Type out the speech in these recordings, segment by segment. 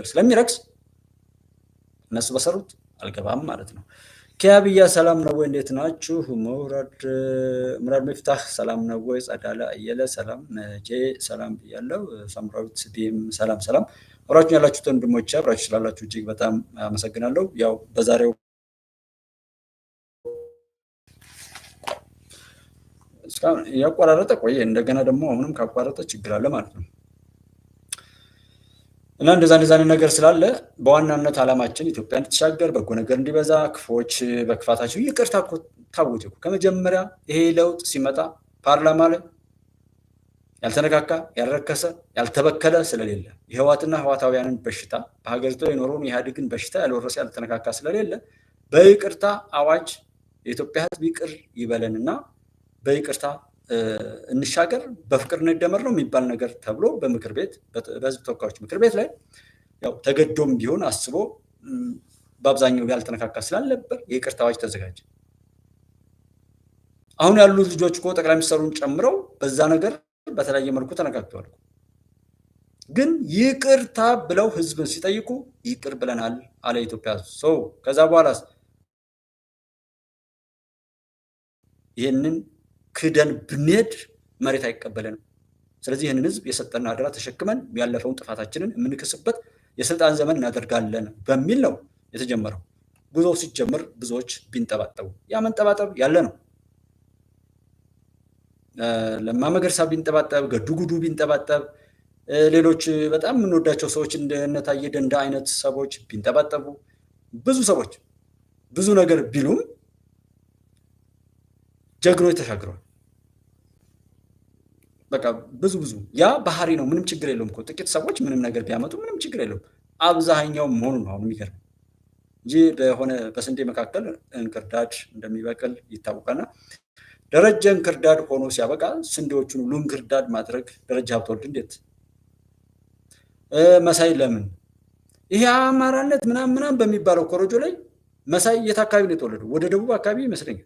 ስለሚረክስ እነሱ በሰሩት አልገባም ማለት ነው። ኪያብያ ሰላም ነው ወይ? እንዴት ናችሁ? ሙራድ መፍታህ ሰላም ነው ወይ? ጸዳለ አየለ ሰላም፣ ጄ ሰላም ብያለሁ። ሳምራዊት ዲም ሰላም ሰላም። አብራችሁ ያላችሁት ወንድሞቼ አብራችሁ ስላላችሁ እጅግ በጣም አመሰግናለሁ። ያው በዛሬው እስካሁን ያቋረጠ ቆየ፣ እንደገና ደግሞ አሁንም ካቋረጠ ችግር አለ ማለት ነው። እና እንደዛ ነገር ስላለ በዋናነት ዓላማችን ኢትዮጵያ እንድትሻገር በጎ ነገር እንዲበዛ ክፎች በክፋታቸው ይቅርታ እኮ ታውጆ ከመጀመሪያ ይሄ ለውጥ ሲመጣ ፓርላማ ላይ ያልተነካካ ያልረከሰ ያልተበከለ ስለሌለ የህዋትና ህዋታውያንን በሽታ በሀገሪቱ የኖረውን የኢህአዴግን በሽታ ያልወረሰ ያልተነካካ ስለሌለ በይቅርታ አዋጅ የኢትዮጵያ ህዝብ ይቅር ይበለንና በይቅርታ እንሻገር በፍቅር እንደመር ነው የሚባል ነገር ተብሎ በምክር ቤት በህዝብ ተወካዮች ምክር ቤት ላይ ያው ተገዶም ቢሆን አስቦ በአብዛኛው ያልተነካካ ስላልነበር የይቅርታ አዋጅ ተዘጋጀ። አሁን ያሉት ልጆች እኮ ጠቅላይ ሚኒስትሩን ጨምረው በዛ ነገር በተለያየ መልኩ ተነካክተዋል። ግን ይቅርታ ብለው ህዝብን ሲጠይቁ ይቅር ብለናል አለ ኢትዮጵያ ሰው። ከዛ በኋላ ይህንን ክደን ብንሄድ መሬት አይቀበለንም። ስለዚህ ይህንን ህዝብ የሰጠና አደራ ተሸክመን ያለፈውን ጥፋታችንን የምንክስበት የስልጣን ዘመን እናደርጋለን በሚል ነው የተጀመረው። ጉዞ ሲጀምር ብዙዎች ቢንጠባጠቡ ያ መንጠባጠብ ያለ ነው። ለማ መገርሳ ቢንጠባጠብ፣ ገዱ ጉዱ ቢንጠባጠብ፣ ሌሎች በጣም የምንወዳቸው ሰዎች እንደ ታዬ ደንዳ አይነት ሰዎች ቢንጠባጠቡ፣ ብዙ ሰዎች ብዙ ነገር ቢሉም ጀግኖች ተሻግረዋል። በቃ ብዙ ያ ባህሪ ነው። ምንም ችግር የለውም እኮ ጥቂት ሰዎች ምንም ነገር ቢያመጡ ምንም ችግር የለውም። አብዛኛው መሆኑ ነው አሁን የሚገርም እንጂ በሆነ በስንዴ መካከል እንክርዳድ እንደሚበቅል ይታወቃልና ደረጀ እንክርዳድ ሆኖ ሲያበቃ ስንዴዎቹን ሁሉ እንክርዳድ ማድረግ ደረጃ ሀብተወልድ እንዴት መሳይ ለምን ይሄ አማራነት ምናምን በሚባለው ኮረጆ ላይ መሳይ የት አካባቢ ነው የተወለደው? ወደ ደቡብ አካባቢ ይመስለኛል።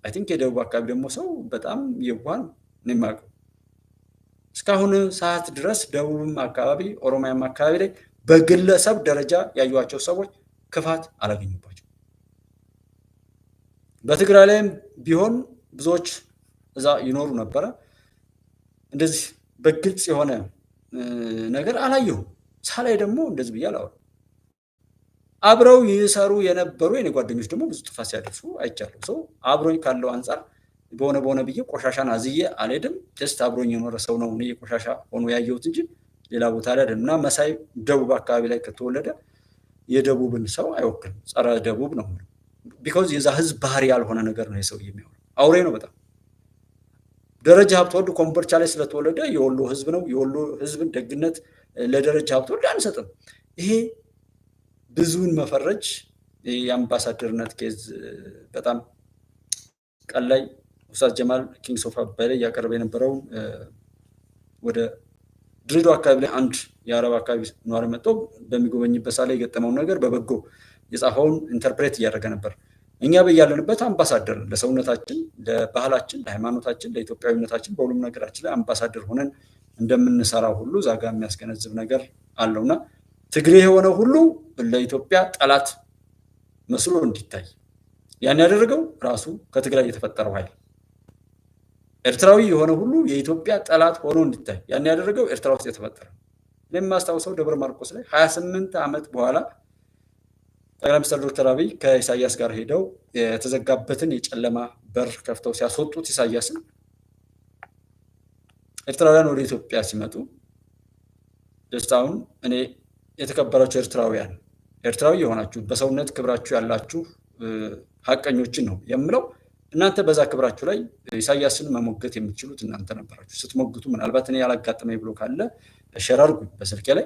አይ ቲንክ የደቡብ አካባቢ ደግሞ ሰው በጣም የዋህ ነው የማውቀው። እስካሁን ሰዓት ድረስ ደቡብም አካባቢ ኦሮሚያም አካባቢ ላይ በግለሰብ ደረጃ ያዩዋቸው ሰዎች ክፋት አላገኙባቸው። በትግራይ ላይም ቢሆን ብዙዎች እዛ ይኖሩ ነበረ። እንደዚህ በግልጽ የሆነ ነገር አላየሁም። ሳላይ ደግሞ እንደዚህ ብዬ አላወራም። አብረው ይሰሩ የነበሩ የኔ ጓደኞች ደግሞ ብዙ ጥፋት ሲያደርሱ አይቻለሁ። ሰው አብሮኝ ካለው አንጻር በሆነ ብዬ ቆሻሻን አዝዬ አልሄድም። ጀስት አብሮኝ የኖረ ሰው ነው እኔ ቆሻሻ ሆኖ ያየሁት እንጂ ሌላ ቦታ ላይ አይደለም። እና መሳይ ደቡብ አካባቢ ላይ ከተወለደ የደቡብን ሰው አይወክልም፣ ጸረ ደቡብ ነው። ቢኮዝ የዛ ህዝብ ባህሪ ያልሆነ ነገር ነው የሰው የሚያወራው። አውሬ ነው በጣም። ደረጃ ሀብተወልድ ኮምቦልቻ ላይ ስለተወለደ የወሎ ህዝብ ነው። የወሎ ህዝብን ደግነት ለደረጃ ሀብተወልድ አንሰጥም። ይሄ ብዙን መፈረጅ የአምባሳደርነት ኬዝ በጣም ቀን ላይ ኡስታዝ ጀማል ኪንግስ ኦፍ አባይ ላይ ያቀርብ የነበረውን ወደ ድሬዳዋ አካባቢ ላይ አንድ የአረብ አካባቢ ነዋሪ መጥቶ በሚጎበኝበት ሰዓት ላይ የገጠመውን ነገር በበጎ የጻፈውን ኢንተርፕሬት እያደረገ ነበር። እኛ በያለንበት አምባሳደር ለሰውነታችን፣ ለባህላችን፣ ለሃይማኖታችን፣ ለኢትዮጵያዊነታችን በሁሉም ነገራችን ላይ አምባሳደር ሆነን እንደምንሰራው ሁሉ ዛጋ የሚያስገነዝብ ነገር አለውና ትግሬ የሆነ ሁሉ ለኢትዮጵያ ጠላት መስሎ እንዲታይ ያን ያደረገው ራሱ ከትግራይ የተፈጠረው ኃይል፣ ኤርትራዊ የሆነ ሁሉ የኢትዮጵያ ጠላት ሆኖ እንዲታይ ያን ያደረገው ኤርትራ ውስጥ የተፈጠረ። እኔም የማስታውሰው ደብረ ማርቆስ ላይ 28 ዓመት በኋላ ጠቅላይ ሚኒስትር ዶክተር አብይ ከኢሳያስ ጋር ሄደው የተዘጋበትን የጨለማ በር ከፍተው ሲያስወጡት ኢሳያስን ኤርትራውያን ወደ ኢትዮጵያ ሲመጡ ደስታውን እኔ የተከበራችሁ ኤርትራውያን፣ ኤርትራዊ የሆናችሁ በሰውነት ክብራችሁ ያላችሁ ሀቀኞችን ነው የምለው። እናንተ በዛ ክብራችሁ ላይ ኢሳያስን መሞገት የምትችሉት እናንተ ነበራችሁ። ስትሞግቱ ምናልባት እኔ ያላጋጠመኝ ብሎ ካለ ሼር አድርጉኝ በስልኬ ላይ።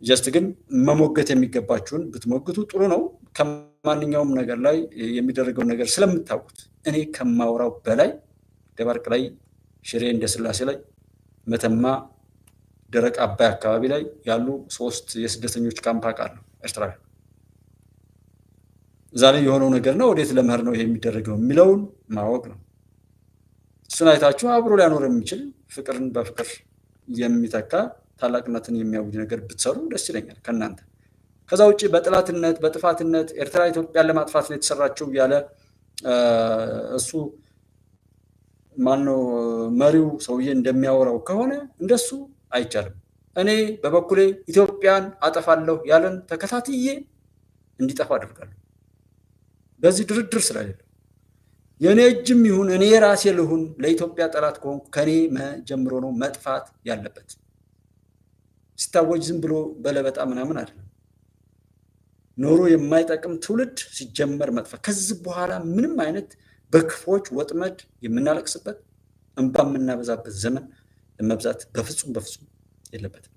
ጀስት ግን መሞገት የሚገባችሁን ብትሞግቱ ጥሩ ነው። ከማንኛውም ነገር ላይ የሚደረገው ነገር ስለምታውቁት እኔ ከማውራው በላይ ደባርቅ ላይ፣ ሽሬ እንደስላሴ ላይ፣ መተማ ደረቅ አባይ አካባቢ ላይ ያሉ 3 የስደተኞች ካምፕ አውቃለሁ ኤርትራውያን። እዛ ላይ የሆነው ነገር ነው ወዴት ለመሄድ ነው ይሄ የሚደረገው የሚለውን ማወቅ ነው። እሱን አይታችሁ አብሮ ሊያኖር የሚችል ፍቅርን በፍቅር የሚተካ ታላቅነትን የሚያውጅ ነገር ብትሰሩ ደስ ይለኛል ከእናንተ። ከዛ ውጪ በጥላትነት በጥፋትነት ኤርትራ ኢትዮጵያን ለማጥፋት ነው የተሰራቸው ያለ እሱ ማነው መሪው ሰውዬ እንደሚያወራው ከሆነ እንደሱ አይቻልም። እኔ በበኩሌ ኢትዮጵያን አጠፋለሁ ያለን ተከታትዬ እንዲጠፋ አድርጋለሁ። በዚህ ድርድር ስለሌለ የኔ እጅም ይሁን እኔ ራሴ ልሁን ለኢትዮጵያ ጠላት ከሆንኩ ከኔ ጀምሮ ነው መጥፋት ያለበት። ሲታወጅ ዝም ብሎ በለበጣ ምናምን አይደለም። ኖሮ የማይጠቅም ትውልድ ሲጀመር መጥፋት። ከዚህ በኋላ ምንም አይነት በክፎች ወጥመድ የምናለቅስበት እንባ የምናበዛበት ዘመን መብዛት በፍጹም የለበትም።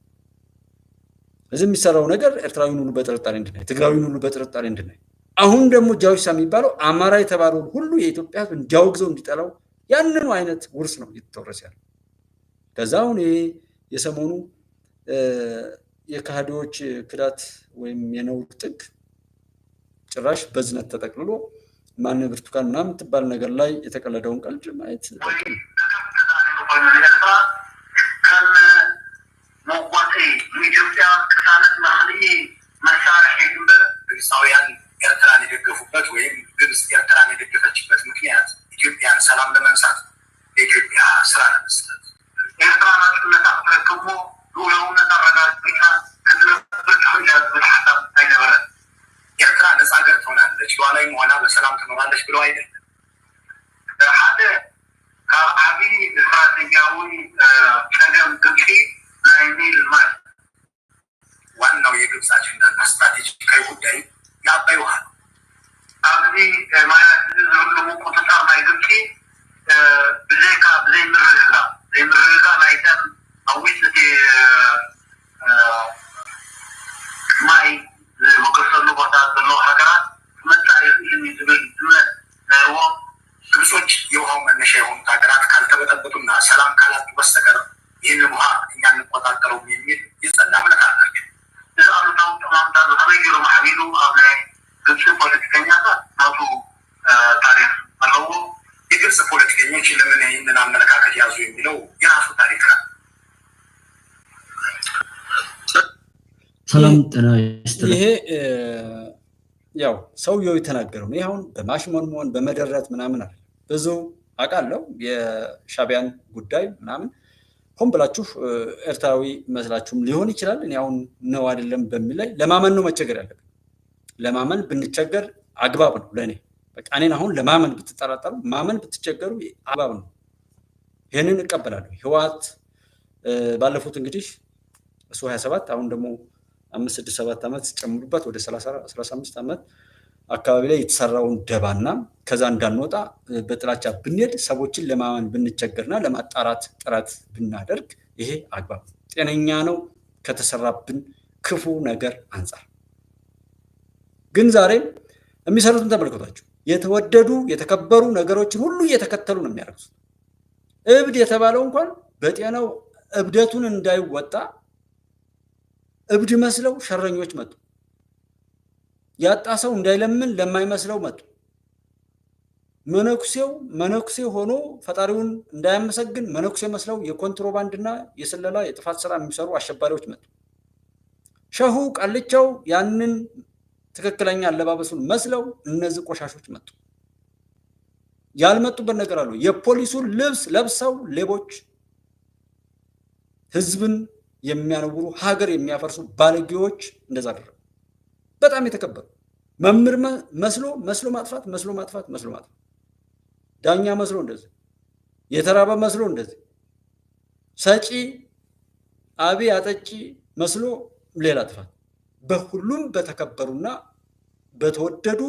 እዚህ የሚሰራው ነገር ኤርትራዊን ሁሉ በጥርጣሬ እንድናይ፣ ትግራዊን ሁሉ በጥርጣሬ እንድናይ፣ አሁን ደግሞ ጃዊሳ የሚባለው አማራ የተባለውን ሁሉ የኢትዮጵያ ሕዝብ እንዲያወግዘው እንዲጠላው ያንኑ አይነት ውርስ ነው እየተወረሰ ያለው። ከዛ አሁን ይሄ የሰሞኑ የካህዲዎች ክዳት ወይም የነውር ጥግ ጭራሽ በዝነት ተጠቅልሎ ማን ብርቱካን ምናምን ትባል ነገር ላይ የተቀለደውን ቀልድ ማየት ኢትዮጵያ ቅሳነት ማህሊ መሳሪያ ግንበር ግብፃውያን ኤርትራን የደገፉበት ወይም ግብፅ ኤርትራን የደገፈችበት ምክንያት ኢትዮጵያን ሰላም ለመንሳት የኢትዮጵያ ስራ ለመስጠት ኤርትራ ናጽነት አስረክቦ ሉላውነት አረጋግጣ ክትለበት ሀሳብ አይነበረን። ኤርትራ ነፃ ሀገር ትሆናለች ሉዓላዊ መሆና በሰላም ትኖራለች ብለው አይደለም። ሓደ ካብ ዓብይ ስትራቴጂያዊ ፀገም ግብፂ ናይ ኒል ማይ ዋናው የግብፅ አጀንዳና ስትራቴጂካዊ ጉዳይ የአባይ ውሃ ነው። ኣብዚ ማያት ዝህልሙ ቁፅጣር ናይ ግብፂ ብዘይካ ዘይምርግጋ ናይተን ኣዊት እቲ ማይ ዝመገሰሉ ቦታ ዘለዎ ሃገራት መፃኢ ይኽእልኒ ዝብል እምነት ነይርዎም ግብፆች የውሃው መነሻ የሆኑት ሀገራት ካልተበጠበጡና ሰላም ካላጡ በስተቀር ይህንን ውሃ እኛ እንቆጣጠረውም የሚል የጸና እምነት አላቸው። እዚ ኣሉታዊ ጠማምታ ተበይሩ ማሕቢሉ ኣብ ናይ ግብፂ ፖለቲከኛታት ናቱ ታሪክ ኣለዎ። የግብፅ ፖለቲከኞች ለምን ይህንን አመለካከት ያዙ የሚለው የራሱ ታሪክ ነው። ሰላም ጤና ይስጥልኝ። ይሄ ያው ሰውየው የተናገረው ነው። ይሁን በማሽሞንሞን በመደረት ምናምን አለ ብዙ አውቃለሁ። የሻቢያን ጉዳይ ምናምን ሆን ብላችሁ ኤርትራዊ መስላችሁም ሊሆን ይችላል። እኔ አሁን ነው አይደለም በሚል ላይ ለማመን ነው መቸገር ያለብን። ለማመን ብንቸገር አግባብ ነው ለኔ። በቃ እኔን አሁን ለማመን ብትጠራጠሩ ማመን ብትቸገሩ አግባብ ነው። ይሄንን እቀበላለሁ። ህወሓት ባለፉት እንግዲህ እሱ 27 አሁን ደግሞ 5-6-7 ዓመት ጨምሩበት ወደ 30-35 ዓመት አካባቢ ላይ የተሰራውን ደባና ከዛ እንዳንወጣ በጥላቻ ብንሄድ ሰዎችን ለማመን ብንቸገርና ለማጣራት ጥረት ብናደርግ ይሄ አግባብ ጤነኛ ነው ከተሰራብን ክፉ ነገር አንፃር። ግን ዛሬ የሚሰሩትን ተመልከቷቸው። የተወደዱ የተከበሩ ነገሮችን ሁሉ እየተከተሉ ነው የሚያደርጉት። እብድ የተባለው እንኳን በጤናው እብደቱን እንዳይወጣ እብድ መስለው ሸረኞች መጡ። ያጣ ሰው እንዳይለምን ለማይመስለው መጡ። መነኩሴ ሆኖ ፈጣሪውን እንዳያመሰግን መነኩሴ መስለው የኮንትሮባንድና የስለላ የጥፋት ስራ የሚሰሩ አሸባሪዎች መጡ። ሸሁ ቃልቻው ያንን ትክክለኛ አለባበሱን መስለው እነዚህ ቆሻሾች መጡ። ያልመጡበት ነገር አሉ። የፖሊሱን ልብስ ለብሰው ሌቦች፣ ህዝብን የሚያነውሩ ሀገር የሚያፈርሱ ባለጌዎች እንደዛ አደረጉ። በጣም የተከበሩ መምህር መስሎ ማጥፋት፣ ዳኛ መስሎ እንደዚህ፣ የተራበ መስሎ እንደዚህ፣ ሰጪ አቢ አጠጪ መስሎ ሌላ ጥፋት። በሁሉም በተከበሩና በተወደዱ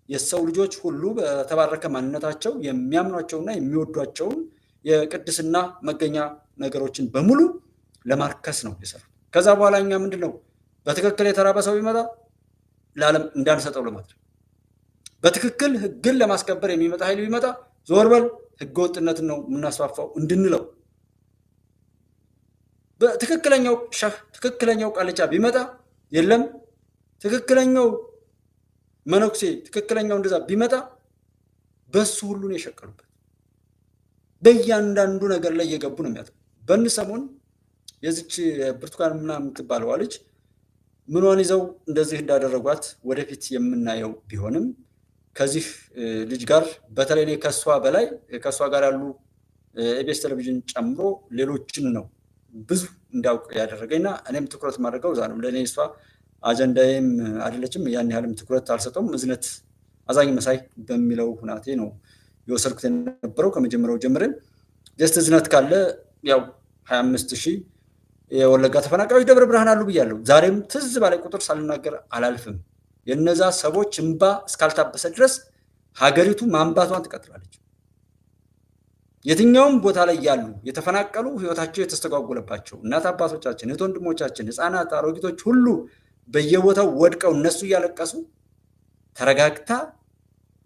የሰው ልጆች ሁሉ በተባረከ ማንነታቸው የሚያምኗቸውና የሚወዷቸውን የቅድስና መገኛ ነገሮችን በሙሉ ለማርከስ ነው የሰሩት። ከዛ በኋላ እኛ ምንድነው በትክክል የተራበ ሰው ቢመጣ ለዓለም እንዳንሰጠው ለማድረግ በትክክል ህግን ለማስከበር የሚመጣ ኃይል ቢመጣ ዞር በል ህገ ወጥነትን ነው የምናስፋፋው እንድንለው፣ በትክክለኛው ሸህ ትክክለኛው ቃልቻ ቢመጣ የለም ትክክለኛው መነኩሴ ትክክለኛው እንደዛ ቢመጣ በሱ ሁሉ ነው የሸቀሉበት። በእያንዳንዱ ነገር ላይ እየገቡ ነው የሚያጠቁ። በእንሰሞን የዚች ብርቱካን ምናምን የምትባለዋ ልጅ ምንዋን ይዘው እንደዚህ እንዳደረጓት ወደፊት የምናየው ቢሆንም ከዚህ ልጅ ጋር በተለይ እኔ ከሷ ጋር ያሉ ኢቢኤስ ቴሌቪዥን ጨምሮ ሌሎችን ነው ብዙ እንዳውቅ ያደረገኝና እኔም ትኩረት ማድረገው እዛ ነው። ለእኔ እሷ አጀንዳዬም አይደለችም፣ ያን ያህልም ትኩረት አልሰጠውም። እዝነት አዛኝ መሳይ በሚለው ሁናቴ ነው የወሰድኩት የነበረው ከመጀመሪያው ጀምረን። ጀስት እዝነት ካለ ያው 25,000 የወለጋ ተፈናቃዮች ደብረ ብርሃን አሉ ብያለሁ። ዛሬም ትዝ ባለ ቁጥር ሳልናገር አላልፍም። የነዛ ሰዎች እንባ እስካልታበሰ ድረስ ሀገሪቱ ማንባቷን ትቀጥላለች። የትኛውም ቦታ ላይ ያሉ የተፈናቀሉ ህይወታቸው የተስተጓጎለባቸው እናት አባቶቻችን፣ እህት ወንድሞቻችን፣ ህፃናት፣ አሮጊቶች ሁሉ በየቦታው ወድቀው እነሱ እያለቀሱ ተረጋግታ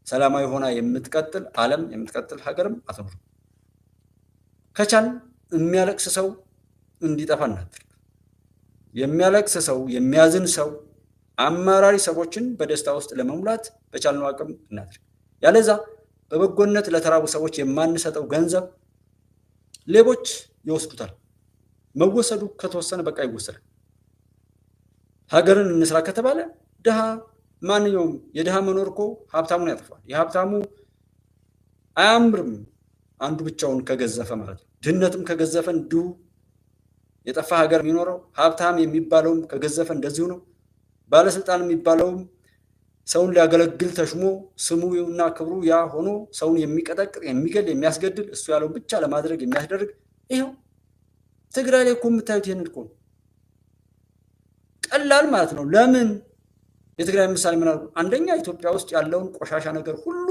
ሰላማዊ ሆና የምትቀጥል ዓለም የምትቀጥል ሀገርም አትኖር። ከቻል የሚያለቅስ ሰው እንዲጠፋ እናድርግ። የሚያለቅስ ሰው የሚያዝን ሰው አማራሪ ሰዎችን በደስታ ውስጥ ለመሙላት በቻልነው አቅም እናድርግ። ያለዛ በበጎነት ለተራቡ ሰዎች የማንሰጠው ገንዘብ ሌቦች ይወስዱታል። መወሰዱ ከተወሰነ በቃ ይወሰዳል። ሀገርን እንስራ ከተባለ ድሃ ማንኛውም የድሃ መኖር እኮ ሀብታሙን ያጠፋል። የሀብታሙ አያምርም አንዱ ብቻውን ከገዘፈ ማለት ነው። ድህነትም ከገዘፈ እንዲሁ የጠፋ ሀገር የሚኖረው። ሀብታም የሚባለውም ከገዘፈ እንደዚሁ ነው። ባለስልጣን የሚባለውም ሰውን ሊያገለግል ተሽሞ ስሙ እና ክብሩ ያ ሆኖ ሰውን የሚቀጠቅጥ የሚገል የሚያስገድል እሱ ያለው ብቻ ለማድረግ የሚያስደርግ ይኸው ትግራይ ላይ እኮ የምታዩት ይህንን እኮ ነው። ቀላል ማለት ነው። ለምን የትግራይ ምሳሌ ምን አሉ? አንደኛ ኢትዮጵያ ውስጥ ያለውን ቆሻሻ ነገር ሁሉ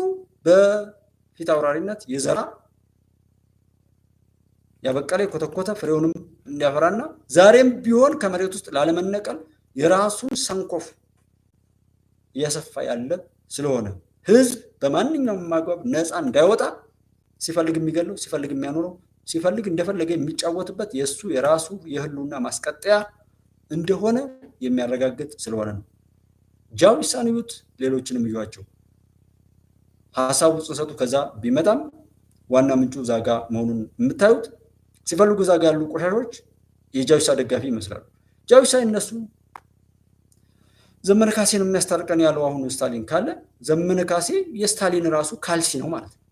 በፊት አውራሪነት የዘራ ያበቀለ የኮተኮተ ፍሬውንም እንዲያፈራና ዛሬም ቢሆን ከመሬት ውስጥ ላለመነቀል የራሱን ሰንኮፍ እያሰፋ ያለ ስለሆነ ህዝብ በማንኛውም ማግባብ ነፃ እንዳይወጣ ሲፈልግ የሚገለው ሲፈልግ የሚያኖረው ሲፈልግ እንደፈለገ የሚጫወትበት የሱ የራሱ የህልውና ማስቀጠያ እንደሆነ የሚያረጋግጥ ስለሆነ ነው። ጃዊሳን ይዩት፣ ሌሎችንም ይዩዋቸው። ሀሳቡ ጽንሰቱ ከዛ ቢመጣም ዋና ምንጩ ዛጋ መሆኑን የምታዩት ሲፈልጉ ዛጋ ያሉ ቆሻሾች የጃዊሳ ደጋፊ ይመስላሉ። ጃዊሳ እነሱ ዘመነ ካሴን የሚያስታርቀን ያለው አሁን ስታሊን ካለ ዘመነ ካሴ የስታሊን ራሱ ካልሲ ነው ማለት ነው።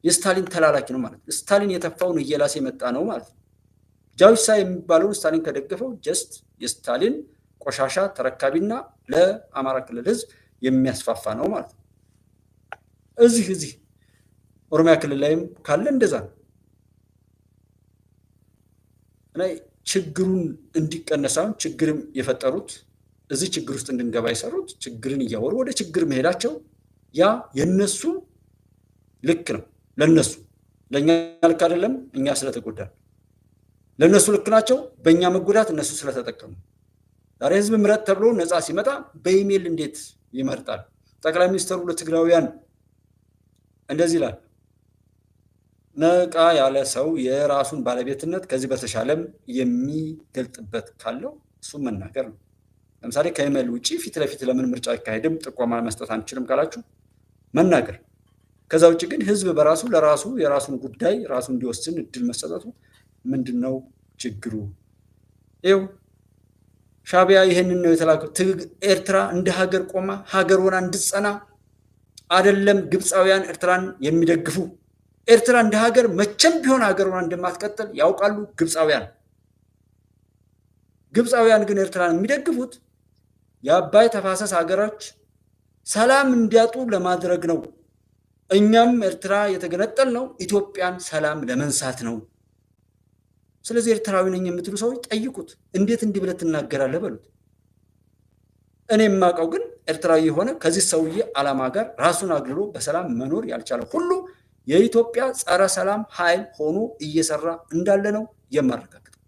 የስታሊን ተላላኪ ነው ማለት ነው። ስታሊን የተፋውን እየላሰ የመጣ ነው ማለት ነው። ጃዊሳ የሚባለውን ስታሊን ከደገፈው ጀስት የስታሊን ቆሻሻ ተረካቢና ለአማራ ክልል ህዝብ የሚያስፋፋ ነው ማለት ነው። እዚህ ኦሮሚያ ክልል ላይም ካለ እንደዛ ነው። እና ችግሩን እንዲቀነሳውን ችግርም የፈጠሩት እዚህ ችግር ውስጥ እንድንገባ የሰሩት ችግርን እያወሩ ወደ ችግር መሄዳቸው ያ የነሱ ልክ ነው። ለነሱ ለኛ ልክ አይደለም። እኛ ስለተጎዳን ለነሱ ልክ ናቸው። በእኛ መጎዳት እነሱ ስለተጠቀሙ ዛሬ ህዝብ ምረጥ ተብሎ ነፃ ሲመጣ በኢሜል እንዴት ይመርጣል? ጠቅላይ ሚኒስትሩ ለትግራውያን እንደዚህ ይላል። ነቃ ያለ ሰው የራሱን ባለቤትነት ከዚህ በተሻለም የሚገልጥበት ካለው እሱ መናገር ነው። ለምሳሌ ከኢሜል ውጪ ፊት ለፊት ለምን ምርጫ አይካሄድም ጥቆማ መስጠት አንችልም ካላችሁ መናገር። ከዛ ውጪ ግን ህዝብ በራሱ ለራሱ የራሱን ጉዳይ ራሱ እንዲወስን እድል መሰጠቱ ምንድነው ችግሩ? ይኸው ሻዕቢያ ይሄንን ነው የተላከው። ኤርትራ እንደ ሀገር ቆማ ሀገር ሆና እንድትጸና አይደለም ግብፃውያን ኤርትራን የሚደግፉ። ኤርትራ እንደ ሀገር መቼም ቢሆን ሀገር ሆና እንደማትቀጥል ያውቃሉ ግብፃውያን። ግብፃውያን ግን ኤርትራን የሚደግፉት የአባይ ተፋሰስ ሀገሮች ሰላም እንዲያጡ ለማድረግ ነው። እኛም ኤርትራ የተገነጠል ነው ኢትዮጵያን ሰላም ለመንሳት ነው። ስለዚህ ኤርትራዊ ነኝ የምትሉ ሰዎች ጠይቁት። እንዴት እንዲህ ብለህ ትናገራለህ በሉት። እኔ የማውቀው ግን ኤርትራዊ የሆነ ከዚህ ሰውዬ ዓላማ ጋር ራሱን አግልሎ በሰላም መኖር ያልቻለ ሁሉ የኢትዮጵያ ጸረ ሰላም ኃይል ሆኖ እየሰራ እንዳለ ነው የማረጋግጠው።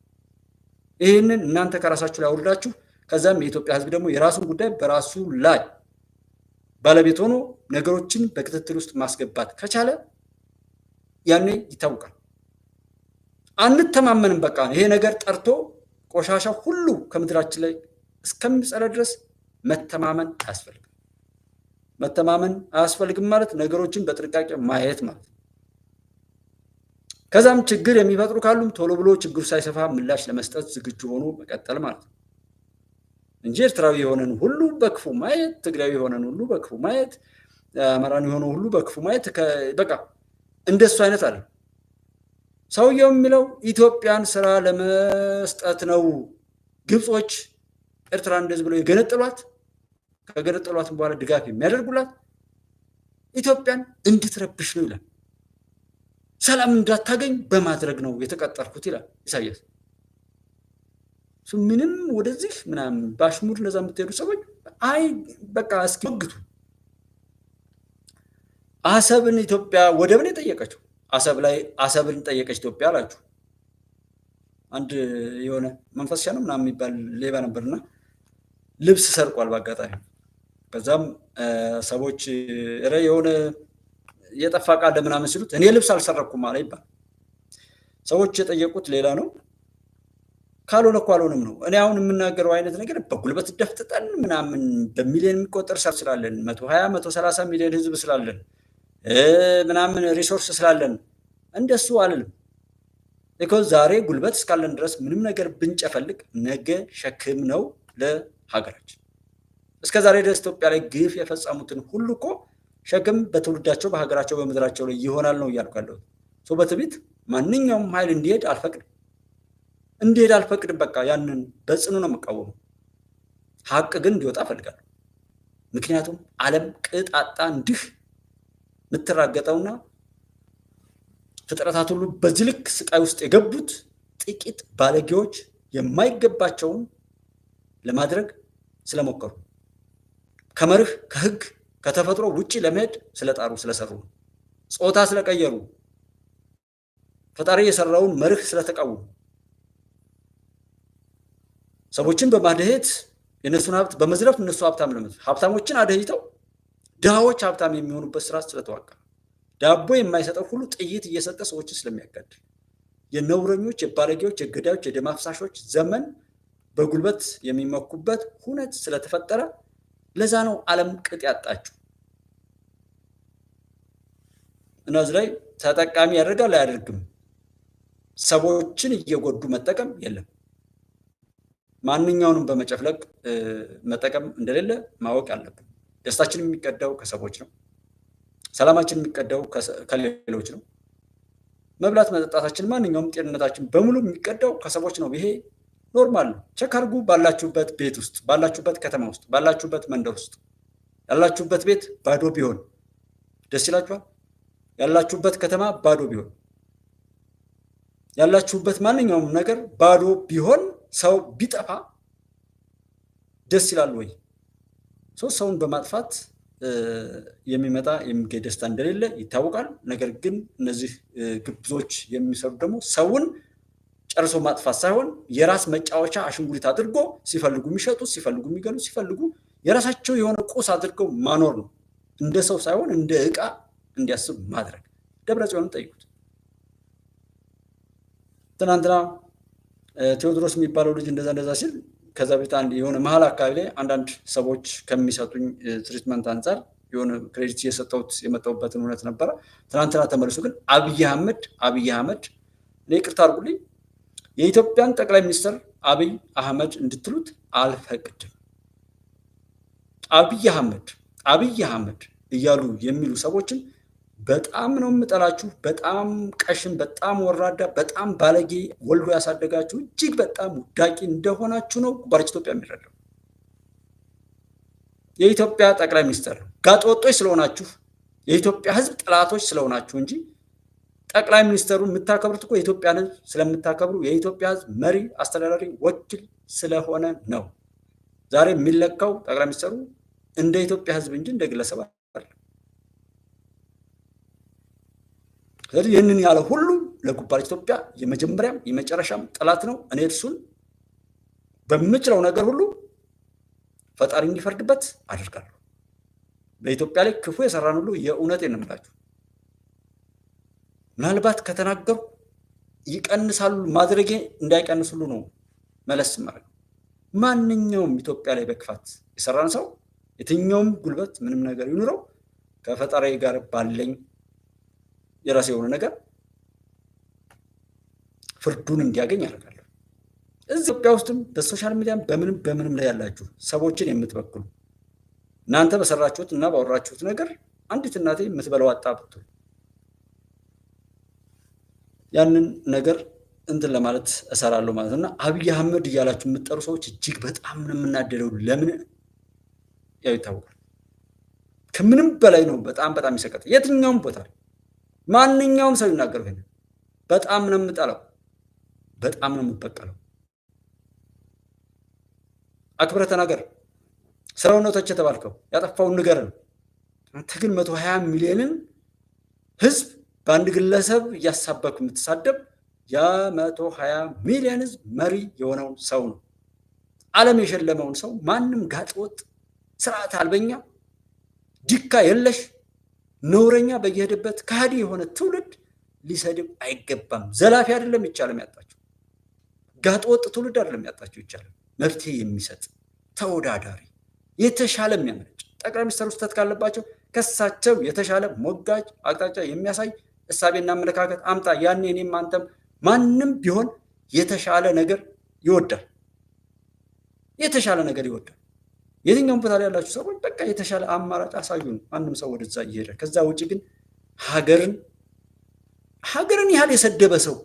ይህንን እናንተ ከራሳችሁ ላይ አውርዳችሁ ከዛም የኢትዮጵያ ሕዝብ ደግሞ የራሱን ጉዳይ በራሱ ላይ ባለቤት ሆኖ ነገሮችን በክትትል ውስጥ ማስገባት ከቻለ ያኔ ይታወቃል። አንተማመንም። በቃ ይሄ ነገር ጠርቶ ቆሻሻ ሁሉ ከምድራችን ላይ እስከሚጸዳ ድረስ መተማመን አያስፈልግም። መተማመን አያስፈልግም ማለት ነገሮችን በጥንቃቄ ማየት ማለት ነው። ከዛም ችግር የሚፈጥሩ ካሉም ቶሎ ብሎ ችግሩ ሳይሰፋ ምላሽ ለመስጠት ዝግጁ ሆኖ መቀጠል ማለት ነው። እንጂ ኤርትራዊ የሆነን ሁሉ በክፉ ማየት፣ ትግራዊ የሆነን ሁሉ በክፉ ማየት፣ አማራን የሆነው ሁሉ በክፉ ማየት በቃ እንደሱ አይነት አለ። ሰውየው የሚለው ኢትዮጵያን ስራ ለመስጠት ነው። ግብጾች ኤርትራ እንደዚህ ብለው የገነጠሏት ከገነጠሏትም በኋላ ድጋፍ የሚያደርጉላት ኢትዮጵያን እንድትረብሽ ነው ይላል። ሰላም እንዳታገኝ በማድረግ ነው የተቀጠርኩት ይላል ኢሳያስ። ምንም ወደዚህ ምናምን ባሽሙር ለዛ የምትሄዱ ሰዎች አይ በቃ እስኪ ወግቱ። አሰብን ኢትዮጵያ ወደብን የጠየቀችው አሰብን ጠየቀች ኢትዮጵያ አላችሁ። አንድ የሆነ መንፈስሻ ነው ምናምን የሚባል ሌባ ነበርና ልብስ ሰርቋል በአጋጣሚ። ከዛም ሰዎች የሆነ የጠፋ ቃል ምናምን ሲሉት እኔ ልብስ አልሰረኩም አለ ይባል። ሰዎች የጠየቁት ሌላ ነው። ካልሆነ እኮ አልሆነም ነው። እኔ አሁን የምናገረው አይነት ነገር በጉልበት ደፍጥጠን ምናምን በሚሊዮን የሚቆጠር ሰው ስላለን 120 130 ሚሊዮን ህዝብ ስላለን ምናምን ሪሶርስ ስላለን እንደሱ አልልም። because ዛሬ ጉልበት እስካለን ድረስ ምንም ነገር ብንጨፈልቅ ነገ ሸክም ነው ለሀገራችን። እስከ ዛሬ ድረስ ኢትዮጵያ ላይ ግፍ የፈጸሙትን ሁሉ እኮ ሸክም በትውልዳቸው በሀገራቸው በምድራቸው ላይ ይሆናል ነው እያልኩ ያለሁት። ሰው በትዕቢት ማንኛውም ኃይል እንዲሄድ አልፈቅድም። በቃ ያንን በጽኑ ነው የምቃወመው። ሀቅ ግን እንዲወጣ እፈልጋለሁ። ምክንያቱም ዓለም ቅጣጣ እንዲህ የምትራገጠውና ፍጥረታት ሁሉ በዚህ ልክ ስቃይ ውስጥ የገቡት ጥቂት ባለጌዎች የማይገባቸውን ለማድረግ ስለሞከሩ ከመርህ ከህግ ከተፈጥሮ ውጪ ለመሄድ ስለጣሩ ስለሰሩ ጾታ ስለቀየሩ ፈጣሪ የሰራውን መርህ ስለተቃወሙ ሰዎችን በማደሄት የነሱን ሀብት በመዝረፍ እነሱ ሀብታሞችን አደህይተው ድሃዎች ሀብታም የሚሆኑበት ስራ ስለተዋቀረ ዳቦ የማይሰጠው ሁሉ ጥይት እየሰጠ ሰዎችን ስለሚያጋድል የነውረኞች የባለጌዎች የገዳዮች የደም አፍሳሾች ዘመን በጉልበት የሚመኩበት ሁነት ስለተፈጠረ ለዛ ነው ዓለም ቅጥ ያጣችው። እና እዚህ ላይ ተጠቃሚ ያደርጋል አያደርግም፣ ሰዎችን እየጎዱ መጠቀም የለም። ማንኛውንም በመጨፍለቅ መጠቀም እንደሌለ ማወቅ አለብን። ደስታችን የሚቀዳው ከሰዎች ነው። ሰላማችን የሚቀዳው ከሌሎች ነው። መብላት መጠጣታችን፣ ማንኛውም ጤንነታችን በሙሉ የሚቀዳው ከሰዎች ነው። ይሄ ኖርማል ነው። ቼክ አድርጉ። ባላችሁበት ቤት ውስጥ፣ ባላችሁበት ከተማ ውስጥ፣ ባላችሁበት መንደር ውስጥ ያላችሁበት ቤት ባዶ ቢሆን ደስ ይላችኋል? ያላችሁበት ከተማ ባዶ ቢሆን፣ ያላችሁበት ማንኛውም ነገር ባዶ ቢሆን፣ ሰው ቢጠፋ ደስ ይላል ወይ? ሰውን በማጥፋት የሚመጣ የሚገኝ ደስታ እንደሌለ ይታወቃል። ነገር ግን እነዚህ ግብዞች የሚሰሩ ደግሞ ሰውን ጨርሶ ማጥፋት ሳይሆን የራስ መጫወቻ አሽንጉሊት አድርጎ ሲፈልጉ የሚሸጡ፣ ሲፈልጉ የሚገሉ፣ ሲፈልጉ የራሳቸው የሆነ ቁስ አድርገው ማኖር ነው። እንደ ሰው ሳይሆን እንደ ዕቃ እንዲያስብ ማድረግ። ደብረጽዮንን ጠይቁት። ትናንትና ቴዎድሮስ የሚባለው ልጅ እንደዛ ሲል ከዛ ቤት አንድ የሆነ መሀል አካባቢ ላይ አንዳንድ ሰዎች ከሚሰጡኝ ትሪትመንት አንጻር የሆነ ክሬዲት እየሰጠሁት የመጣሁበትን እውነት ነበረ። ትናንትና ተመልሶ ግን አብይ አህመድ እኔ ይቅርታ አድርጉልኝ፣ የኢትዮጵያን ጠቅላይ ሚኒስትር አብይ አህመድ እንድትሉት አልፈቅድም። አብይ አህመድ እያሉ የሚሉ ሰዎችን በጣም ነው የምጠላችሁ። በጣም ቀሽም፣ በጣም ወራዳ፣ በጣም ባለጌ ወልዶ ያሳደጋችሁ እጅግ በጣም ውዳቂ እንደሆናችሁ ነው ጉባኤ ኢትዮጵያ የሚረዳው። የኢትዮጵያ ጠቅላይ ሚኒስትር ጋጠወጦች ስለሆናችሁ፣ የኢትዮጵያ ሕዝብ ጠላቶች ስለሆናችሁ እንጂ ጠቅላይ ሚኒስትሩን የምታከብሩት እኮ የኢትዮጵያን ሕዝብ ስለምታከብሩ የኢትዮጵያ ሕዝብ መሪ፣ አስተዳዳሪ፣ ወኪል ስለሆነ ነው። ዛሬ የሚለካው ጠቅላይ ሚኒስትሩ እንደ ኢትዮጵያ ሕዝብ እንጂ እንደ ግለሰብ አይደለም። ስለዚህ ይህንን ያለ ሁሉ ለጉባኤ ኢትዮጵያ የመጀመሪያም የመጨረሻም ጠላት ነው። እኔ እርሱን በምችለው ነገር ሁሉ ፈጣሪ እንዲፈርድበት አደርጋለሁ። በኢትዮጵያ ላይ ክፉ የሰራን ሁሉ የእውነቴን ነው የምላችሁ። ምናልባት ከተናገሩ ይቀንሳሉ፣ ማድረጌ እንዳይቀንስ ሁሉ ነው መለስ ማለት። ማንኛውም ኢትዮጵያ ላይ በክፋት የሰራን ሰው የትኛውም ጉልበት ምንም ነገር ይኑረው ከፈጣሪ ጋር ባለኝ የራሴ የሆነ ነገር ፍርዱን እንዲያገኝ ያደርጋለሁ። እዚህ ኢትዮጵያ ውስጥም በሶሻል ሚዲያም በምንም ላይ ያላችሁ ሰዎችን የምትበክሉ እናንተ በሰራችሁት እና ባወራችሁት ነገር አንዲት እናቴ የምትበላው አጣ ብትሉ ያንን ነገር እንትን ለማለት እሰራለሁ ማለት ነውና አብይ አህመድ እያላችሁ የምትጠሩ ሰዎች እጅግ በጣም ነው የምናደደው። ለምን ያው ይታወቃል። ከምንም በላይ ነው። በጣም ይሰቀጥ። የትኛውም ቦታ ማንኛውም ሰው ይናገረው ይሄን በጣም ነው የምጠላው፣ በጣም ነው የምበቀለው። አክብረህ ተናገር። ስራው ነው ተች የተባልከው ያጠፋውን ንገረን። አንተ ግን 120 ሚሊዮንን ህዝብ በአንድ ግለሰብ እያሳበኩ የምትሳደብ የ120 ሚሊዮን ህዝብ መሪ የሆነውን ሰው ነው። ዓለም የሸለመውን ሰው ማንም ጋጠወጥ ስርዓት አልበኛ ዲካ የለሽ ነውረኛ በየሄደበት ከሃዲ የሆነ ትውልድ ሊሰድብ አይገባም። ዘላፊ አይደለም ይቻለም ያጣቸው፣ ጋጠወጥ ትውልድ አይደለም ያጣቸው ይቻለም። መፍትሄ የሚሰጥ ተወዳዳሪ የተሻለ የሚያመነጭ ጠቅላይ ሚኒስትሩ ስህተት ካለባቸው ከሳቸው የተሻለ ሞጋጅ አቅጣጫ የሚያሳይ እሳቤና አመለካከት አምጣ። ያኔ እኔም አንተም ማንም ቢሆን የተሻለ ነገር ይወዳል፣ የተሻለ ነገር ይወዳል። የትኛውም ቦታ ላይ ያላችሁ ሰዎች በቃ የተሻለ አማራጭ አሳዩን። ማንም ሰው ወደዛ እየሄደ ከዛ ውጭ ግን ሀገርን ያህል የሰደበ ሰው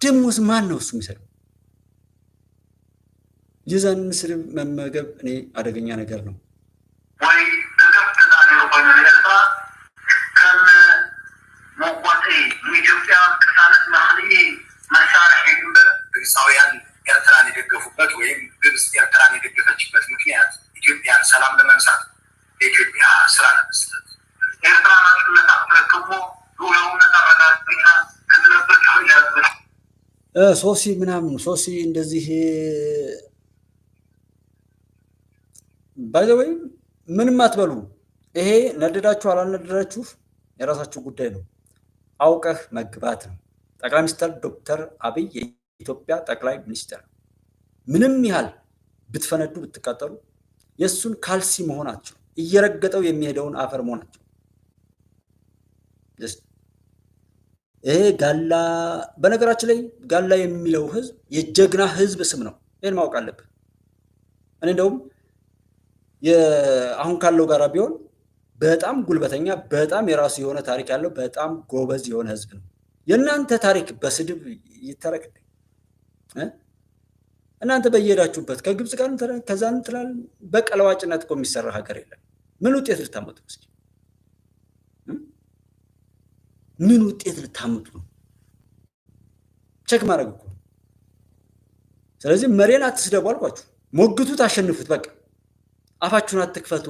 ደሞዝ ማን ነው እሱ የሚሰደው? የዛን ስድብ መመገብ እኔ አደገኛ ነገር ነው። ወይ ኢትዮጵያ ቅሳነት ማህልይ መሳሪያ ግንበር ግብፃውያን ኤርትራን የደገፉበት ወይም ግብፅ ኤርትራን የደገፈችበት ምክንያት ኢትዮጵያን ሰላም ለመንሳት የኢትዮጵያ ስራ ለመስጠት ኤርትራ ናጽነት አፍረክሞ ሉላውነት አረጋግጣ ከትነብር ሶሲ ምናምን ሶሲ እንደዚህ ባይዘወይ ምንም አትበሉ። ይሄ ነደዳችሁ አላነደዳችሁ የራሳችሁ ጉዳይ ነው። አውቀህ መግባት ነው። ጠቅላይ ሚኒስትር ዶክተር አብይ የኢትዮጵያ ጠቅላይ ሚኒስትር ምንም ያህል ብትፈነዱ ብትቃጠሉ የሱን ካልሲ መሆናቸው እየረገጠው የሚሄደውን አፈር መሆናቸው ይሄ ጋላ በነገራችን ላይ ጋላ የሚለው ህዝብ የጀግና ህዝብ ስም ነው። ይሄን ማወቅ አለብህ። እኔ እንደውም አሁን ካለው ጋራ ቢሆን በጣም ጉልበተኛ በጣም የራሱ የሆነ ታሪክ ያለው በጣም ጎበዝ የሆነ ህዝብ ነው። የእናንተ ታሪክ በስድብ ይተረክ። እናንተ በየሄዳችሁበት ከግብፅ ጋር ከዛ እንትላል በቀለዋጭነት እኮ የሚሰራ ሀገር የለም። ምን ውጤት ልታመጡ እስኪ ምን ውጤት ልታመጡ ነው? ቸክ ማድረግ እኮ። ስለዚህ መሬን አትስደቡ አልኳችሁ። ሞግቱት፣ አሸንፉት። በቃ አፋችሁን አትክፈቱ፣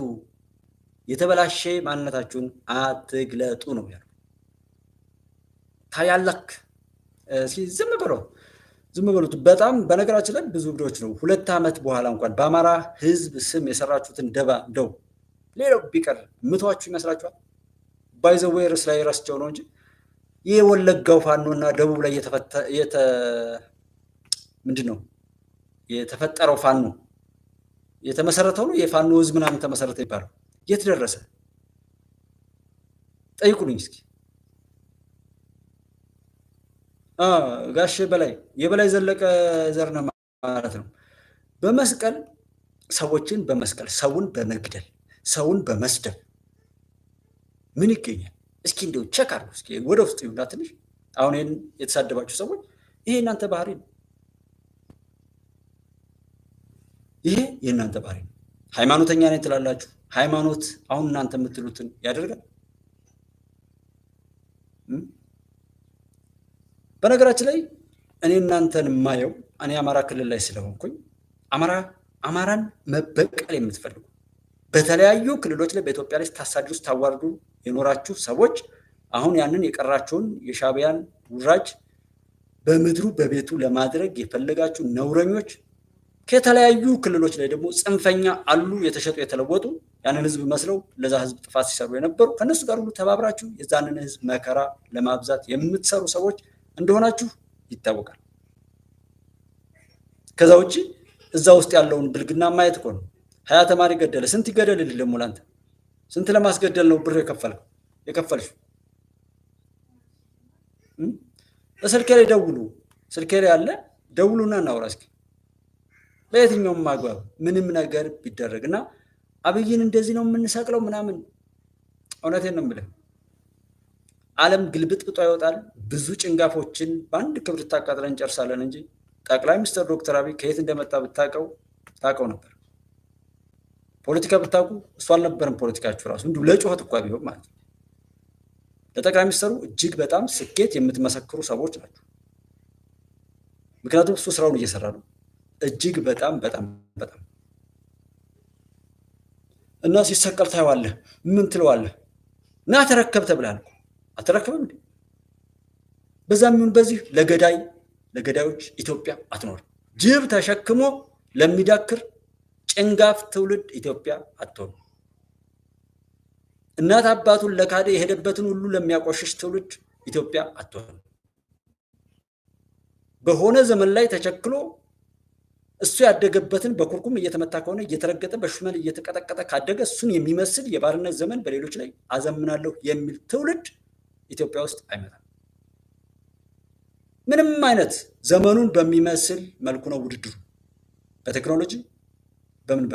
የተበላሸ ማንነታችሁን አትግለጡ ነው ያለው። ታያለክ ዝም በሉት። በጣም በነገራችን ላይ ብዙ ቪዲዮዎች ነው 2 ዓመት በኋላ እንኳን በአማራ ህዝብ ስም የሰራችሁትን ደባ እንደው ሌላው ቢቀር ምቷችሁ ይመስላችኋል? ባይዘዌይ ርዕስ ላይ ረስቸው ነው እንጂ የወለጋው ፋኖና ደቡብ ላይ ምንድን ነው የተፈጠረው ፋኖ የተመሰረተው ነው የፋኖ ህዝብ ምናምን ተመሰረተ ይባላል። የት ደረሰ? ጠይቁልኝ እስኪ። ጋሼ የበላይ ዘለቀ ዘርነ ማለት ነው። በመስቀል ሰዎችን በመስቀል ሰውን በመግደል ሰውን በመስደብ ምን ይገኛል? እስኪ እንደው ቸክ አድርጉ እስኪ ወደ ውስጥ ይሁንና ትንሽ። አሁን ይሄን የተሳደባችሁ ሰዎች ይሄ እናንተ ባህሪ ነው። ይሄ የእናንተ ባህሪ ነው። ሃይማኖተኛ ነኝ ትላላችሁ። ሃይማኖት አሁን እናንተ የምትሉትን ያደርጋል? በነገራችን ላይ እኔ እናንተን የማየው እኔ አማራ ክልል ላይ ስለሆንኩኝ አማራን መበቀል የምትፈልጉ በተለያዩ ክልሎች ላይ በኢትዮጵያ ላይ ታሳድዱ ታዋርዱ የኖራችሁ ሰዎች አሁን ያንን የቀራችሁን የሻዕቢያን ውራጅ በምድሩ በቤቱ ለማድረግ የፈለጋችሁ ነውረኞች ከተለያዩ ክልሎች ላይ ደግሞ ጽንፈኛ አሉ፣ የተሸጡ የተለወጡ ያንን ህዝብ መስለው ለዛ ህዝብ ጥፋት ሲሰሩ የነበሩ ከነሱ ጋር ሁሉ ተባብራችሁ የዛንን ህዝብ መከራ ለማብዛት የምትሰሩ ሰዎች እንደሆናችሁ ይታወቃል። ከዛ ውጪ እዛ ውስጥ ያለውን ብልግና ማየት እኮ ነው። 20 ተማሪ ገደለ። ስንት ይገደልልህ ደግሞ ላንተ? ስንት ለማስገደል ነው ብር የከፈልሽው? ስልኬ ላይ ደውሉ። ስልኬ ላይ ያለ ደውሉና እናውራ እስኪ በየትኛውም አግባብ ምንም ነገር ቢደረግና አብይን እንደዚህ ነው የምንሰቅለው ምናምን እውነቴን ነው የምልህ ዓለም ግልብጥብጧ ይወጣል። ብዙ ጭንጋፎችን በአንድ ክብር ታቃጥለን እንጨርሳለን እንጂ ጠቅላይ ሚኒስትር ዶክተር አብይ ከየት እንደመጣ ታውቀው ነበር። ፖለቲካ ብታውቁ እሱ አልነበረም ፖለቲካችሁ ራሱ እንዲሁ ለጩኸት እኳ ቢሆን ማለት ነው። ለጠቅላይ ሚኒስትሩ እጅግ በጣም ስኬት የምትመሰክሩ ሰዎች ናቸው። ምክንያቱም እሱ ስራውን እየሰራ ነው። እጅግ በጣም በጣም በጣም እና ሲሰቀል ታየዋለህ። ምን ትለዋለህ? እና ተረከብ ተብለሃል እኮ አትረከብም እንዴ? በዛም ይሁን በዚህ ለገዳዮች ኢትዮጵያ አትኖርም። ጅብ ተሸክሞ ለሚዳክር ጭንጋፍ ትውልድ ኢትዮጵያ አትሆንም። እናት አባቱን ለካደ የሄደበትን ሁሉ ለሚያቆሽሽ ትውልድ ኢትዮጵያ አትሆንም። በሆነ ዘመን ላይ ተቸክሎ እሱ ያደገበትን በኩርኩም እየተመታ ከሆነ እየተረገጠ በሹመል እየተቀጠቀጠ ካደገ እሱን የሚመስል የባርነት ዘመን በሌሎች ላይ አዘምናለሁ የሚል ትውልድ ኢትዮጵያ ውስጥ አይመጣም። ምንም አይነት ዘመኑን በሚመስል መልኩ ነው ውድድሩ። በቴክኖሎጂ በምን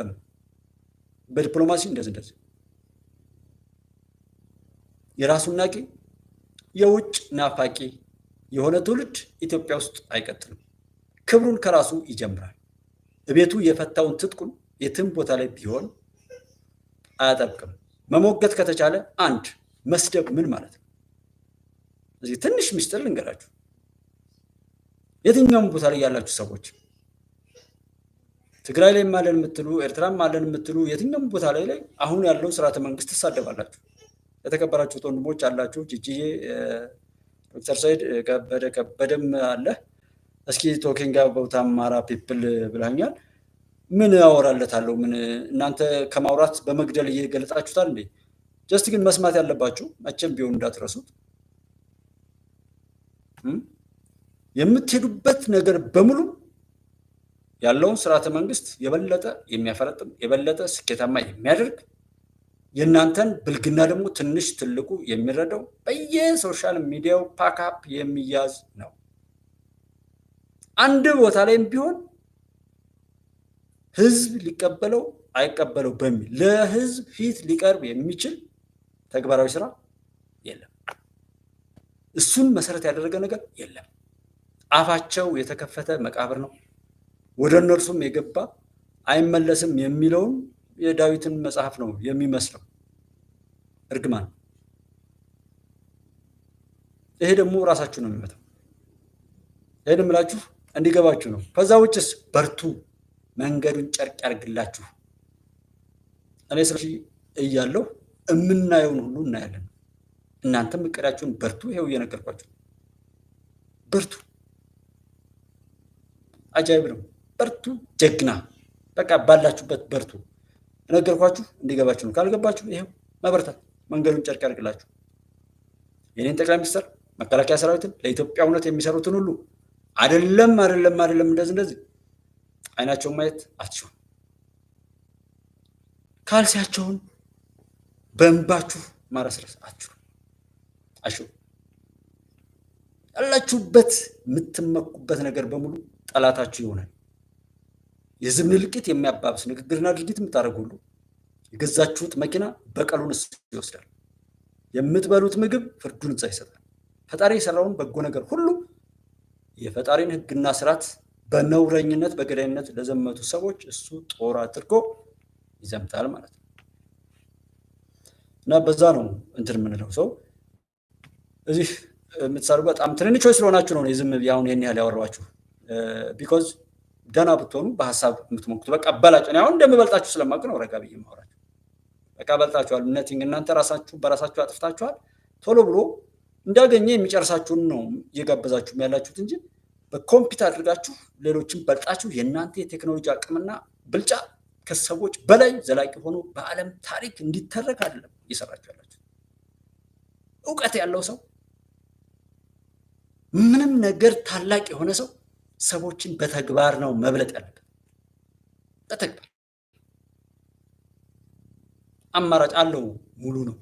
በዲፕሎማሲ እንደዚህ የራሱን ናቂ የውጭ ናፋቂ የሆነ ትውልድ ኢትዮጵያ ውስጥ አይቀጥልም። ክብሩን ከራሱ ይጀምራል። እቤቱ የፈታውን ትጥቁን የትም ቦታ ላይ ቢሆን አያጠብቅም። መሞገት ከተቻለ አንድ መስደብ ምን ማለት ነው? እዚህ ትንሽ ምስጢር ልንገራችሁ። የትኛውም ቦታ ላይ ያላችሁ ሰዎች ትግራይ ላይ ማለን የምትሉ ኤርትራም ማለን የምትሉ የትኛውም ቦታ ላይ አሁን ያለው ስርዓተ መንግስት ትሳደባላችሁ። የተከበራችሁት ወንድሞች አላችሁ። ጂጂዬ ዶክተር ሰይድ ከበደም አለ። እስኪ ቶኪንግ አባውት አማራ ፒፕል ብላኛል። ምን አወራለታለሁ? ምን እናንተ ከማውራት በመግደል እየገለጻችሁታል እንዴ? ጀስት ግን መስማት ያለባችሁ መቼም ቢሆን እንዳትረሱት የምትሄዱበት ነገር በሙሉ ያለውን ስርዓተ መንግስት የበለጠ የሚያፈረጥም የበለጠ ስኬታማ የሚያደርግ የእናንተን ብልግና ደግሞ ትንሽ ትልቁ የሚረዳው በየሶሻል ሚዲያው ፓካፕ የሚያዝ ነው። አንድ ቦታ ላይም ቢሆን ህዝብ ሊቀበለው አይቀበለው በሚል ለህዝብ ፊት ሊቀርብ የሚችል ተግባራዊ ስራ የለም። እሱን መሰረት ያደረገ ነገር የለም። አፋቸው የተከፈተ መቃብር ነው። ወደ እነርሱም የገባ አይመለስም የሚለውን የዳዊትን መጽሐፍ ነው የሚመስለው። እርግማን። ይሄ ደግሞ ራሳችሁ ነው የሚመጣው። ይሄን እምላችሁ እንዲገባችሁ ነው። ከዛ ውጭስ በርቱ፣ መንገዱን ጨርቅ ያርግላችሁ። እኔ ስለዚህ እያለሁ የምናየውን ሁሉ እናያለን። እናንተም እቅዳችሁን በርቱ። ይሄው እየነገርኳችሁ በርቱ። አጃይብ ነው። በርቱ፣ ጀግና። በቃ ባላችሁበት በርቱ። ነገርኳችሁ እንዲገባችሁ ነው። ካልገባችሁ ይሄው መበርታት፣ መንገዱን ጨርቅ ያርግላችሁ። የኔን ጠቅላይ ሚኒስትር መከላከያ ሰራዊትን ለኢትዮጵያ እውነት የሚሰሩትን ሁሉ አይደለም እንደዚህ አይናቸውን ማየት አትችሉም። ካልሲያቸውን በእንባችሁ ማረስረስ አትችሉም። ያላችሁበት የምትመኩበት ነገር በሙሉ ጠላታችሁ ይሆናል። የህዝብ እልቂት የሚያባብስ ንግግርና ድርጊት የምታደርጉ ሁሉ የገዛችሁት መኪና በቀሉን እሱ ይወስዳል። የምትበሉት ምግብ ፍርዱን እዛ ይሰጣል። ፈጣሪ የሰራውን በጎ ነገር ሁሉ የፈጣሪን ህግና ስርዓት በነውረኝነት በገዳይነት ለዘመቱ ሰዎች እሱ ጦር አድርጎ ይዘምታል ማለት ነው። እና በዛ ነው እንትን የምንለው። ሰው እዚህ የምትሰሩ በጣም ትንንሾች ስለሆናችሁ ነው የዝም ያሁን ይሄን ያህል ያወራኋችሁ። ቢኮዝ ደህና ብትሆኑ በሀሳብ የምትሞክቱ በቃ በላጭ ነው። አሁን እንደምበልጣችሁ ስለማውቅ ነው ረጋ ብዬ የማወራችሁ። በቃ በልጣችኋል። እናንተ ራሳችሁ በራሳችሁ አጥፍታችኋል። ቶሎ ብሎ እንዳገኘ የሚጨርሳችሁን ነው እየጋበዛችሁም ያላችሁት እንጂ በኮምፒውተር አድርጋችሁ ሌሎችን በልጣችሁ የእናንተ የቴክኖሎጂ አቅምና ብልጫ ከሰዎች በላይ ዘላቂ ሆኖ በዓለም ታሪክ እንዲተረክ አይደለም እየሰራችሁ ያላችሁ። እውቀት ያለው ሰው ምንም ነገር ታላቅ የሆነ ሰው ሰዎችን በተግባር ነው መብለጥ ያለበት። በተግባር አማራጭ አለው ሙሉ ነው።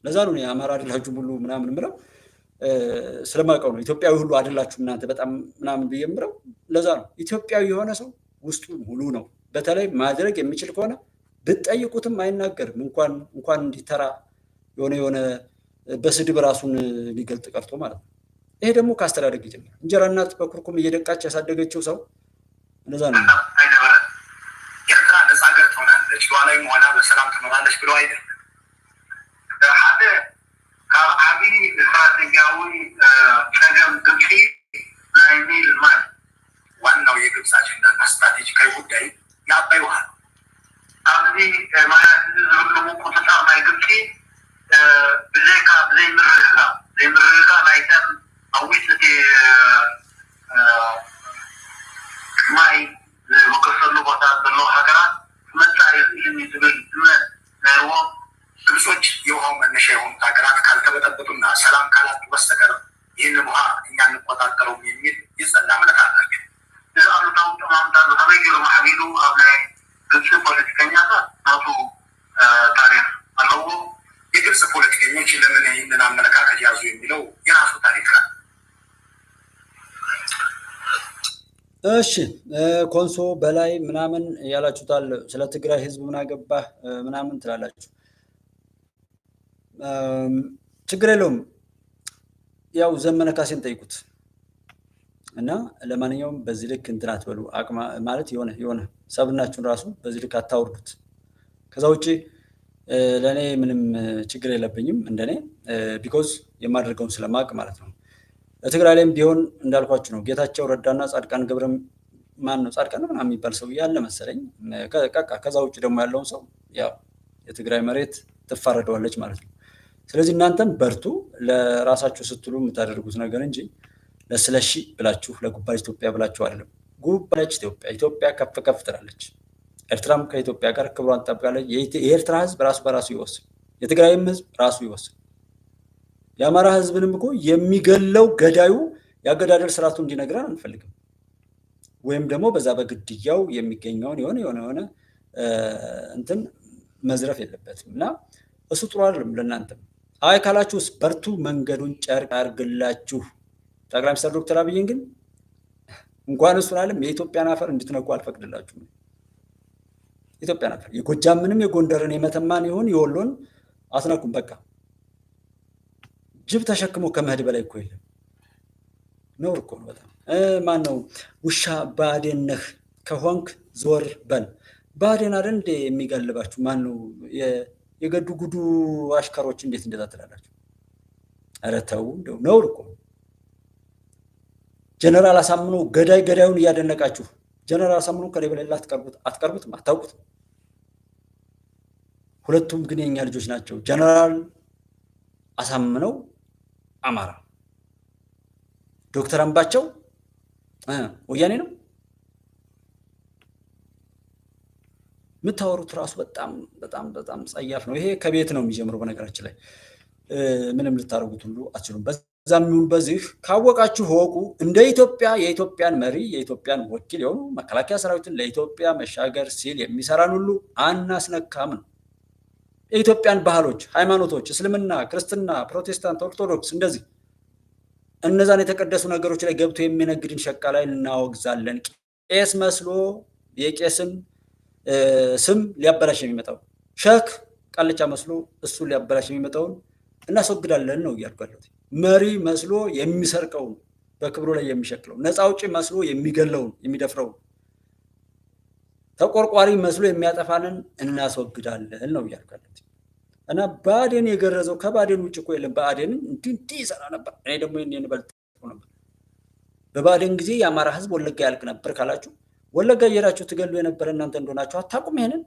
ለዛ ነው የአማራ አይደላችሁ ሙሉ ምናምን ምለው ስለማውቀው ነው። ኢትዮጵያዊ ሁሉ አይደላችሁ እናንተ በጣም ምናምን ብዬ ምለው ለዛ ነው ኢትዮጵያዊ የሆነ ሰው ውስጡ ሙሉ ነው። በተለይ ማድረግ የሚችል ከሆነ ብትጠይቁትም አይናገርም። እንኳን እንዲተራ የሆነ በስድብ ራሱን ሊገልጥ ቀርቶ ማለት ነው። ይሄ ደግሞ ካስተዳደግ ይጀምራል። እንጀራ እናት በኩርኩም እየደቃች ያሳደገችው ሰው እንደዛ ነው። ኤርትራ ነፃ ሀገር ትሆናለች፣ ሉዓላዊ መሆና በሰላም ትኖራለች ብለው አይደለም። ሓደ ካብ ዓብይ ስትራቴጂያዊ ፀገም ግብፂ ናይ ኒል ማይ ዋናው የግብፅ አጀንዳና ስትራቴጂካዊ ጉዳይ የአባይ ውሃ ነው። ኣብዚ ማያት ዝህልው ቁፅፃር ናይ ግብፂ ብዘይ ምርግጋእ ናይተን ኣዊት እቲ ማይ ዝወገሰሉ ቦታ ዘለዎ ሃገራት መፃኢ ይህን ዝብል እምነት ነይርዎም ግብጾች የውሃው መነሻ የሆኑት ሀገራት ካልተበጠበጡና ሰላም ካላጡ በስተቀር ይህንን ውሃ እኛ እንቆጣጠረውም የሚል የጸና እምነት አላቸው። እዚ አሉታዊ ጠማምታ ተበጊሩ ማዕቢሉ ኣብ ናይ ግብፂ ፖለቲከኛታት ናቱ ታሪክ ኣለዎ። የግብፅ ፖለቲከኞች ለምን ይህንን አመለካከት ያዙ የሚለው የራሱ ታሪክ ነው። እሺ ኮንሶ በላይ ምናምን ያላችሁታል። ስለ ትግራይ ህዝብ ምን አገባህ ምናምን ትላላችሁ። ችግር የለውም። ያው ዘመነ ካሴን ጠይቁት እና ለማንኛውም በዚህ ልክ እንትን አትበሉ። አቅማ ማለት የሆነ ሰብናችሁን ራሱ በዚህ ልክ አታውርዱት። ከዛ ውጪ ለእኔ ምንም ችግር የለብኝም እንደኔ ቢኮዝ የማደርገውን ስለማቅ ማለት ነው። ትግራይ ላይም ቢሆን እንዳልኳችሁ ነው። ጌታቸው ረዳና ጻድቃን ገብረ ማን ነው ጻድቃን ምናምን የሚባል ሰው ያለ መሰለኝ። ከዛ ውጭ ደግሞ ያለውን ሰው ያው የትግራይ መሬት ትፋረደዋለች ማለት ነው። ስለዚህ እናንተም በርቱ፣ ለራሳችሁ ስትሉ የምታደርጉት ነገር እንጂ ለስለሺ ብላችሁ ለጉባኤ ኢትዮጵያ ብላችሁ አይደለም። ጉባኤ ኢትዮጵያ ከፍ ከፍ ትላለች። ኤርትራም ከኢትዮጵያ ጋር ክብሯን ትጠብቃለች። የኤርትራ ህዝብ ራሱ በራሱ ይወስን፣ የትግራይም ህዝብ ራሱ ይወስን። የአማራ ህዝብንም እኮ የሚገለው ገዳዩ የአገዳደል ስርዓቱ እንዲነግረን አንፈልግም። ወይም ደግሞ በዛ በግድያው የሚገኘውን የሆነ እንትን መዝረፍ የለበትም እና እሱ ጥሩ አይደለም ለእናንተም። አይ ካላችሁስ በርቱ፣ መንገዱን ጨርቅ አድርግላችሁ። ጠቅላይ ሚኒስትር ዶክተር አብይን ግን እንኳን እሱን አለም የኢትዮጵያን አፈር እንድትነኩ አልፈቅድላችሁም። ኢትዮጵያን አፈር የጎጃምንም የጎንደርን የመተማን ይሁን የወሎን አትነኩም። በቃ ጅብ ተሸክሞ ከመሄድ በላይ እኮ የለም። ነውር እኮ ነው በጣም። ማን ነው ውሻ ብአዴን ነህ ከሆንክ ዞር በል። ብአዴን አይደል እንደ የሚጋልባችሁ? ማን ነው የገዱ ጉዱ አሽከሮች እንዴት እንደዛ ትላላችሁ? ኧረ ተው እንደው ነውር እኮ። ጀነራል አሳምኖ ገዳዩን እያደነቃችሁ ጀነራል አሳምኖ ከላይ በላይ አትቀርቡትም፣ አታውቁትም። ሁለቱም ግን የኛ ልጆች ናቸው። ጀነራል አሳምነው አማራ፣ ዶክተር አምባቸው ወያኔ ነው። የምታወሩት ራሱ በጣም በጣም በጣም ጸያፍ ነው። ይሄ ከቤት ነው የሚጀምረው። በነገራችን ላይ ምንም ልታደርጉት ሁሉ አትችሉም። በዛም ይሁን በዚህ ካወቃችሁ ወቁ። እንደ ኢትዮጵያ የኢትዮጵያን መሪ የኢትዮጵያን ወኪል የሆኑ መከላከያ ሰራዊትን ለኢትዮጵያ መሻገር ሲል የሚሰራን ሁሉ አናስነካም ነው። የኢትዮጵያን ባህሎች፣ ሃይማኖቶች፣ እስልምና፣ ክርስትና፣ ፕሮቴስታንት፣ ኦርቶዶክስ እንደዚህ እነዛን የተቀደሱ ነገሮች ላይ ገብቶ የሚነግድን ሸቃ ላይ እናወግዛለን። ቄስ መስሎ የቄስን ስም ሊያበላሽ የሚመጣው ሸክ ቃልቻ መስሎ እሱን ሊያበላሽ የሚመጣውን እናስወግዳለን ነው እያልኩ ያለሁት። መሪ መስሎ የሚሰርቀውን በክብሩ ላይ የሚሸክለው፣ ነፃ አውጪ መስሎ የሚገለውን የሚደፍረውን፣ ተቆርቋሪ መስሎ የሚያጠፋንን እናስወግዳለን ነው እያልኩ ያለሁት። እና ብአዴን የገረዘው ከባዴን ውጭ እኮ የለም። ብአዴን እንዲህ ይሰራ ነበር። እኔ ደግሞ ይህን በልጥ ነበር። በብአዴን ጊዜ የአማራ ህዝብ ወለጋ ያልቅ ነበር ካላችሁ ወለጋ እየሄዳችሁ ትገሉ የነበረ እናንተ እንደሆናችሁ አታውቁም። ይሄንን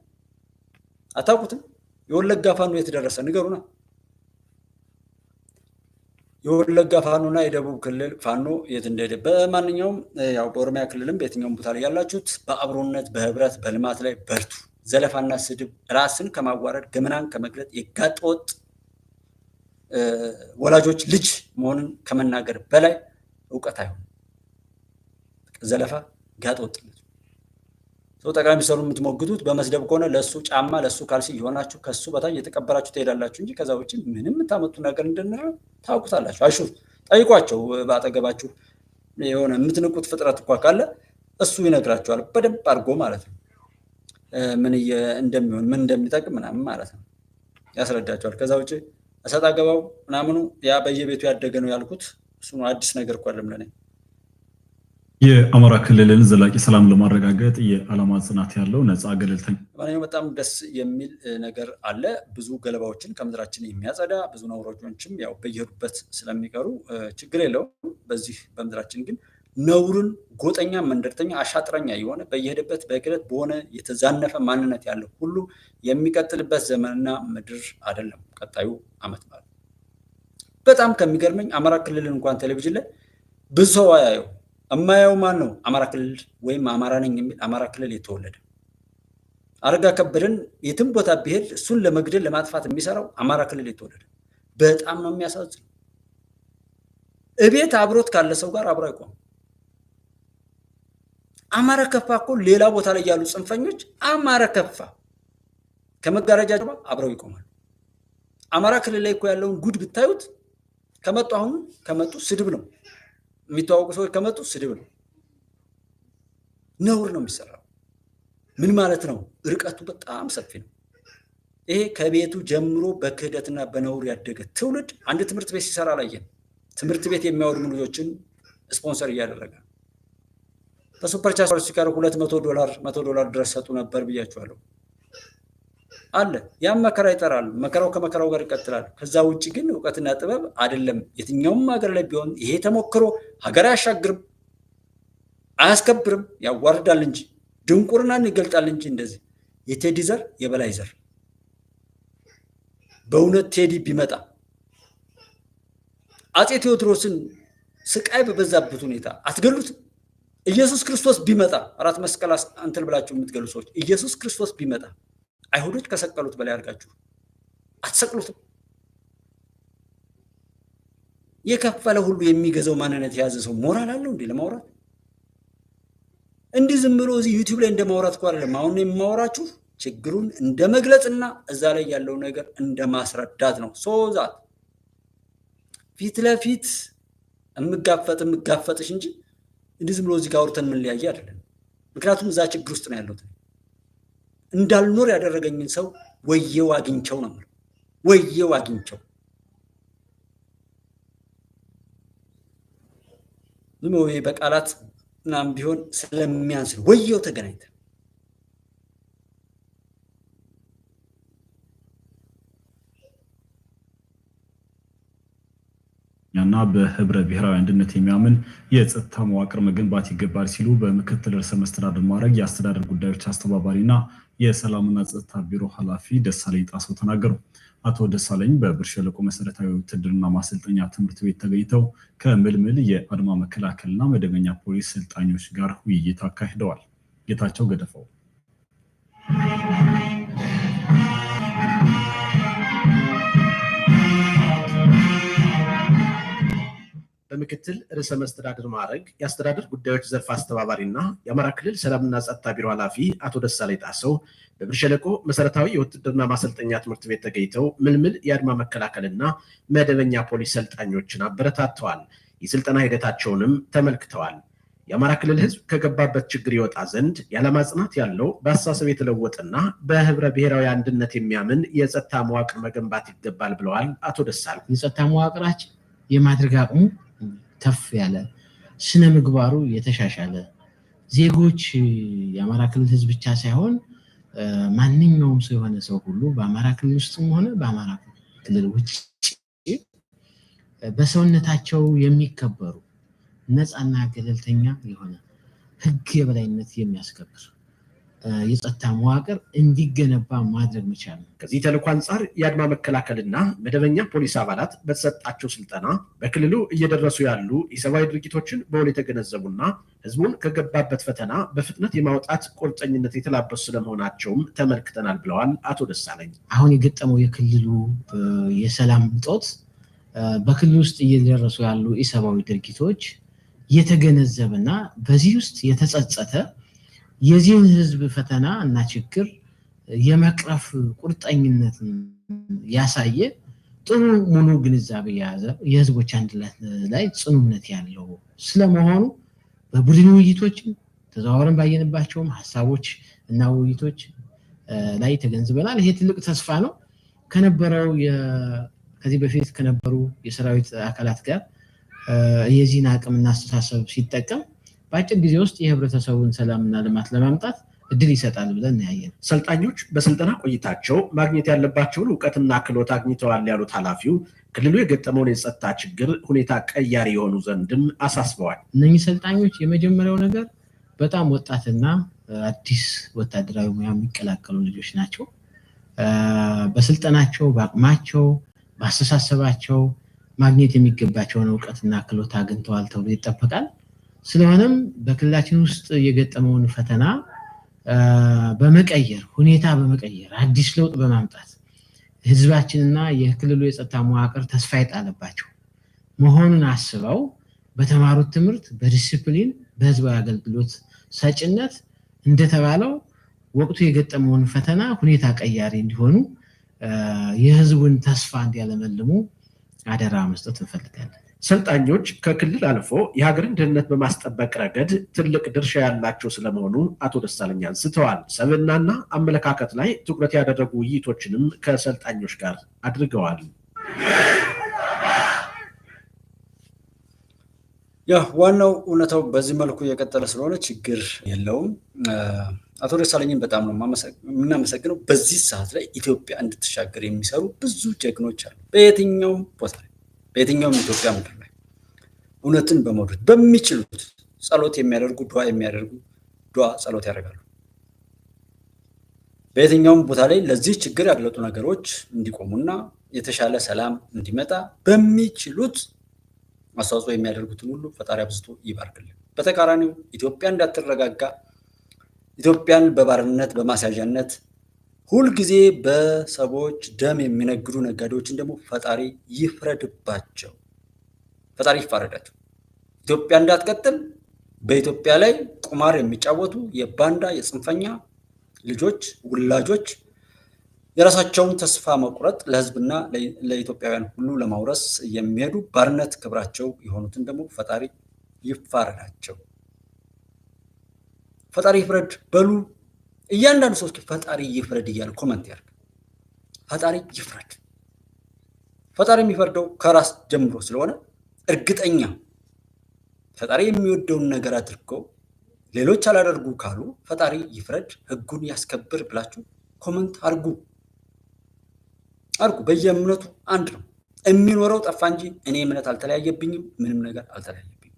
አታውቁትም። የወለጋ ፋኖ የት ደረሰ ንገሩና። የወለጋ ፋኖና የደቡብ ክልል ፋኖ የት እንደሄደ በማንኛውም ያው በኦሮሚያ ክልልም በየትኛውም ቦታ ላይ ያላችሁት በአብሮነት በህብረት በልማት ላይ በርቱ። ዘለፋና ስድብ ራስን ከማዋረድ ገመናን ከመግለጥ የጋጠወጥ ወላጆች ልጅ መሆንን ከመናገር በላይ እውቀት አይሆንም። ዘለፋ ጋጠወጥነት። ጠቅላይ ሚኒስትሩ የምትሞግቱት በመስደብ ከሆነ ለሱ ጫማ ለሱ ካልሲ የሆናችሁ ከሱ በታች የተቀበራችሁ ትሄዳላችሁ እንጂ ከዛ ውጭ ምንም የምታመጡ ነገር እንደነው ታውቁታላችሁ። አሹ ጠይቋቸው። ባጠገባችሁ የሆነ የምትንቁት ፍጥረት እንኳን ካለ እሱ ይነግራቸዋል በደንብ አድርጎ ማለት ነው። ምን እንደሚሆን ምን እንደሚጠቅም ምናምን ማለት ነው ያስረዳቸዋል። ከዛ ውጪ እሰጥ አገባው ምናምኑ ያ በየቤቱ ያደገ ነው ያልኩት እሱ ነው። አዲስ ነገር እኮ አይደለም ለኔ። የአማራ ክልልን ዘላቂ ሰላም ለማረጋገጥ የዓላማ ጽናት ያለው ነፃ ገለልተኛ በጣም ደስ የሚል ነገር አለ። ብዙ ገለባዎችን ከምድራችን የሚያጸዳ ብዙ ነውሮችም ያው በየሄዱበት ስለሚቀሩ ችግር የለውም። በዚህ በምድራችን ግን ነውርን ጎጠኛ፣ መንደርተኛ፣ አሻጥረኛ የሆነ በየሄደበት በክለት በሆነ የተዛነፈ ማንነት ያለው ሁሉ የሚቀጥልበት ዘመንና ምድር አይደለም ቀጣዩ ዓመት ማለት። በጣም ከሚገርመኝ አማራ ክልልን እንኳን ቴሌቪዥን ላይ ብዙ ሰው አያየው። እማያው ማን ነው? አማራ ክልል ወይም አማራ ነኝ የሚል አማራ ክልል የተወለደ አረጋ ከበደን የትም ቦታ ቢሄድ እሱን ለመግደል ለማጥፋት የሚሰራው አማራ ክልል የተወለደ በጣም ነው የሚያሳዝነው። እቤት አብሮት ካለ ሰው ጋር አብሮ አይቆም። አማራ ከፋ እኮ ሌላ ቦታ ላይ ያሉ ጽንፈኞች አማራ ከፋ ከመጋረጃ ጀርባ አብረው ይቆማሉ። አማራ ክልል ላይ እኮ ያለውን ጉድ ብታዩት ከመጡ አሁን ከመጡ ስድብ ነው የሚተዋወቁ ሰዎች ከመጡ ስድብ ነው፣ ነውር ነው የሚሰራው። ምን ማለት ነው? ርቀቱ በጣም ሰፊ ነው። ይሄ ከቤቱ ጀምሮ በክህደትና በነውር ያደገ ትውልድ አንድ ትምህርት ቤት ሲሰራ አላየን። ትምህርት ቤት የሚያወድሙ ልጆችን ስፖንሰር እያደረገ በሱፐር ቻት ሲቀር $200 ድረስ ሰጡ ነበር ብያቸዋለሁ አለ። ያም መከራ ይጠራል። መከራው ከመከራው ጋር ይቀጥላል። ከዛ ውጭ ግን እውቀትና ጥበብ አይደለም የትኛውም ሀገር ላይ ቢሆን ይሄ ተሞክሮ ሀገር አያሻግርም፣ አያስከብርም፣ ያዋርዳል እንጂ ድንቁርናን ይገልጣል እንጂ። እንደዚህ የቴዲ ዘር የበላይ ዘር በእውነት ቴዲ ቢመጣ አፄ ቴዎድሮስን ስቃይ በበዛበት ሁኔታ አትገሉት? ኢየሱስ ክርስቶስ ቢመጣ አራት መስቀል አንተል ብላችሁ የምትገሉ ሰዎች ኢየሱስ ክርስቶስ ቢመጣ አይሁዶች ከሰቀሉት በላይ አድርጋችሁ አትሰቅሉትም? የከፈለ ሁሉ የሚገዛው ማንነት የያዘ ሰው ሞራል አለው እንዴ ለማውራት? እንዲህ ዝም ብሎ እዚህ ዩቲዩብ ላይ እንደማውራት እኮ አይደለም። አሁን የማወራችሁ ችግሩን እንደ መግለጽና እዛ ላይ ያለው ነገር እንደ ማስረዳት ነው። ሶዛት ፊት ለፊት የምጋፈጥሽ እንጂ እንዲህ ዝም ብሎ እዚህ ጋር አውርተን ምን ሊያየ አይደለም። ምክንያቱም እዛ ችግር ውስጥ ነው ያለሁት። እንዳልኖር ያደረገኝን ሰው ወየው አግኝቸው ነው ማለት ወየው አግኝቸው። ዝም ብሎ በቃላት ምናምን ቢሆን ስለሚያንስ ነው ወየው ተገናኝተን እና በህብረ ብሔራዊ አንድነት የሚያምን የጸጥታ መዋቅር መገንባት ይገባል ሲሉ በምክትል ርዕሰ መስተዳድር ማዕረግ የአስተዳደር ጉዳዮች አስተባባሪና የሰላምና ጸጥታ ቢሮ ኃላፊ ደሳለኝ ጣሰው ተናገሩ። አቶ ደሳለኝ በብር ሸለቆ መሰረታዊ ውትድርና ማሰልጠኛ ትምህርት ቤት ተገኝተው ከምልምል የአድማ መከላከልና መደበኛ ፖሊስ ሰልጣኞች ጋር ውይይት አካሂደዋል። ጌታቸው ገደፈው በምክትል ርዕሰ መስተዳድር ማዕረግ የአስተዳደር ጉዳዮች ዘርፍ አስተባባሪና የአማራ ክልል ሰላምና ጸጥታ ቢሮ ኃላፊ አቶ ደሳለኝ ጣሰው በብር ሸለቆ መሰረታዊ የውትድርና ማሰልጠኛ ትምህርት ቤት ተገኝተው ምልምል የአድማ መከላከልና መደበኛ ፖሊስ ሰልጣኞችን አበረታተዋል። የስልጠና ሂደታቸውንም ተመልክተዋል። የአማራ ክልል ሕዝብ ከገባበት ችግር ይወጣ ዘንድ የዓላማ ጽናት ያለው በአስተሳሰብ የተለወጠና በህብረ ብሔራዊ አንድነት የሚያምን የጸጥታ መዋቅር መገንባት ይገባል ብለዋል አቶ ደሳለኝ። የጸጥታ መዋቅራችን የማድረግ አቅሙ ከፍ ያለ፣ ስነ ምግባሩ የተሻሻለ ዜጎች የአማራ ክልል ህዝብ ብቻ ሳይሆን ማንኛውም ሰው የሆነ ሰው ሁሉ በአማራ ክልል ውስጥም ሆነ በአማራ ክልል ውጭ በሰውነታቸው የሚከበሩ ነፃና ገለልተኛ የሆነ ህግ የበላይነት የሚያስከብር የጸጥታ መዋቅር እንዲገነባ ማድረግ መቻል ነው። ከዚህ ተልዕኮ አንጻር የአድማ መከላከልና መደበኛ ፖሊስ አባላት በተሰጣቸው ስልጠና በክልሉ እየደረሱ ያሉ የሰብአዊ ድርጊቶችን በውል የተገነዘቡና ህዝቡን ከገባበት ፈተና በፍጥነት የማውጣት ቁርጠኝነት የተላበሱ ስለመሆናቸውም ተመልክተናል ብለዋል አቶ ደሳለኝ። አሁን የገጠመው የክልሉ የሰላም እጦት በክልሉ ውስጥ እየደረሱ ያሉ የሰብአዊ ድርጊቶች የተገነዘበና በዚህ ውስጥ የተጸጸተ የዚህን ህዝብ ፈተና እና ችግር የመቅረፍ ቁርጠኝነትን ያሳየ ጥሩ ሙሉ ግንዛቤ የያዘ የህዝቦች አንድነት ላይ ጽኑ እምነት ያለው ስለመሆኑ በቡድን ውይይቶች ተዘዋውረን ባየንባቸውም ሐሳቦች እና ውይይቶች ላይ ተገንዝበናል። ይሄ ትልቅ ተስፋ ነው። ከነበረው ከዚህ በፊት ከነበሩ የሰራዊት አካላት ጋር የዚህን አቅምና አስተሳሰብ ሲጠቀም በአጭር ጊዜ ውስጥ የህብረተሰቡን ሰላምና ልማት ለማምጣት እድል ይሰጣል ብለን ያየን። ሰልጣኞች በስልጠና ቆይታቸው ማግኘት ያለባቸውን እውቀትና ክህሎት አግኝተዋል ያሉት ኃላፊው ክልሉ የገጠመውን የጸጥታ ችግር ሁኔታ ቀያሪ የሆኑ ዘንድም አሳስበዋል። እነኚህ ሰልጣኞች የመጀመሪያው ነገር በጣም ወጣትና አዲስ ወታደራዊ ሙያ የሚቀላቀሉ ልጆች ናቸው። በስልጠናቸው በአቅማቸው በአስተሳሰባቸው ማግኘት የሚገባቸውን እውቀትና ክህሎት አግኝተዋል ተብሎ ይጠበቃል። ስለሆነም በክልላችን ውስጥ የገጠመውን ፈተና በመቀየር ሁኔታ በመቀየር አዲስ ለውጥ በማምጣት ህዝባችንና የክልሉ የጸጥታ መዋቅር ተስፋ የጣለባቸው መሆኑን አስበው በተማሩት ትምህርት በዲሲፕሊን በህዝባዊ አገልግሎት ሰጭነት እንደተባለው ወቅቱ የገጠመውን ፈተና ሁኔታ ቀያሪ እንዲሆኑ የህዝቡን ተስፋ እንዲያለመልሙ አደራ መስጠት እንፈልጋለን። ሰልጣኞች ከክልል አልፎ የሀገርን ደህንነት በማስጠበቅ ረገድ ትልቅ ድርሻ ያላቸው ስለመሆኑ አቶ ደሳለኝ አንስተዋል። ሰብዕናና አመለካከት ላይ ትኩረት ያደረጉ ውይይቶችንም ከሰልጣኞች ጋር አድርገዋል። ዋናው እውነታው በዚህ መልኩ የቀጠለ ስለሆነ ችግር የለውም። አቶ ደሳለኝን በጣም ነው የምናመሰግነው። በዚህ ሰዓት ላይ ኢትዮጵያ እንድትሻገር የሚሰሩ ብዙ ጀግኖች አሉ። በየትኛውም ቦታ ላይ በየትኛውም ኢትዮጵያ ምድር ላይ እውነትን በመውደድ በሚችሉት ጸሎት የሚያደርጉ ዱዓ ጸሎት ያደርጋሉ። በየትኛውም ቦታ ላይ ለዚህ ችግር ያገለጡ ነገሮች እንዲቆሙና የተሻለ ሰላም እንዲመጣ በሚችሉት አስተዋጽኦ የሚያደርጉትን ሁሉ ፈጣሪ አብዝቶ ይባርክልን። በተቃራኒው ኢትዮጵያ እንዳትረጋጋ ኢትዮጵያን በባርነት በማስያዣነት ሁልጊዜ በሰዎች ደም የሚነግዱ ነጋዴዎችን ደግሞ ፈጣሪ ይፍረድባቸው፣ ፈጣሪ ይፋረዳቸው። ኢትዮጵያ እንዳትቀጥል በኢትዮጵያ ላይ ቁማር የሚጫወቱ የባንዳ የጽንፈኛ ልጆች ውላጆች የራሳቸውን ተስፋ መቁረጥ ለህዝብና ለኢትዮጵያውያን ሁሉ ለማውረስ የሚሄዱ ባርነት ክብራቸው የሆኑትን ደግሞ ፈጣሪ ይፋረዳቸው። ፈጣሪ ይፍረድ በሉ። እያንዳንዱ ሰው ፈጣሪ ይፍረድ እያለ ኮመንት ያርግ። ፈጣሪ ይፍረድ። ፈጣሪ የሚፈርደው ከራስ ጀምሮ ስለሆነ እርግጠኛ ፈጣሪ የሚወደውን ነገር አድርገው ሌሎች አላደርጉ ካሉ ፈጣሪ ይፍረድ፣ ህጉን ያስከብር ብላችሁ ኮመንት አርጉ። በየእምነቱ አንድ ነው የሚኖረው። ጠፋ እንጂ እኔ እምነት አልተለያየብኝም፣ ምንም ነገር አልተለያየብኝም።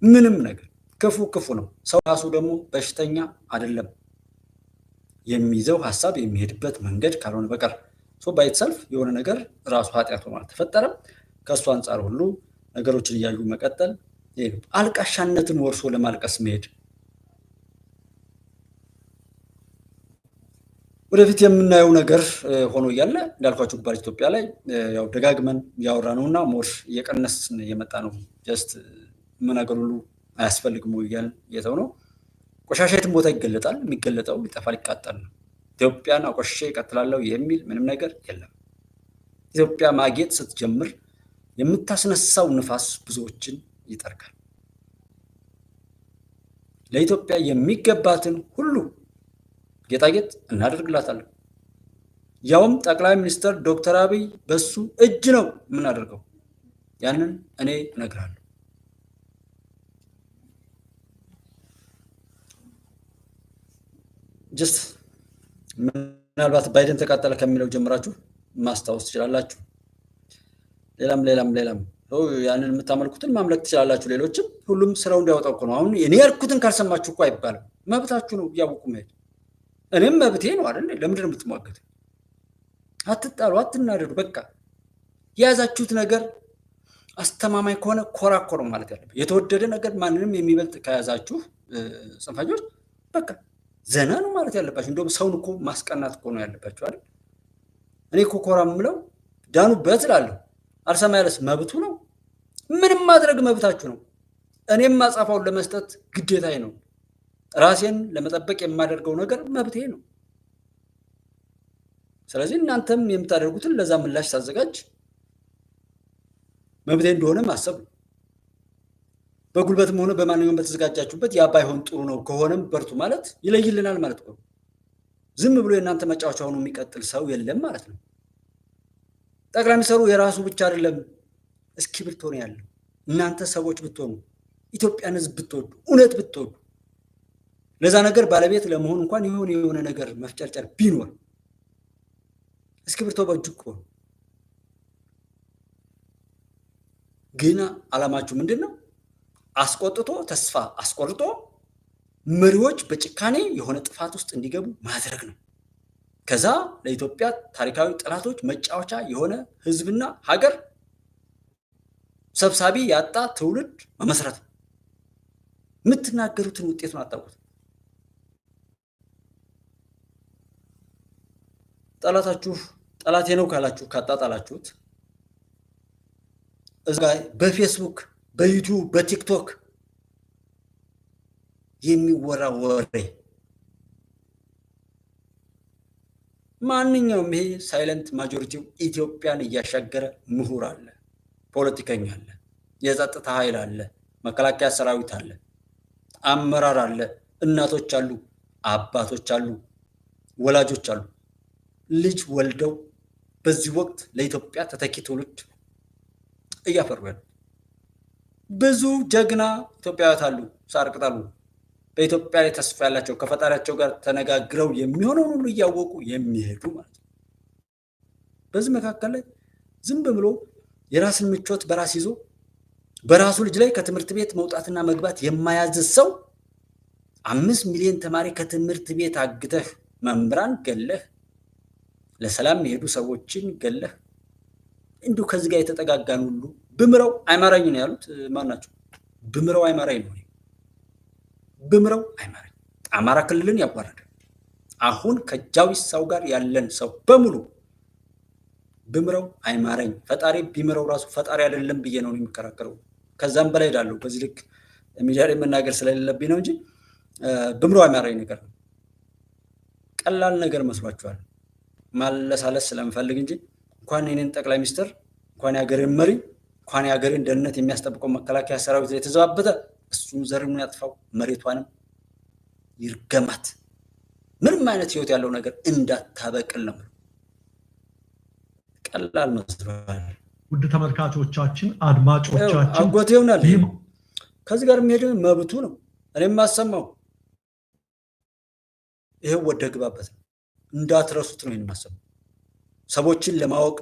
ምንም ነገር ክፉ ነው። ሰው ራሱ ደግሞ በሽተኛ አይደለም። የሚይዘው ሀሳብ የሚሄድበት መንገድ ካልሆነ በቀር ባይተሰልፍ የሆነ ነገር ራሱ ኃጢአት ሆኖ አልተፈጠረም። ከእሱ አንጻር ሁሉ ነገሮችን እያዩ መቀጠል። አልቃሻነትን ወርሶ ለማልቀስ መሄድ ወደፊት የምናየው ነገር ሆኖ እያለ እንዳልኳችሁ ባል ኢትዮጵያ ላይ ያው ደጋግመን ያወራ ነውና ሞር እየቀነስን የመጣ ነው። ጀስት ነገር ሁሉ አያስፈልግም እያልን እየተው ነው። ቆሻሻ የትም ቦታ ይገለጣል። የሚገለጠው ሊጠፋ ሊቃጠል ነው። ኢትዮጵያን አቆሽሼ እቀጥላለሁ የሚል ምንም ነገር የለም። ኢትዮጵያ ማጌጥ ስትጀምር የምታስነሳው ንፋስ ብዙዎችን ይጠርጋል። ለኢትዮጵያ የሚገባትን ሁሉ ጌጣጌጥ እናደርግላታለን። ያውም ጠቅላይ ሚኒስትር ዶክተር አብይ በሱ እጅ ነው የምናደርገው። ያንን እኔ እነግራለሁ። ጀስት ምናልባት ባይደን ተቃጠለ ከሚለው ጀምራችሁ ማስታወስ ትችላላችሁ። ሌላም ያንን የምታመልኩትን ማምለክ ትችላላችሁ። ሌሎችም ሁሉም ስራው እንዲያወጣው እኮ ነው። አሁን እኔ ያልኩትን ካልሰማችሁ እኮ አይባልም። መብታችሁ ነው እያወቁ መሄድ። እኔም መብቴ ነው አይደል? ለምንድን ነው የምትሟገቱ? አትጣሉ፣ አትናደዱ። በቃ የያዛችሁት ነገር አስተማማኝ ከሆነ ኮራኮር ማለት ያለበት የተወደደ ነገር ማንንም የሚበልጥ ከያዛችሁ ጽንፈኞች በቃ ዘና ነው ማለት ያለባችሁ። እንደውም ሰውን እኮ ማስቀናት እኮ ነው ያለባችሁ አይደል? እኔ እኮ ኮራ የምለው ዳኑበት እላለሁ። አልሰማ ያለስ መብቱ ነው። ምንም ማድረግ መብታችሁ ነው። እኔም ማጻፋውን ለመስጠት ግዴታዬ ነው። ራሴን ለመጠበቅ የማደርገው ነገር መብቴ ነው። ስለዚህ እናንተም የምታደርጉትን ለዛ ምላሽ ሳዘጋጅ መብቴ እንደሆነ ማሰብ ነው። በጉልበትም ሆነ በማንኛውም በተዘጋጃችሁበት ያ ባይሆን ጥሩ ነው ከሆነም በርቱ ማለት ይለይልናል ማለት ነው። ዝም ብሎ የእናንተ መጫወቻ ሆኖ የሚቀጥል ሰው የለም ማለት ነው። ጠቅላይ ሚኒስትሩ የራሱ ብቻ አይደለም እስክሪብቶ ነው ያለው። እናንተ ሰዎች ብትሆኑ ኢትዮጵያን ሕዝብ ብትወዱ እውነት ብትወዱ ለዛ ነገር ባለቤት ለመሆን እንኳን የሆነ ነገር መፍጨርጨር ቢኖር እስክሪብቶ በእጁ እኮ ነው። ግን ዓላማችሁ ምንድን ነው? አስቆጥቶ ተስፋ አስቆርጦ መሪዎች በጭካኔ የሆነ ጥፋት ውስጥ እንዲገቡ ማድረግ ነው። ከዛ ለኢትዮጵያ ታሪካዊ ጠላቶች መጫወቻ የሆነ ህዝብና ሀገር ሰብሳቢ ያጣ ትውልድ መመስረት ነው። የምትናገሩትን ውጤቱን አታውቁት። ጠላታችሁ ጠላቴ ነው ካላችሁ ካጣጣላችሁት እዛ በፌስቡክ በዩቲዩብ በቲክቶክ የሚወራ ወሬ ማንኛውም ይሄ ሳይለንት ማጆሪቲው ኢትዮጵያን እያሻገረ ምሁር አለ፣ ፖለቲከኛ አለ፣ የጸጥታ ኃይል አለ፣ መከላከያ ሰራዊት አለ፣ አመራር አለ፣ እናቶች አሉ፣ አባቶች አሉ፣ ወላጆች አሉ። ልጅ ወልደው በዚህ ወቅት ለኢትዮጵያ ተተኪ ትውልድ እያፈሩ ያሉ ብዙ ጀግና ኢትዮጵያውያን አሉ። ሳር ቅጠሉ በኢትዮጵያ ላይ ተስፋ ያላቸው ከፈጣሪያቸው ጋር ተነጋግረው የሚሆነውን ሁሉ እያወቁ የሚሄዱ ማለት ነው። በዚህ መካከል ላይ ዝም ብሎ የራስን ምቾት በራስ ይዞ በራሱ ልጅ ላይ ከትምህርት ቤት መውጣትና መግባት የማያዝዝ ሰው 5 ሚሊዮን ተማሪ ከትምህርት ቤት አግተህ መምህራን ገለህ ለሰላም የሄዱ ሰዎችን ገለህ እንዲሁ ከዚህ ጋር የተጠጋጋን ሁሉ ብምረው አይማራኝ ነው ያሉት። ማን ናቸው? ብምረው አይማራኝ ነው። ብምረው አይማራኝ አማራ ክልልን ያዋረደ አሁን ከጃዊሳው ጋር ያለን ሰው በሙሉ ብምረው አይማራኝ። ፈጣሪ ቢምረው ራሱ ፈጣሪ አይደለም ብዬ ነው የሚከራከረው። ከዛም በላይ ሄዳለሁ። በዚህ ልክ ሚዲያ ላይ መናገር ስለሌለብኝ ነው እንጂ ብምረው አይማራኝ ነገር ነው። ቀላል ነገር መስሏችኋል? ማለሳለስ ስለምፈልግ እንጂ እንኳን የኔን ጠቅላይ ሚኒስትር እንኳን የሀገሬን መሪ እንኳን የሀገሬን ደህንነት የሚያስጠብቀው መከላከያ ሰራዊት ላይ የተዘባበተ እሱን ዘርን ያጥፋው፣ መሬቷንም ይርገማት። ምንም አይነት ህይወት ያለው ነገር እንዳታበቅል ነው። ቀላል መስሏል። ውድ ተመልካቾቻችን፣ አድማጮቻችን አጎቴ ይሆናል። ከዚህ ጋር የሚሄድ መብቱ ነው። እኔም ማሰማው ይሄው ወደ ግባበት ነው። እንዳትረሱት ነው ይሄን ማሰማው። ሰዎችን ለማወቅ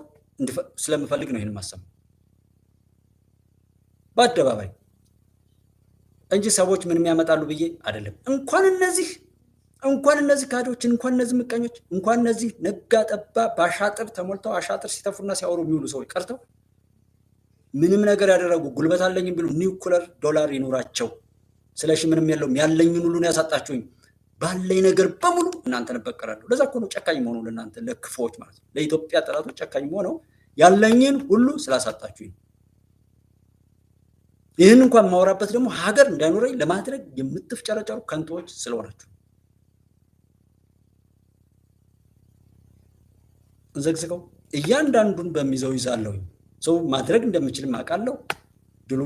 ስለምፈልግ ነው ይሄን ማሰማው በአደባባይ እንጂ ሰዎች ምንም ያመጣሉ ብዬ አይደለም። እንኳን እነዚህ ካዶችን እንኳን እነዚህ ምቀኞች እንኳን እነዚህ ነጋ ጠባ በአሻጥር ተሞልተው አሻጥር ሲተፉና ሲያወሩ የሚውሉ ሰዎች ቀርተው ምንም ነገር ያደረጉ ጉልበት አለኝ ቢሉ ኒውክለር ዶላር ይኖራቸው ስለሺ ምንም የለውም ያለኝን ሁሉ ነው ያሳጣችሁኝ፣ ባለኝ ነገር በሙሉ እናንተን እበቀላለሁ። ለዛ እኮ ነው ጨካኝ መሆኑ ለእናንተ ለክፎች ማለት ነው። ለኢትዮጵያ ጠላቶች ጨካኝ መሆነው ያለኝን ሁሉ ስላሳጣችሁኝ። ይህን እንኳን ማወራበት ደግሞ ሀገር እንዳይኖረኝ ለማድረግ የምትፍጨረጨሩ ከንቶች ስለሆናችሁ ዘግዝቀው እያንዳንዱን በሚይዘው ይዛለሁ። ሰው ማድረግ እንደምችልም አውቃለሁ። ድሉ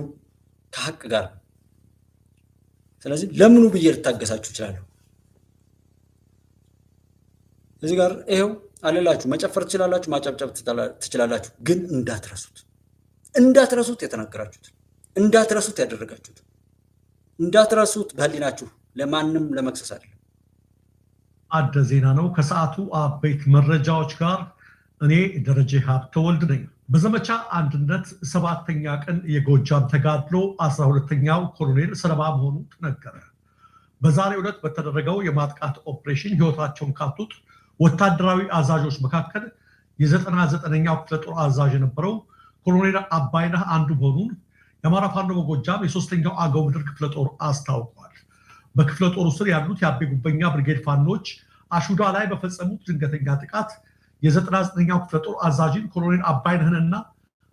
ከሀቅ ጋር። ስለዚህ ለምኑ ብዬ ልታገሳችሁ እችላለሁ። እዚህ ጋር ይሄው አለላችሁ። መጨፈር ትችላላችሁ፣ ማጨብጨብ ትችላላችሁ። ግን እንዳትረሱት የተናገራችሁት፣ እንዳትረሱት ያደረጋችሁት፣ እንዳትረሱት በህሊናችሁ ለማንም ለመክሰስ አይደለም። አደ ዜና ነው። ከሰዓቱ አበይት መረጃዎች ጋር እኔ ደረጀ ሀብተወልድ ነኝ። በዘመቻ አንድነት 7ኛ ቀን የጎጃም ተጋድሎ 12ኛው ኮሎኔል ሰለባ መሆኑ ተነገረ። በዛሬው ዕለት በተደረገው የማጥቃት ኦፕሬሽን ህይወታቸውን ካጡት ወታደራዊ አዛዦች መካከል የ99ኛው ክፍለ ጦር አዛዥ የነበረው ኮሎኔል አባይነህ አንዱ መሆኑን የአማራ ፋኖ በጎጃም የ3ኛው አገው ምድር ክፍለ ጦር አስታውቋል። በክፍለ ጦሩ ስር ያሉት የአቤ ጉበኛ ብርጌድ ፋኖች አሹዳ ላይ በፈጸሙት ድንገተኛ ጥቃት የ99ኛው ክፍለ ጦር አዛዥን ኮሎኔል አባይነህንና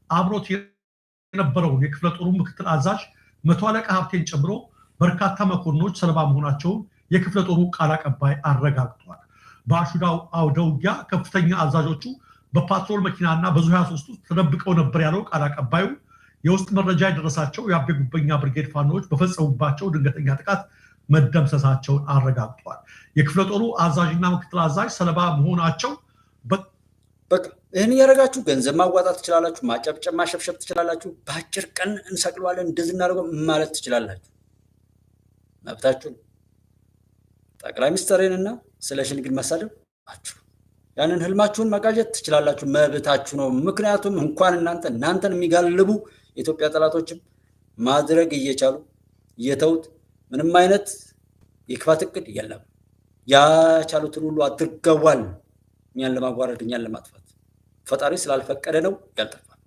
አብሮት የነበረውን የክፍለ ጦሩ ምክትል አዛዥ 100 አለቃ ሀብቴን ጨምሮ በርካታ መኮንኖች ሰለባ መሆናቸውን የክፍለ ጦሩ ቃል አቀባይ አረጋግጧል። በአሹዳው አውደ ውጊያ ከፍተኛ አዛዦቹ በፓትሮል መኪናና በዙ 23 ውስጥ ተደብቀው ነበር ያለው ቃል አቀባዩ የውስጥ መረጃ የደረሳቸው የአቤ ጉበኛ ብርጌድ ፋኖች በፈጸሙባቸው ድንገተኛ ጥቃት መደምሰሳቸውን አረጋግጠዋል። የክፍለ ጦሩ አዛዥና ምክትል አዛዥ ሰለባ መሆናቸው በቃ ይህን እያደረጋችሁ ገንዘብ ማዋጣት ትችላላችሁ፣ ማጨብጨብ ማሸብሸብ ትችላላችሁ፣ በአጭር ቀን እንሰቅለዋለን እንደዚህ እናደርገው ማለት ትችላላችሁ፣ መብታችሁ። ጠቅላይ ሚኒስትሩንና ስለሽን ግን መሳደብ አችሁ፣ ያንን ህልማችሁን መቃዠት ትችላላችሁ፣ መብታችሁ ነው። ምክንያቱም እንኳን እናንተን የሚጋልቡ የኢትዮጵያ ጠላቶችም ማድረግ እየቻሉ እየተውት ምንም አይነት የክፋት እቅድ የለም። ያቻሉትን ሁሉ አድርገዋል። እኛን ለማዋረድ እኛን ለማጥፋት ፈጣሪ ስላልፈቀደ ነው ያልጠፋል።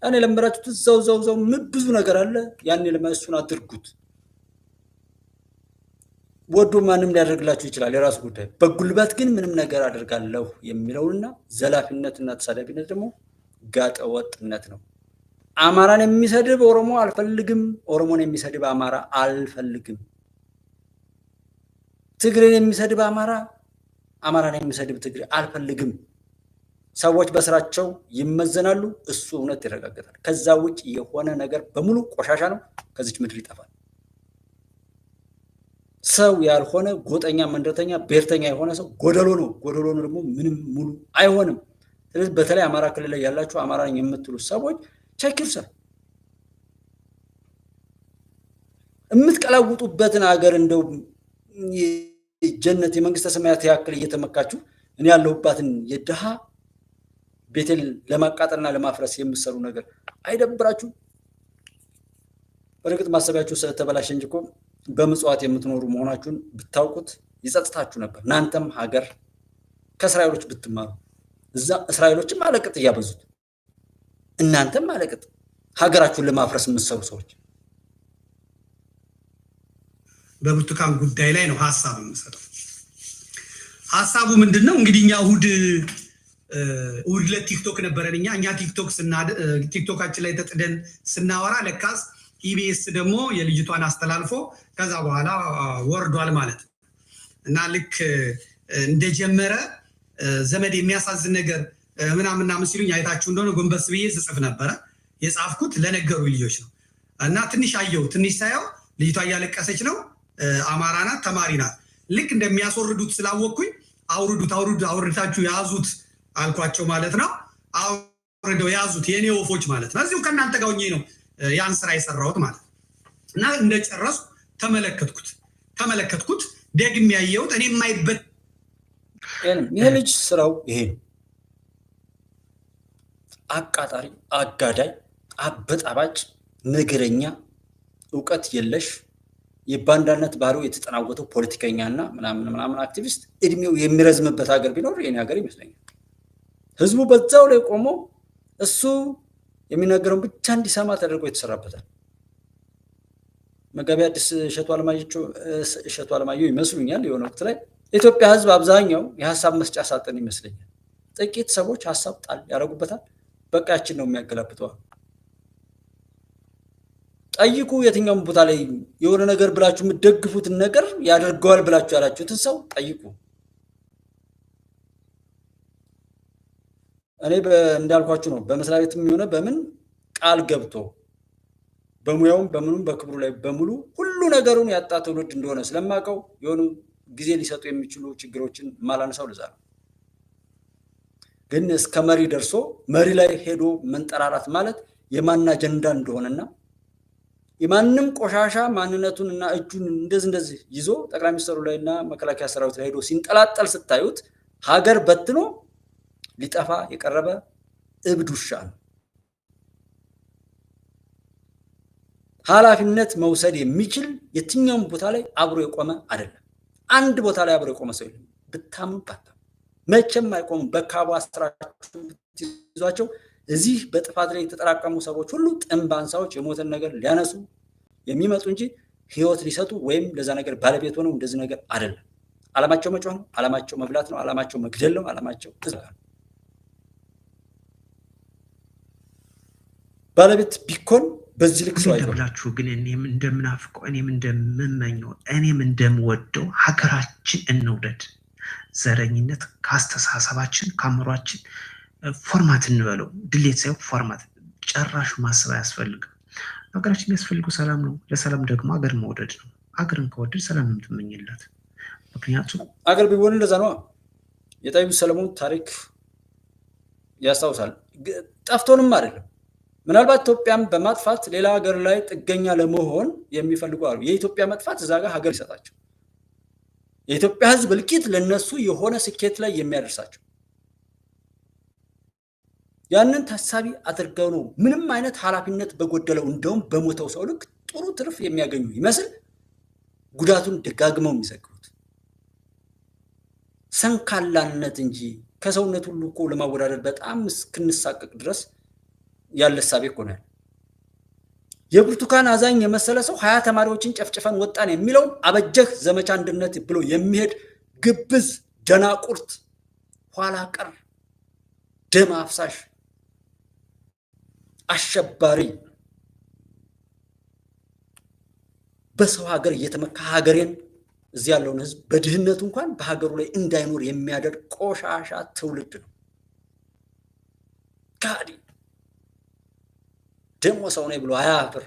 ያኔ ለምራችሁት ዘው ብዙ ነገር አለ። ያኔ ለማሱን አድርጉት። ወዶ ማንም ሊያደርግላችሁ ይችላል፣ የራሱ ጉዳይ። በጉልበት ግን ምንም ነገር አደርጋለሁ የሚለውና ዘላፊነትና ተሳዳቢነት ደግሞ ጋጠ ወጥነት ነው። አማራን የሚሰድብ ኦሮሞ አልፈልግም፣ ኦሮሞን የሚሰድብ አማራ አልፈልግም። ትግሬን የሚሰድብ አማራን የሚሰድብ ትግሬ አልፈልግም። ሰዎች በስራቸው ይመዘናሉ፣ እሱ እውነት ይረጋገጣል። ከዛ ውጭ የሆነ ነገር በሙሉ ቆሻሻ ነው፣ ከዚች ምድር ይጠፋል። ሰው ያልሆነ ጎጠኛ፣ መንደርተኛ፣ ብሔርተኛ የሆነ ሰው ጎደሎ ነው። ጎደሎ ነው ደግሞ ምንም ሙሉ አይሆንም። ስለዚህ በተለይ አማራ ክልል ላይ ያላችሁ አማራን የምትሉ ሰዎች ቸኪርሰ የምትቀላውጡበትን ሀገር እንደው ጀነት የመንግስተ ሰማያት ያክል እየተመካችሁ እኔ ያለሁባትን የድሃ ቤቴል ለማቃጠልና ለማፍረስ የምትሰሩ ነገር አይደብራችሁ? በርግጥ ማሰቢያችሁ ስለተበላሸ እንጂ እኮ በምጽዋት የምትኖሩ መሆናችሁን ብታውቁት ይጸጽታችሁ ነበር። እናንተም ሀገር ከእስራኤሎች ብትማሩ፣ እዛ እስራኤሎችም አለቅጥ እያበዙት፣ እናንተም አለቅጥ ሀገራችሁን ለማፍረስ የምትሰሩ ሰዎች። በብርቱካን ጉዳይ ላይ ነው ሐሳብ የምሰጠው። ሐሳቡ ምንድነው? እንግዲህ እኛ እሑድ ለቲክቶክ ነበረን። እኛ ቲክቶካችን ላይ ተጥደን ስናወራ ለካስ ኢቢኤስ ደግሞ የልጅቷን አስተላልፎ ከዛ በኋላ ወርዷል ማለት ነው። እና ልክ እንደጀመረ ዘመድ የሚያሳዝን ነገር ምናምን ሲሉኝ አይታችሁ እንደሆነ ጎንበስ ብዬ ስጽፍ ነበረ። የጻፍኩት ለነገሩ ልጆች ነው። እና ትንሽ ሳየው ልጅቷ እያለቀሰች ነው። አማራ ናት፣ ተማሪ ናት። ልክ እንደሚያስወርዱት ስላወቅኩኝ አውርዳችሁ ያዙት አልኳቸው ማለት ነው። አውርደው ያዙት የኔ ወፎች ማለት ነው። እዚሁ ከእናንተ ጋር ሆኜ ነው ያን ስራ የሰራሁት ማለት ነው። እና እንደጨረሱ ተመለከትኩት ደግሜ ያየሁት እኔ የማይበት ይሄ ልጅ ስራው ይሄ ነው። አቃጣሪ፣ አጋዳይ፣ አበጣባጭ፣ ነገረኛ፣ እውቀት የለሽ የባንዳነት ባህሪው የተጠናወተው ፖለቲከኛና ምናምን አክቲቪስት እድሜው የሚረዝምበት ሀገር ቢኖር የኔ ሀገር ይመስለኛል። ህዝቡ በዛው ላይ ቆሞ እሱ የሚናገረውን ብቻ እንዲሰማ ተደርጎ የተሰራበታል። መጋቢ አዲስ እሸቱ አለማየሁ ይመስሉኛል የሆነ ወቅት ላይ የኢትዮጵያ ህዝብ አብዛኛው የሀሳብ መስጫ ሳጥን ይመስለኛል። ጥቂት ሰዎች ሀሳብ ጣል ያደርጉበታል። በቃችን ነው የሚያገላብጠዋል። ጠይቁ። የትኛውም ቦታ ላይ የሆነ ነገር ብላችሁ የምትደግፉትን ነገር ያደርገዋል ብላችሁ ያላችሁትን ሰው ጠይቁ። እኔ እንዳልኳችሁ ነው። በመስሪያ ቤትም የሆነ በምን ቃል ገብቶ በሙያውም በምኑም በክብሩ ላይ በሙሉ ሁሉ ነገሩን ያጣ ትውልድ እንደሆነ ስለማውቀው የሆኑ ጊዜ ሊሰጡ የሚችሉ ችግሮችን ማላነሳው ለዛ ነው። ግን እስከ መሪ ደርሶ መሪ ላይ ሄዶ መንጠራራት ማለት የማን አጀንዳ እንደሆነና የማንም ቆሻሻ ማንነቱንና እጁን እንደዚህ ይዞ ጠቅላይ ሚኒስትሩ ላይና መከላከያ ሰራዊት ላይ ሄዶ ሲንጠላጠል ስታዩት ሀገር በትኖ ሊጠፋ የቀረበ እብድ ውሻ ነው። ኃላፊነት መውሰድ የሚችል የትኛውም ቦታ ላይ አብሮ የቆመ አይደለም። አንድ ቦታ ላይ አብሮ የቆመ ሰው የለም። ብታምኑ ባታምኑ መቼም አይቆሙም። በካቡ አስራችሁ ይዟቸው እዚህ በጥፋት ላይ የተጠራቀሙ ሰዎች ሁሉ ጥንብ አንሳዎች የሞተን ነገር ሊያነሱ የሚመጡ እንጂ ህይወት ሊሰጡ ወይም ለዛ ነገር ባለቤት ሆነው እንደዚህ ነገር አይደለም። ዓላማቸው መጮህ ነው። ዓላማቸው መብላት ነው። ዓላማቸው መግደል ነው። ዓላማቸው ባለቤት ቢኮን በዚህ ልክ ሰው አይደላችሁ። ግን እኔም እንደምናፍቀው እኔም እንደምመኘው እኔም እንደምወደው ሀገራችን እንውደድ። ዘረኝነት ከአስተሳሰባችን ከአእምሯችን ፎርማት እንበለው። ድሌት ሳይሆን ፎርማት ጨራሹ ማሰብ አያስፈልግም። ሀገራችን የሚያስፈልገው ሰላም ነው። ለሰላም ደግሞ አገር መውደድ ነው። አገርን ከወደድ ሰላም ነው የምትመኝላት። ምክንያቱም አገር ቢሆን እንደዛ ነው። የጠቢቡ ሰለሞን ታሪክ ያስታውሳል። ጠፍቶንም አይደለም። ምናልባት ኢትዮጵያን በማጥፋት ሌላ ሀገር ላይ ጥገኛ ለመሆን የሚፈልጉ አሉ። የኢትዮጵያ መጥፋት እዛ ጋር ሀገር ይሰጣቸው፣ የኢትዮጵያ ሕዝብ እልቂት ለነሱ የሆነ ስኬት ላይ የሚያደርሳቸው ያንን ታሳቢ አድርገው ነው ምንም አይነት ኃላፊነት በጎደለው እንደውም በሞተው ሰው ልክ ጥሩ ትርፍ የሚያገኙ ይመስል ጉዳቱን ደጋግመው የሚዘግቡት ሰንካላነት እንጂ ከሰውነት ሁሉ እኮ ለማወዳደር በጣም እስክንሳቀቅ ድረስ ያለ ሳቤ እኮ ነው። የብርቱካን አዛኝ የመሰለ ሰው 20 ተማሪዎችን ጨፍጭፈን ወጣን የሚለውን አበጀህ ዘመቻ አንድነት ብሎ የሚሄድ ግብዝ ደናቁርት ኋላ ቀር ደም አፍሳሽ አሸባሪ በሰው ሀገር እየተመካ ሀገሬን እዚህ ያለውን ህዝብ በድህነቱ እንኳን በሀገሩ ላይ እንዳይኖር የሚያደርግ ቆሻሻ ትውልድ ነው። ካዲ ደግሞ ሰው ነኝ ብሎ አያፍር።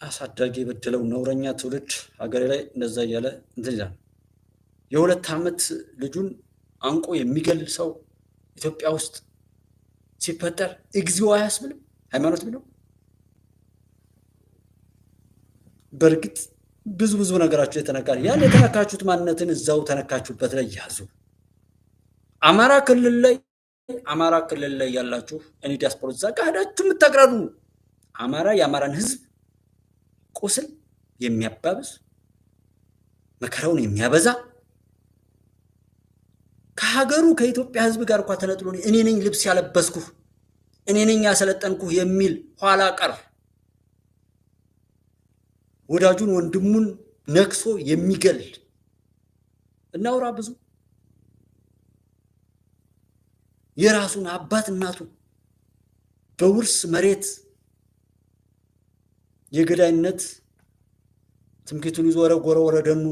አሳዳጊ የበደለው ነውረኛ ትውልድ ሀገሬ ላይ እንደዛ እያለ እንትን ይላል። የ2 ዓመት ልጁን አንቆ የሚገል ሰው ኢትዮጵያ ውስጥ ሲፈጠር እግዚኦ አያስብልም? ሃይማኖት ቢለው በእርግጥ ብዙ ነገራችሁ የተነካል። ያን የተነካችሁት ማንነትን እዛው ተነካችሁበት ላይ ያዙ። አማራ ክልል ላይ ያላችሁ እኔ ዲያስፖራ እዛ ጋር ሄዳችሁ የምታቅራሩ አማራ የአማራን ህዝብ ቁስል የሚያባብስ መከራውን የሚያበዛ ከሀገሩ ከኢትዮጵያ ህዝብ ጋር እንኳን ተነጥሎ እኔ ነኝ ልብስ ያለበስኩህ እኔ ነኝ ያሰለጠንኩህ የሚል ኋላ ቀር ወዳጁን ወንድሙን ነክሶ የሚገል እናውራ። ብዙ የራሱን አባት እናቱ በውርስ መሬት የገዳይነት ትምክህቱን ይዞ ወረ ደኑ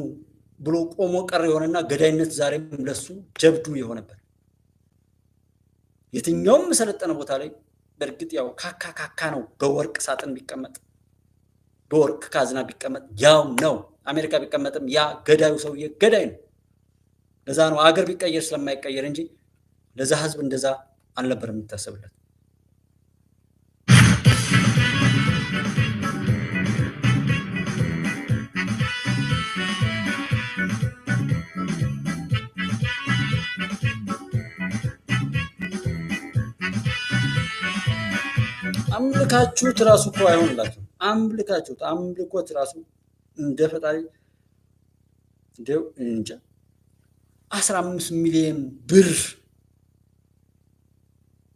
ብሎ ቆሞ ቀር የሆነና ገዳይነት ዛሬም ለሱ ጀብዱ የሆነበት የትኛውም ሰለጠነ ቦታ ላይ በእርግጥ ያው ካካ ነው። በወርቅ ሳጥን ቢቀመጥ በወርቅ ካዝና ቢቀመጥ ያው ነው። አሜሪካ ቢቀመጥም ያ ገዳዩ ሰውዬ ገዳይ ነው። ለዛ ነው አገር ቢቀየር ስለማይቀየር እንጂ ለዛ ህዝብ እንደዛ አልነበረም የሚታሰብለት። አምልካችሁት ራሱ እኮ አይሆንላችሁም። አምልኮት ራሱ እንደ ፈጣሪ እንደው እንጃ 15 ሚሊዮን ብር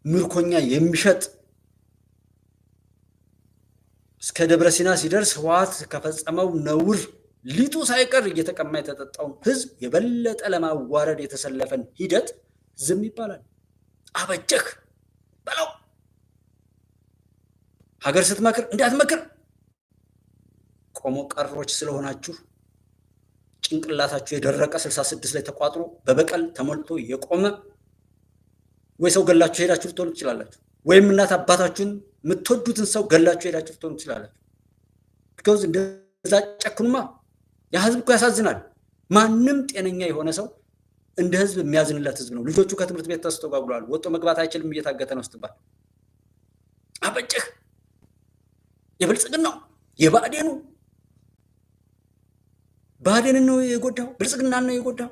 ምርኮኛ የሚሸጥ እስከ ደብረ ሲና ሲደርስ ህወሓት ከፈጸመው ነውር ሊጡ ሳይቀር እየተቀማ የተጠጣውን ህዝብ የበለጠ ለማዋረድ የተሰለፈን ሂደት ዝም ይባላል? አበጀህ በለው። ሀገር ስትመክር እንዳትመክር። ቆሞ ቀሮች ስለሆናችሁ ጭንቅላታችሁ የደረቀ 66 ላይ ተቋጥሮ በበቀል ተሞልቶ የቆመ ወይ ሰው ገላችሁ ሄዳችሁ ልትሆኑ ትችላላችሁ፣ ወይም እናት አባታችሁን የምትወዱትን ሰው ገላችሁ ሄዳችሁ ልትሆኑ ትችላላችሁ። ቢኮዝ እንደዛ ጨክኑማ። ያ ህዝብ እኮ ያሳዝናል። ማንም ጤነኛ የሆነ ሰው እንደ ህዝብ የሚያዝንለት ህዝብ ነው። ልጆቹ ከትምህርት ቤት ተስተጓጉለዋል፣ ወጥቶ መግባት አይችልም፣ እየታገተ ነው ስትባል አበጀህ የብልጽግናው የብአዴኑ ብአዴንን ነው የጎዳው? ብልጽግናን ነው የጎዳው?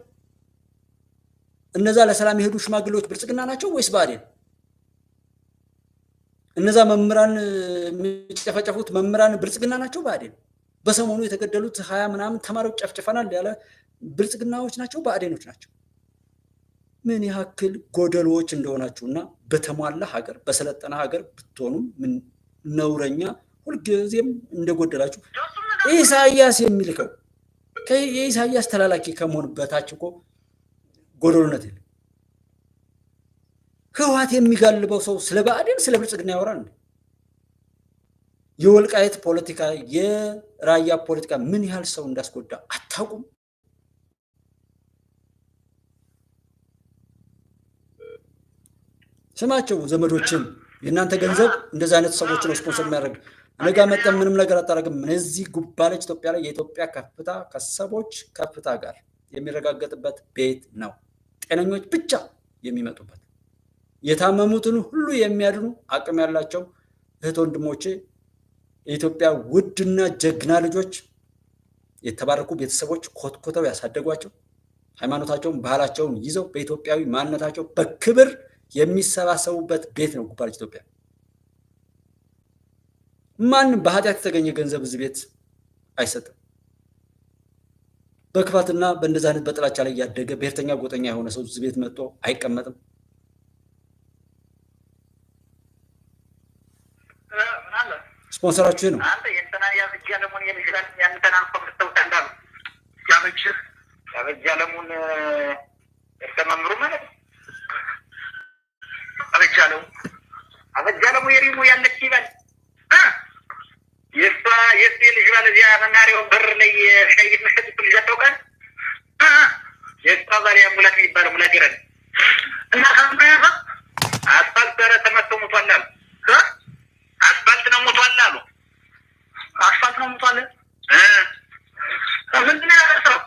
እነዛ ለሰላም የሄዱ ሽማግሌዎች ብልጽግና ናቸው ወይስ ብአዴን? እነዛ መምህራን የሚጨፈጨፉት መምህራን ብልጽግና ናቸው ብአዴን? በሰሞኑ የተገደሉት 20 ምናምን ተማሪዎች ጨፍጭፈናል ያለ ብልጽግናዎች ናቸው ብአዴኖች ናቸው? ምን ያክል ጎደሎዎች እንደሆናችሁና በተሟላ ሀገር በሰለጠነ ሀገር ብትሆኑም ምን ነውረኛ ሁልጊዜም እንደጎደላችሁ ኢሳያስ የሚልከው የኢሳያስ ተላላኪ ከመሆን በታች እኮ ጎደሎነት የለም። ህወሓት የሚጋልበው ሰው ስለ ብአዴን ስለ ብልጽግና ያወራል። የወልቃይት ፖለቲካ የራያ ፖለቲካ ምን ያህል ሰው እንዳስጎዳ አታውቁም? ስማቸው ዘመዶችን የእናንተ ገንዘብ እንደዚህ አይነት ሰዎች ነው ስፖንሰር የሚያደርግ ነገ መጠን ምንም ነገር አታረግም። እዚህ ጉባለች ኢትዮጵያ ላይ የኢትዮጵያ ከፍታ ከሰቦች ከፍታ ጋር የሚረጋገጥበት ቤት ነው። ጤነኞች ብቻ የሚመጡበት የታመሙትን ሁሉ የሚያድኑ አቅም ያላቸው እህት ወንድሞቼ የኢትዮጵያ ውድና ጀግና ልጆች የተባረኩ ቤተሰቦች ኮትኮተው ያሳደጓቸው ሃይማኖታቸውን ባህላቸውን ይዘው በኢትዮጵያዊ ማንነታቸው በክብር የሚሰባሰቡበት ቤት ነው ጉባለች ኢትዮጵያ። ማንም በኃጢአት የተገኘ ገንዘብ እዚህ ቤት አይሰጥም። በክፋትና በእንደዚህ አይነት በጥላቻ ላይ ያደገ ብሔርተኛ ጎጠኛ የሆነ ሰው እዚህ ቤት መጥቶ አይቀመጥም። ስፖንሰራችሁ ነው። አበጃለሙ የሪሙ ያለች ይበል የስ ልጅ ባለዚያ መናሪያው በር ላይ ሻይ የምትሸጥ ልጅ አታውቃል? የሷ ባሪያ ሙላት የሚባለው ሙላት ይረድ እና ከመያዛ አስፋልት ኧረ ተመቶ ሙቷል አሉ። አስፋልት ነው ሙቷል አሉ። አስፋልት ነው ሙቷል ምንድን ነው ያደረሰው?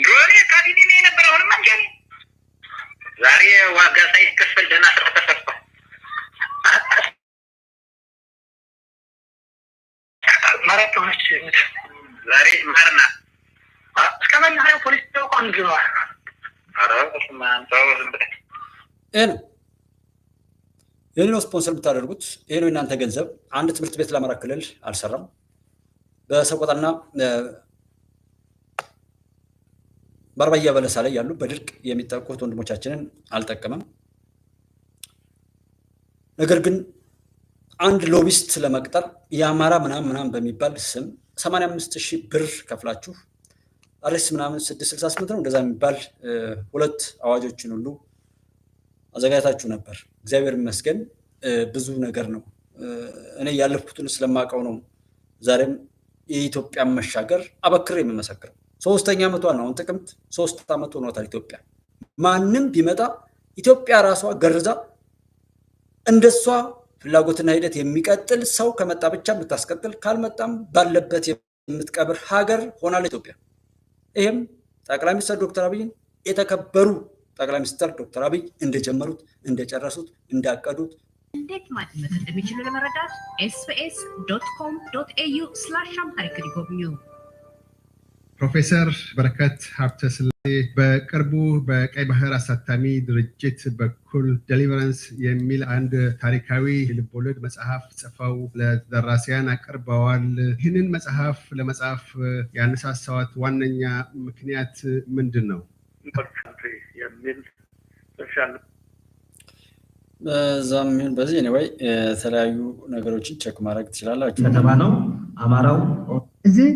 ጆኔ ካቢኔ ነው የነበረው። አሁንም አንጃኒ ዛሬ ዋጋ ሳይከፈል ደህና ስራ ተሰርቷል። ማራት ሆነች ዛሬ ማርና እስከመናኸው ፖሊስ ተቆን ግባ ይሄ ነው ስፖንሰር ብታደርጉት። ይሄ ነው እናንተ ገንዘብ። አንድ ትምህርት ቤት ለአማራ ክልል አልሰራም። በሰቆጣና በአርባያ በለሳ ላይ ያሉ በድርቅ የሚጠቁት ወንድሞቻችንን አልጠቀመም። ነገር ግን አንድ ሎቢስት ለመቅጠር የአማራ ምናምን በሚባል ስም 85,000 ብር ከፍላችሁ አሬስ ምናምን 668 ነው እንደዛ የሚባል 2 አዋጆችን ሁሉ አዘጋጅታችሁ ነበር። እግዚአብሔር ይመስገን ብዙ ነገር ነው። እኔ ያለፍኩትን ስለማውቀው ነው ዛሬም የኢትዮጵያን መሻገር አበክሬ የምመሰክረው። 3ኛ ዓመቷ ነው። አሁን ጥቅምት 3 ዓመት ሆኗታል ኢትዮጵያ። ማንም ቢመጣ ኢትዮጵያ ራሷ ገርዛ እንደሷ ፍላጎትና ሂደት የሚቀጥል ሰው ከመጣ ብቻ የምታስቀጥል ካልመጣም ባለበት የምትቀብር ሀገር ሆናለች ኢትዮጵያ። ይህም ጠቅላይ ሚኒስትር ዶክተር አብይን የተከበሩ ጠቅላይ ሚኒስትር ዶክተር አብይ እንደጀመሩት እንደጨረሱት እንዳቀዱት እንዴት ማድመጥ እንደሚችሉ ለመረዳት sbs.com.au/amharic ይጎብኙ። ፕሮፌሰር በረከት ሀብተ ስላሴ በቅርቡ በቀይ ባህር አሳታሚ ድርጅት በኩል ዴሊቨረንስ የሚል አንድ ታሪካዊ ልቦለድ መጽሐፍ ጽፈው ለደራሲያን አቅርበዋል። ይህንን መጽሐፍ ለመጻፍ ያነሳሳዎት ዋነኛ ምክንያት ምንድን ነው? የሚል ተሻለ በዛም ይሁን በዚህ ነው ወይ የተለያዩ ነገሮችን ቼክ ማድረግ ትችላላችሁ። ከተባለው አማራው እዚህ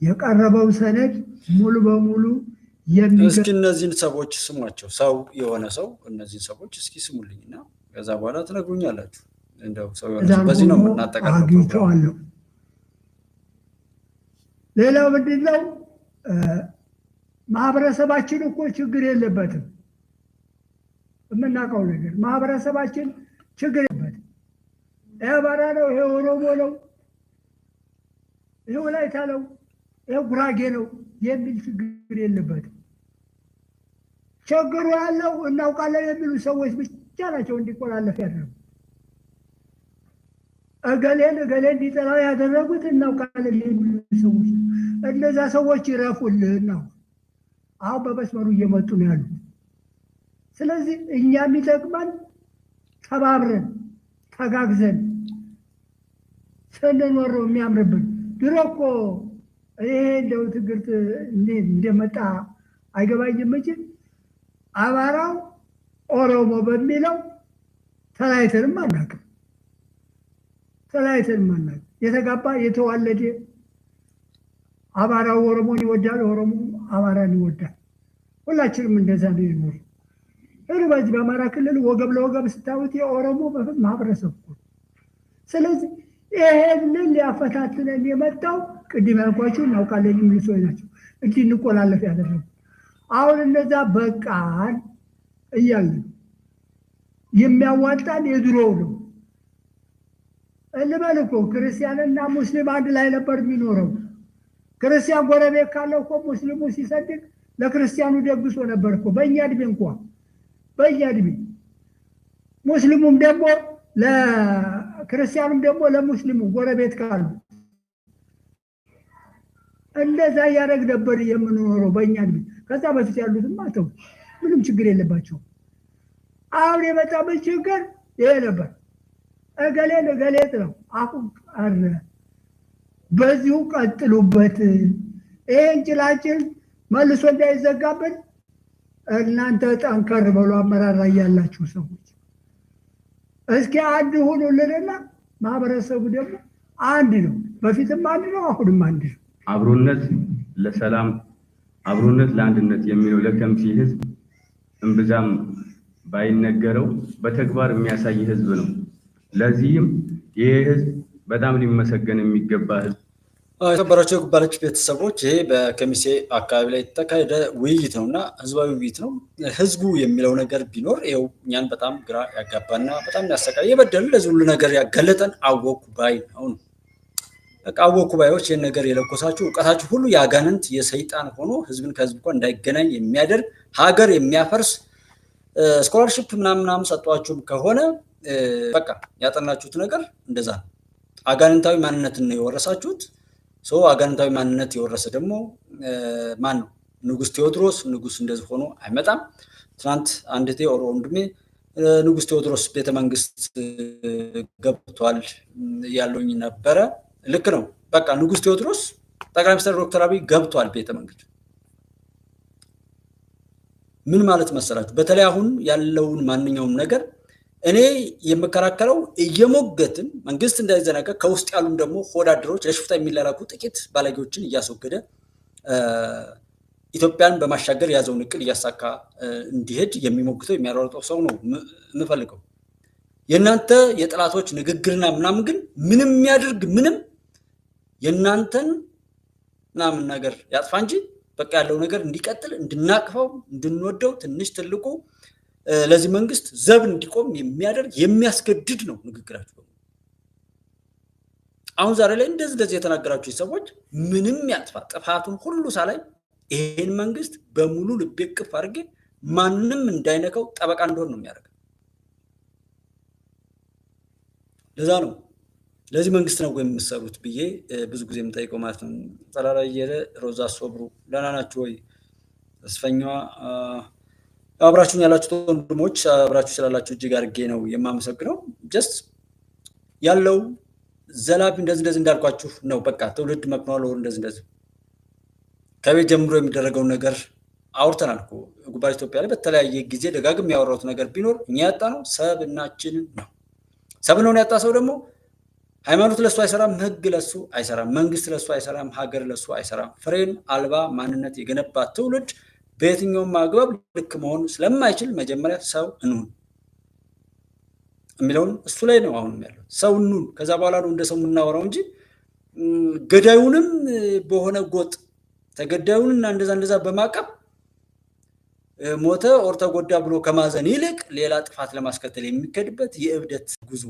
የቀረበው ሰነድ ሙሉ በሙሉ እስኪ እነዚህን ሰዎች ስሟቸው። ሰው የሆነ ሰው እነዚህን ሰዎች እስኪ ስሙልኝና ከዛ በኋላ ትነግሩኛላችሁ። እንደው ሰው የሆነ ሰው በዚህ ነው የምናጠቃልለው። ሌላው ምንድነው ማህበረሰባችን እኮ ችግር የለበትም። የምናውቀው ነገር ማህበረሰባችን ችግር የለበትም። ይሄ አማራ ነው፣ ይሄ ኦሮሞ ነው፣ ይሄ ወላይታ ነው፣ ይሄ ጉራጌ ነው የሚል ችግር የለበትም። ችግሩ ያለው እናውቃለን የሚሉ ሰዎች ብቻ ናቸው እንዲቆላለፍ ያደረጉ። እገሌን እንዲጠላው ያደረጉት እናውቃለን የሚሉ ሰዎች። እነዛ ሰዎች ይረፉልን ነው። አሁን በመስመሩ እየመጡ ነው ያሉት። ስለዚህ እኛ የሚጠቅመን ተባብረን ተጋግዘን ስንኖር ነው የሚያምርብን። ድሮ እኮ ይሄ እንደው ትግርት እንደመጣ አይገባኝም እንጂ አማራው ኦሮሞ በሚለው ተለያይተንም አናውቅም። የተጋባ የተዋለደ አማራው ኦሮሞን ይወዳል፣ ኦሮሞ አማራን ይወዳል። ሁላችንም እንደዛ ነው ይኖር። በዚህ በአማራ ክልል ወገብ ለወገብ ስታዩት የኦሮሞ ማህበረሰብ እኮ። ስለዚህ ይሄንን ሊያፈታትነን የመጣው ቅድም ያልኳችሁ እናውቃለን የሚሉ ሰዎች ናቸው እንዲህ እንቆላለፍ ያደረጉ። አሁን እነዛ በቃን እያልን የሚያዋጣን የድሮው ነው። እንበል እኮ ክርስቲያንና ሙስሊም አንድ ላይ ነበር የሚኖረው። ክርስቲያን ጎረቤት ካለው እኮ ሙስሊሙ ሲሰድቅ ለክርስቲያኑ ደግሶ ነበር እኮ በእኛ እድሜ እንኳን በእኛ እድሜ ሙስሊሙም ደግሞ ለክርስቲያኑም ደግሞ ለሙስሊሙ ጎረቤት ካሉ እንደዛ እያደረግ ነበር የምንኖረው በእኛ እድሜ። ከዛ በፊት ያሉትም አተው ምንም ችግር የለባቸውም። አሁን የመጣበት ችግር ይሄ ነበር። እገሌት ነው አሁን አረ በዚሁ ቀጥሉበት። ይሄን ጭላጭል መልሶ እንዳይዘጋብን እናንተ ጠንከር በሉ፣ አመራር ላይ ያላችሁ ሰዎች እስኪ አንድ ሁኑልንና ማህበረሰቡ ደግሞ አንድ ነው። በፊትም አንድ ነው፣ አሁንም አንድ ነው። አብሮነት ለሰላም አብሮነት ለአንድነት የሚለው ለከምሲ ህዝብ እምብዛም ባይነገረው በተግባር የሚያሳይ ህዝብ ነው። ለዚህም ይሄ ህዝብ በጣም ሊመሰገን የሚገባ ህዝብ። የተከበራችሁ የጉባለች ቤተሰቦች ይሄ በከሚሴ አካባቢ ላይ የተካሄደ ውይይት ነውና ህዝባዊ ውይይት ነው። ህዝቡ የሚለው ነገር ቢኖር ይኸው እኛን በጣም ግራ ያጋባና በጣም ያሰቃይ የበደሉ ለዚህ ሁሉ ነገር ያጋለጠን አወኩ ባይ ነው። በቃ አወኩ ባዮች ይህን ነገር የለኮሳችሁ እውቀታችሁ ሁሉ የአጋንንት የሰይጣን ሆኖ ህዝብን ከህዝብ ጋር እንዳይገናኝ የሚያደርግ ሀገር የሚያፈርስ ስኮላርሺፕ ምናምን ሰጧችሁም ከሆነ በቃ ያጠናችሁት ነገር እንደዛ ነው። አጋንንታዊ ማንነትን ነው የወረሳችሁት። አጋንንታዊ ማንነት የወረሰ ደግሞ ማን ነው? ንጉስ ቴዎድሮስ። ንጉስ እንደዚህ ሆኖ አይመጣም። ትናንት አንድቴ ኦሮ ወንድሜ ንጉስ ቴዎድሮስ ቤተመንግስት ገብቷል ያለኝ ነበረ። ልክ ነው። በቃ ንጉስ ቴዎድሮስ ጠቅላይ ሚኒስትር ዶክተር አብይ ገብቷል ቤተመንግስት። ምን ማለት መሰላችሁ? በተለይ አሁን ያለውን ማንኛውም ነገር እኔ የምከራከረው እየሞገትን መንግስት እንዳይዘናጋ ከውስጥ ያሉም ደግሞ ሆዳደሮች ለሽፍታ የሚላላኩ ጥቂት ባለጌዎችን እያስወገደ ኢትዮጵያን በማሻገር ያዘውን እቅድ እያሳካ እንዲሄድ የሚሞግተው የሚያሯሩጠው ሰው ነው የምፈልገው። የእናንተ የጥላቶች ንግግርና ምናምን ግን ምንም የሚያደርግ ምንም የእናንተን ምናምን ነገር ያጥፋ እንጂ በቃ ያለው ነገር እንዲቀጥል እንድናቅፈው እንድንወደው ትንሽ ትልቁ ለዚህ መንግስት ዘብ እንዲቆም የሚያደርግ የሚያስገድድ ነው ንግግራችሁ። አሁን ዛሬ ላይ እንደዚህ የተናገራችሁ ሰዎች ምንም ያጥፋ ጥፋቱን ሁሉ ሳላይ ይሄን መንግስት በሙሉ ልቤ ቅፍ አድርጌ ማንም እንዳይነካው ጠበቃ እንደሆነ ነው የሚያደርገው። ለዛ ነው ለዚህ መንግስት ነው የምትሰሩት ብዬ ብዙ ጊዜ የምጠይቀው ማለት ነው። ጸራራየለ ሮዛ ሶብሩ ደህና ናችሁ ወይ? ተስፈኛዋ አብራችሁን ያላችሁ ወንድሞች አብራችሁ ስላላችሁ እጅግ አድርጌ ነው የማመሰግነው። ጀስት ያለው ዘላቢ እንደዚህ እንዳልኳችሁ ነው። በቃ ትውልድ መክኗል። እንደዚህ ከቤት ጀምሮ የሚደረገው ነገር አውርተናል እኮ ጉባኤ ኢትዮጵያ ላይ በተለያየ ጊዜ ደጋግም ያወራሁት ነገር ቢኖር እኛ ያጣነው ሰብናችንን ነው። ሰብነውን ያጣ ሰው ደግሞ ሃይማኖት ለሱ አይሰራም፣ ህግ ለሱ አይሰራም፣ መንግስት ለሱ አይሰራም፣ ሀገር ለሱ አይሰራም። ፍሬን አልባ ማንነት የገነባ ትውልድ በየትኛውም አግባብ ልክ መሆን ስለማይችል መጀመሪያ ሰው እንሁን የሚለውን እሱ ላይ ነው አሁንም ያለው። ሰው እንሁን፣ ከዛ በኋላ ነው እንደ ሰው የምናወራው እንጂ ገዳዩንም በሆነ ጎጥ ተገዳዩንና እንደዛ በማቀብ ሞተ ኦር ተጎዳ ብሎ ከማዘን ይልቅ ሌላ ጥፋት ለማስከተል የሚከድበት የእብደት ጉዞ።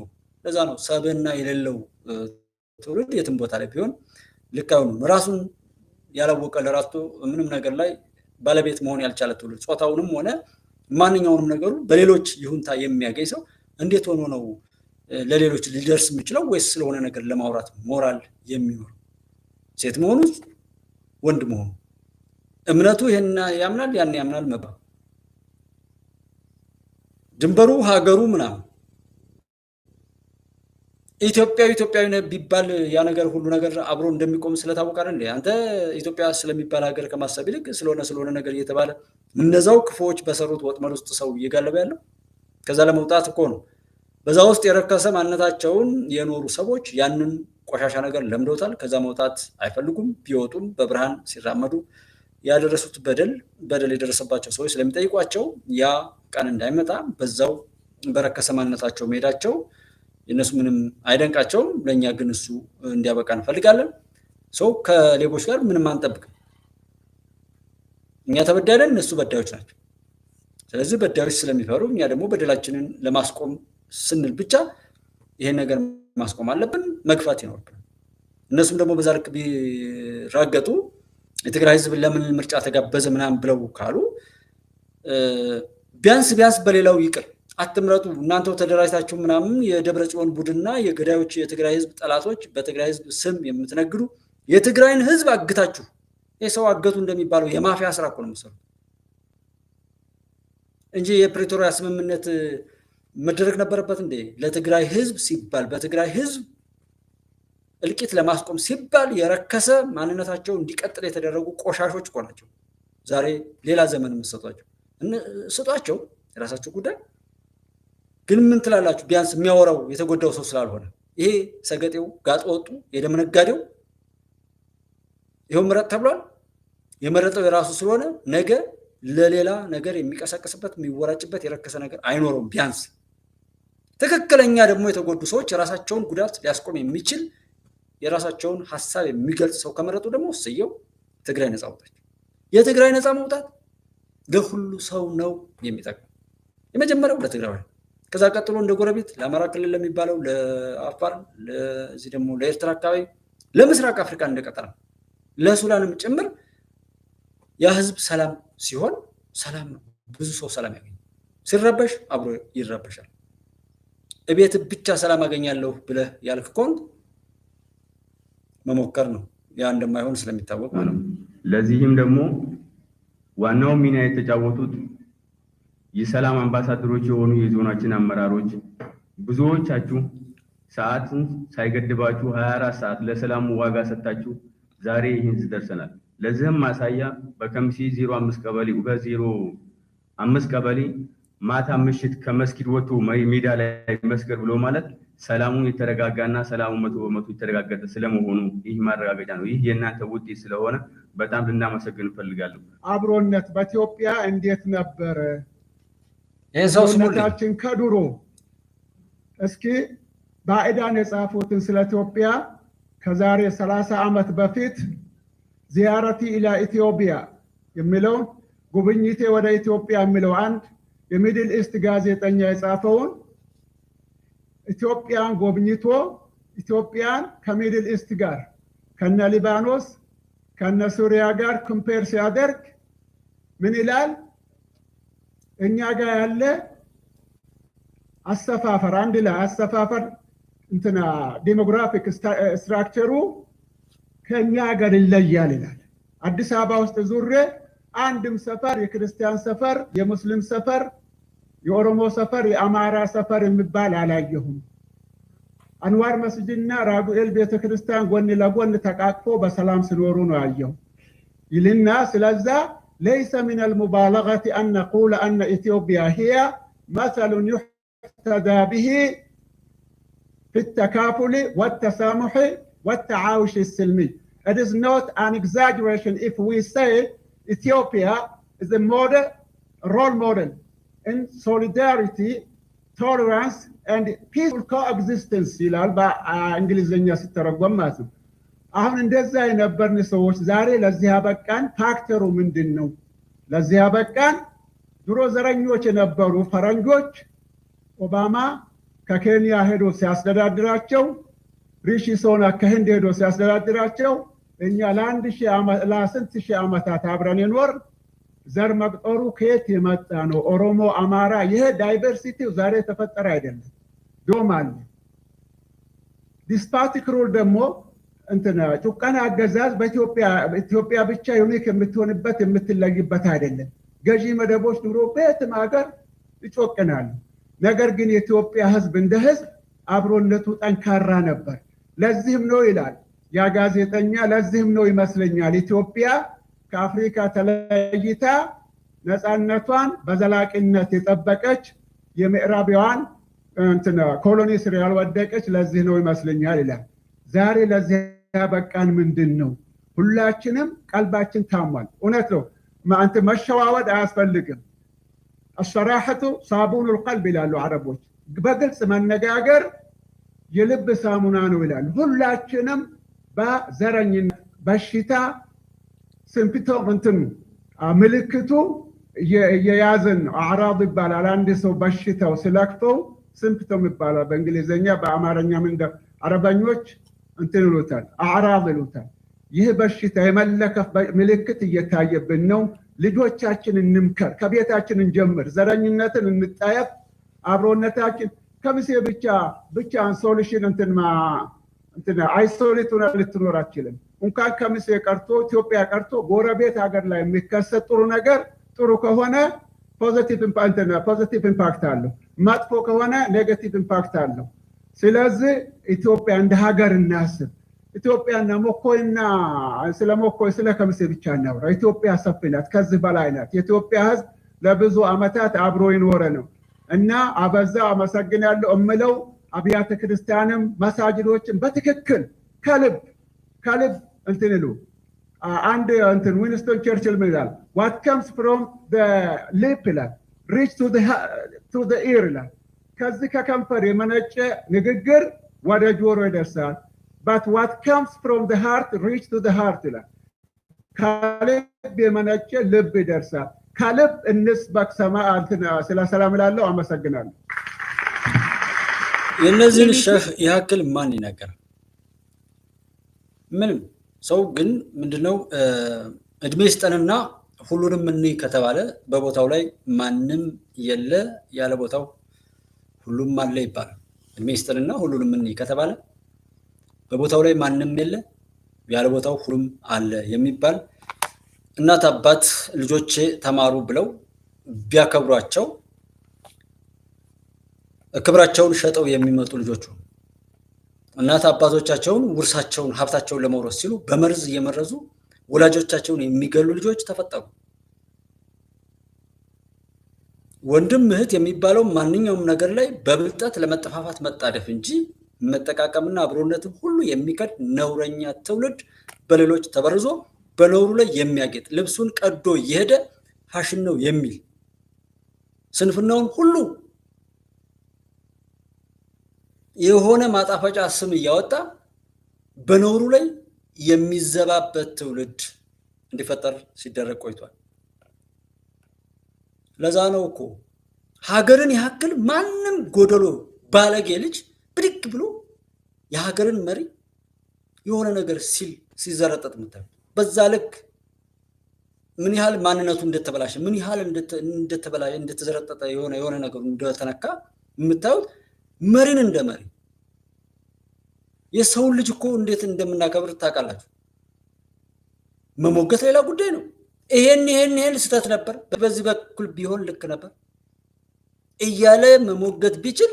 ለዛ ነው ሰብዕና የሌለው ትውልድ የትም ቦታ ላይ ቢሆን ልክ አይሆንም። ራሱን ያላወቀ ለራሱ ምንም ነገር ላይ ባለቤት መሆን ያልቻለ ትውልድ ጾታውንም ሆነ ማንኛውንም ነገሩ በሌሎች ይሁንታ የሚያገኝ ሰው እንዴት ሆኖ ነው ለሌሎች ሊደርስ የሚችለው? ወይስ ስለሆነ ነገር ለማውራት ሞራል የሚኖር ሴት መሆኑ ወንድ መሆኑ እምነቱ ይሄን ያምናል ያን ያምናል መባል ድንበሩ ሀገሩ ምናምን ኢትዮጵያዊ ነው ቢባል ያ ነገር ሁሉ ነገር አብሮ እንደሚቆም ስለታወቀ አይደል? አንተ ኢትዮጵያ ስለሚባል ሀገር ከማሰብ ይልቅ ስለሆነ ነገር እየተባለ እነዛው ክፉዎች በሰሩት ወጥመድ ውስጥ ሰው እየጋለበ ያለው ከዛ ለመውጣት እኮ ነው። በዛ ውስጥ የረከሰ ማንነታቸውን የኖሩ ሰዎች ያንን ቆሻሻ ነገር ለምደውታል። ከዛ መውጣት አይፈልጉም። ቢወጡም በብርሃን ሲራመዱ ያደረሱት በደል የደረሰባቸው ሰዎች ስለሚጠይቋቸው ያ ቀን እንዳይመጣ በዛው በረከሰ ማንነታቸው መሄዳቸው የነሱ ምንም አይደንቃቸውም። ለኛ ግን እሱ እንዲያበቃ እንፈልጋለን። ሰው ከሌቦች ጋር ምንም አንጠብቅም። እኛ ተበዳይለን፣ እነሱ በዳዮች ናቸው። ስለዚህ በዳዮች ስለሚፈሩ እኛ ደግሞ በደላችንን ለማስቆም ስንል ብቻ ይሄን ነገር ማስቆም አለብን፣ መግፋት ይኖርብናል። እነሱም ደግሞ በዛ ልክ ቢራገጡ የትግራይ ህዝብ ለምን ምርጫ ተጋበዘ ምናምን ብለው ካሉ ቢያንስ በሌላው ይቅር አትምረጡ፣ እናንተው ተደራጅታችሁ ምናምን የደብረ ጽዮን ቡድንና የገዳዮች የትግራይ ህዝብ ጠላቶች በትግራይ ህዝብ ስም የምትነግዱ የትግራይን ህዝብ አግታችሁ የሰው አገቱ እንደሚባለው የማፊያ ስራ እኮ ነው የምትሰሩት እንጂ የፕሪቶሪያ ስምምነት መደረግ ነበረበት እንዴ? ለትግራይ ህዝብ ሲባል በትግራይ ህዝብ እልቂት ለማስቆም ሲባል የረከሰ ማንነታቸው እንዲቀጥል የተደረጉ ቆሻሾች እኮ ናቸው። ዛሬ ሌላ ዘመን የምትሰጧቸው ስጧቸው፣ የራሳቸው ጉዳይ። ግን ምን ትላላችሁ? ቢያንስ የሚያወራው የተጎዳው ሰው ስላልሆነ ይሄ ሰገጤው ጋጥ ወጡ የደም ነጋዴው ይሄው ምረጥ ተብሏል። የመረጠው የራሱ ስለሆነ ነገ ለሌላ ነገር የሚቀሰቅስበት የሚወራጭበት የረከሰ ነገር አይኖረውም። ቢያንስ ትክክለኛ ደግሞ የተጎዱ ሰዎች የራሳቸውን ጉዳት ሊያስቆም የሚችል የራሳቸውን ሀሳብ የሚገልጽ ሰው ከመረጡ ደግሞ እሰየው፣ ትግራይ ነፃ ወጣች። የትግራይ ነፃ መውጣት ለሁሉ ሰው ነው የሚጠቅመው። የመጀመሪያው ለትግራይ፣ ከዛ ቀጥሎ እንደ ጎረቤት ለአማራ ክልል ለሚባለው፣ ለአፋር፣ ለዚህ ደግሞ ለኤርትራ አካባቢ፣ ለምስራቅ አፍሪካ እንደቀጠለ ለሱዳንም ጭምር ያ ህዝብ ሰላም ሲሆን ሰላም ነው። ብዙ ሰው ሰላም ያገኛል። ሲረበሽ አብሮ ይረበሻል። እቤት ብቻ ሰላም አገኛለሁ ብለህ ያልክ ከሆነ መሞከር ነው። ያ እንደማይሆን ስለሚታወቅ ማለት ነው። ለዚህም ደግሞ ዋናው ሚና የተጫወቱት የሰላም አምባሳደሮች የሆኑ የዞናችን አመራሮች ብዙዎቻችሁ ሰዓትን ሳይገድባችሁ 24 ሰዓት ለሰላሙ ዋጋ ሰጣችሁ ዛሬ ይህን ደርሰናል። ለዚህም ማሳያ በከምሲ 05 ቀበሌ በ05 ቀበሌ ማታ ምሽት ከመስጊድ ወጥቶ ሜዳ ላይ መስገድ ብሎ ማለት ሰላሙን የተረጋጋና ሰላሙ 100% የተረጋገጠ ስለመሆኑ ይህ ማረጋገጫ ነው። ይህ የእናንተ ውጤት ስለሆነ በጣም ልናመሰግን እንፈልጋለን። አብሮነት በኢትዮጵያ እንዴት ነበረ? ሰውነታችን ከድሮ እስኪ ባዕዳን የጻፉትን ስለ ኢትዮጵያ ከዛሬ 30 ዓመት በፊት ዚያረቲ ኢላ ኢትዮጵያ የሚለው ጉብኝቴ ወደ ኢትዮጵያ የሚለው አንድ የሚድል ኢስት ጋዜጠኛ የጻፈውን ኢትዮጵያን ጎብኝቶ ኢትዮጵያን ከሚድል ኢስት ጋር ከነ ሊባኖስ ከነ ሱሪያ ጋር ኮምፔር ሲያደርግ ምን ይላል? እኛ ጋር ያለ አሰፋፈር አንድ ላይ አሰፋፈር እንትና ዴሞግራፊክ ስትራክቸሩ ከኛ ጋር ይለያል ይላል። አዲስ አበባ ውስጥ ዙሬ አንድም ሰፈር የክርስቲያን ሰፈር፣ የሙስሊም ሰፈር፣ የኦሮሞ ሰፈር፣ የአማራ ሰፈር የሚባል አላየሁም። አንዋር መስጂድና ራጉኤል ቤተክርስቲያን ጎን ለጎን ተቃቅፎ በሰላም ሲኖሩ ነው ያየው ይልና ስለዛ ليس من المبالغة أن نقول أن إثيوبيا هي مثل يحتذى به في التكافل والتسامح والتعايش السلمي. It is not an exaggeration if we say Ethiopia is a model, role model in solidarity, tolerance, and peaceful coexistence. ይላል በእንግሊዝኛ ሲተረጎም ማለት ነው። አሁን እንደዛ የነበርን ሰዎች ዛሬ ለዚህ ያበቃን ፋክተሩ ምንድን ነው? ለዚህ ያበቃን ድሮ ዘረኞች የነበሩ ፈረንጆች ኦባማ ከኬንያ ሄዶ ሲያስተዳድራቸው፣ ሪሺ ሱናክ ከህንድ ሄዶ ሲያስተዳድራቸው እኛ ለስንት ሺህ ዓመታት አብረን የኖር ዘር መቅጠሩ ከየት የመጣ ነው? ኦሮሞ፣ አማራ፣ ይሄ ዳይቨርሲቲው ዛሬ የተፈጠረ አይደለም። ዶም አለ። ዲስፓቲክ ሩል ደግሞ እንትና ጭቆና አገዛዝ በኢትዮጵያ ብቻ ዩኒክ የምትሆንበት የምትለይበት አይደለም። ገዢ መደቦች ድሮ በየትም ሀገር ይጮቅናሉ። ነገር ግን የኢትዮጵያ ህዝብ እንደ ህዝብ አብሮነቱ ጠንካራ ነበር። ለዚህም ነው ይላል ያ ጋዜጠኛ፣ ለዚህም ነው ይመስለኛል ኢትዮጵያ ከአፍሪካ ተለይታ ነፃነቷን በዘላቂነት የጠበቀች የምዕራባውያን እንትና ኮሎኒ ስር ያልወደቀች ለዚህ ነው ይመስለኛል ይላል። ዛሬ ለዚህ ያበቃን ምንድን ነው? ሁላችንም ቀልባችን ታሟል። እውነት ነው። አንተ መሸዋወድ አያስፈልግም። الصراحة صابون القلب ይላሉ አረቦች። በግልጽ መነጋገር የልብ ሳሙና ነው ይላል። ሁላችንም በዘረኝነት በሽታ ሲምፕቶም እንትን ምልክቱ የያዘን ነው። አዕራብ ይባላል። አንድ ሰው በሽታው ስለክፈው ሲምፕቶም ይባላል በእንግሊዝኛ። በአማርኛ አረበኞች እንትን ይሉታል አዕራብ ይሉታል። ይህ በሽታ የመለከፍ ምልክት እየታየብን ነው። ልጆቻችን እንምከር፣ ከቤታችን እንጀምር፣ ዘረኝነትን እንጠየፍ፣ አብሮነታችን ከምሴ ብቻ ሶሉሽን እንትን አይሶሌት ሆነ ልትኖር አትችልም። እንኳን ከምሴ ቀርቶ ኢትዮጵያ ቀርቶ ጎረቤት ሀገር ላይ የሚከሰት ጥሩ ነገር ጥሩ ከሆነ ፖዚቲቭ ኢምፓክት አለው፣ መጥፎ ከሆነ ኔጌቲቭ ኢምፓክት አለው። ስለዚህ ኢትዮጵያ እንደ ሀገር እናስብ። ኢትዮጵያና ሞኮይና ስለ ሞኮይ ስለ ከምሴ ብቻ እናውራ። ኢትዮጵያ ሰፊ ናት፣ ከዚህ በላይ ናት። የኢትዮጵያ ሕዝብ ለብዙ ዓመታት አብሮ ይኖረ ነው እና አበዛ አመሰግናለሁ እምለው አብያተ ክርስቲያንም መሳጅዶችን በትክክል ከልብ እንትን ይሉ። አንድ እንትን ዊንስቶን ቸርችል ምን ይላል? what comes from the lip ይላል reach to the ear ይላል። ከዚህ ከከንፈር የመነጨ ንግግር ወደ ጆሮ ይደርሳል። but what comes from the heart reach to the heart ይላል። ከልብ የመነጨ ልብ ይደርሳል። ከልብ እንስበክ ስለ ሰላም እላለሁ። አመሰግናለሁ። የእነዚህን ሸህ ያክል ማን ይናገራል? ምንም ሰው ግን ምንድነው እድሜ ስጠንና ሁሉንም እንይ ከተባለ በቦታው ላይ ማንም የለ፣ ያለ ቦታው ሁሉም አለ ይባላል። እድሜ ስጠንና ሁሉንም እንይ ከተባለ በቦታው ላይ ማንም የለ፣ ያለ ቦታው ሁሉም አለ የሚባል እናት አባት ልጆቼ ተማሩ ብለው ቢያከብሯቸው ክብራቸውን ሸጠው የሚመጡ ልጆቹ እናት አባቶቻቸውን ውርሳቸውን ሀብታቸውን ለመውረስ ሲሉ በመርዝ እየመረዙ ወላጆቻቸውን የሚገሉ ልጆች ተፈጠሩ። ወንድም እህት የሚባለው ማንኛውም ነገር ላይ በብልጠት ለመጠፋፋት መጣደፍ እንጂ መጠቃቀምና አብሮነትን ሁሉ የሚከድ ነውረኛ ትውልድ በሌሎች ተበርዞ በነውሩ ላይ የሚያጌጥ ልብሱን ቀዶ እየሄደ ፋሽን ነው የሚል ስንፍናውን ሁሉ የሆነ ማጣፈጫ ስም እያወጣ በነውሩ ላይ የሚዘባበት ትውልድ እንዲፈጠር ሲደረግ ቆይቷል። ለዛ ነው እኮ ሀገርን ያክል ማንም ጎደሎ ባለጌ ልጅ ብድግ ብሎ የሀገርን መሪ የሆነ ነገር ሲዘረጠጥ ምታዩ። በዛ ልክ ምን ያህል ማንነቱ እንደተበላሸ ምን ያህል እንደተዘረጠጠ የሆነ ነገሩ እንደተነካ የምታዩት መሪን እንደ መሪ የሰውን ልጅ እኮ እንዴት እንደምናከብር ታውቃላችሁ። መሞገት ሌላ ጉዳይ ነው። ይሄን ስህተት ነበር፣ በዚህ በኩል ቢሆን ልክ ነበር እያለ መሞገት ቢችል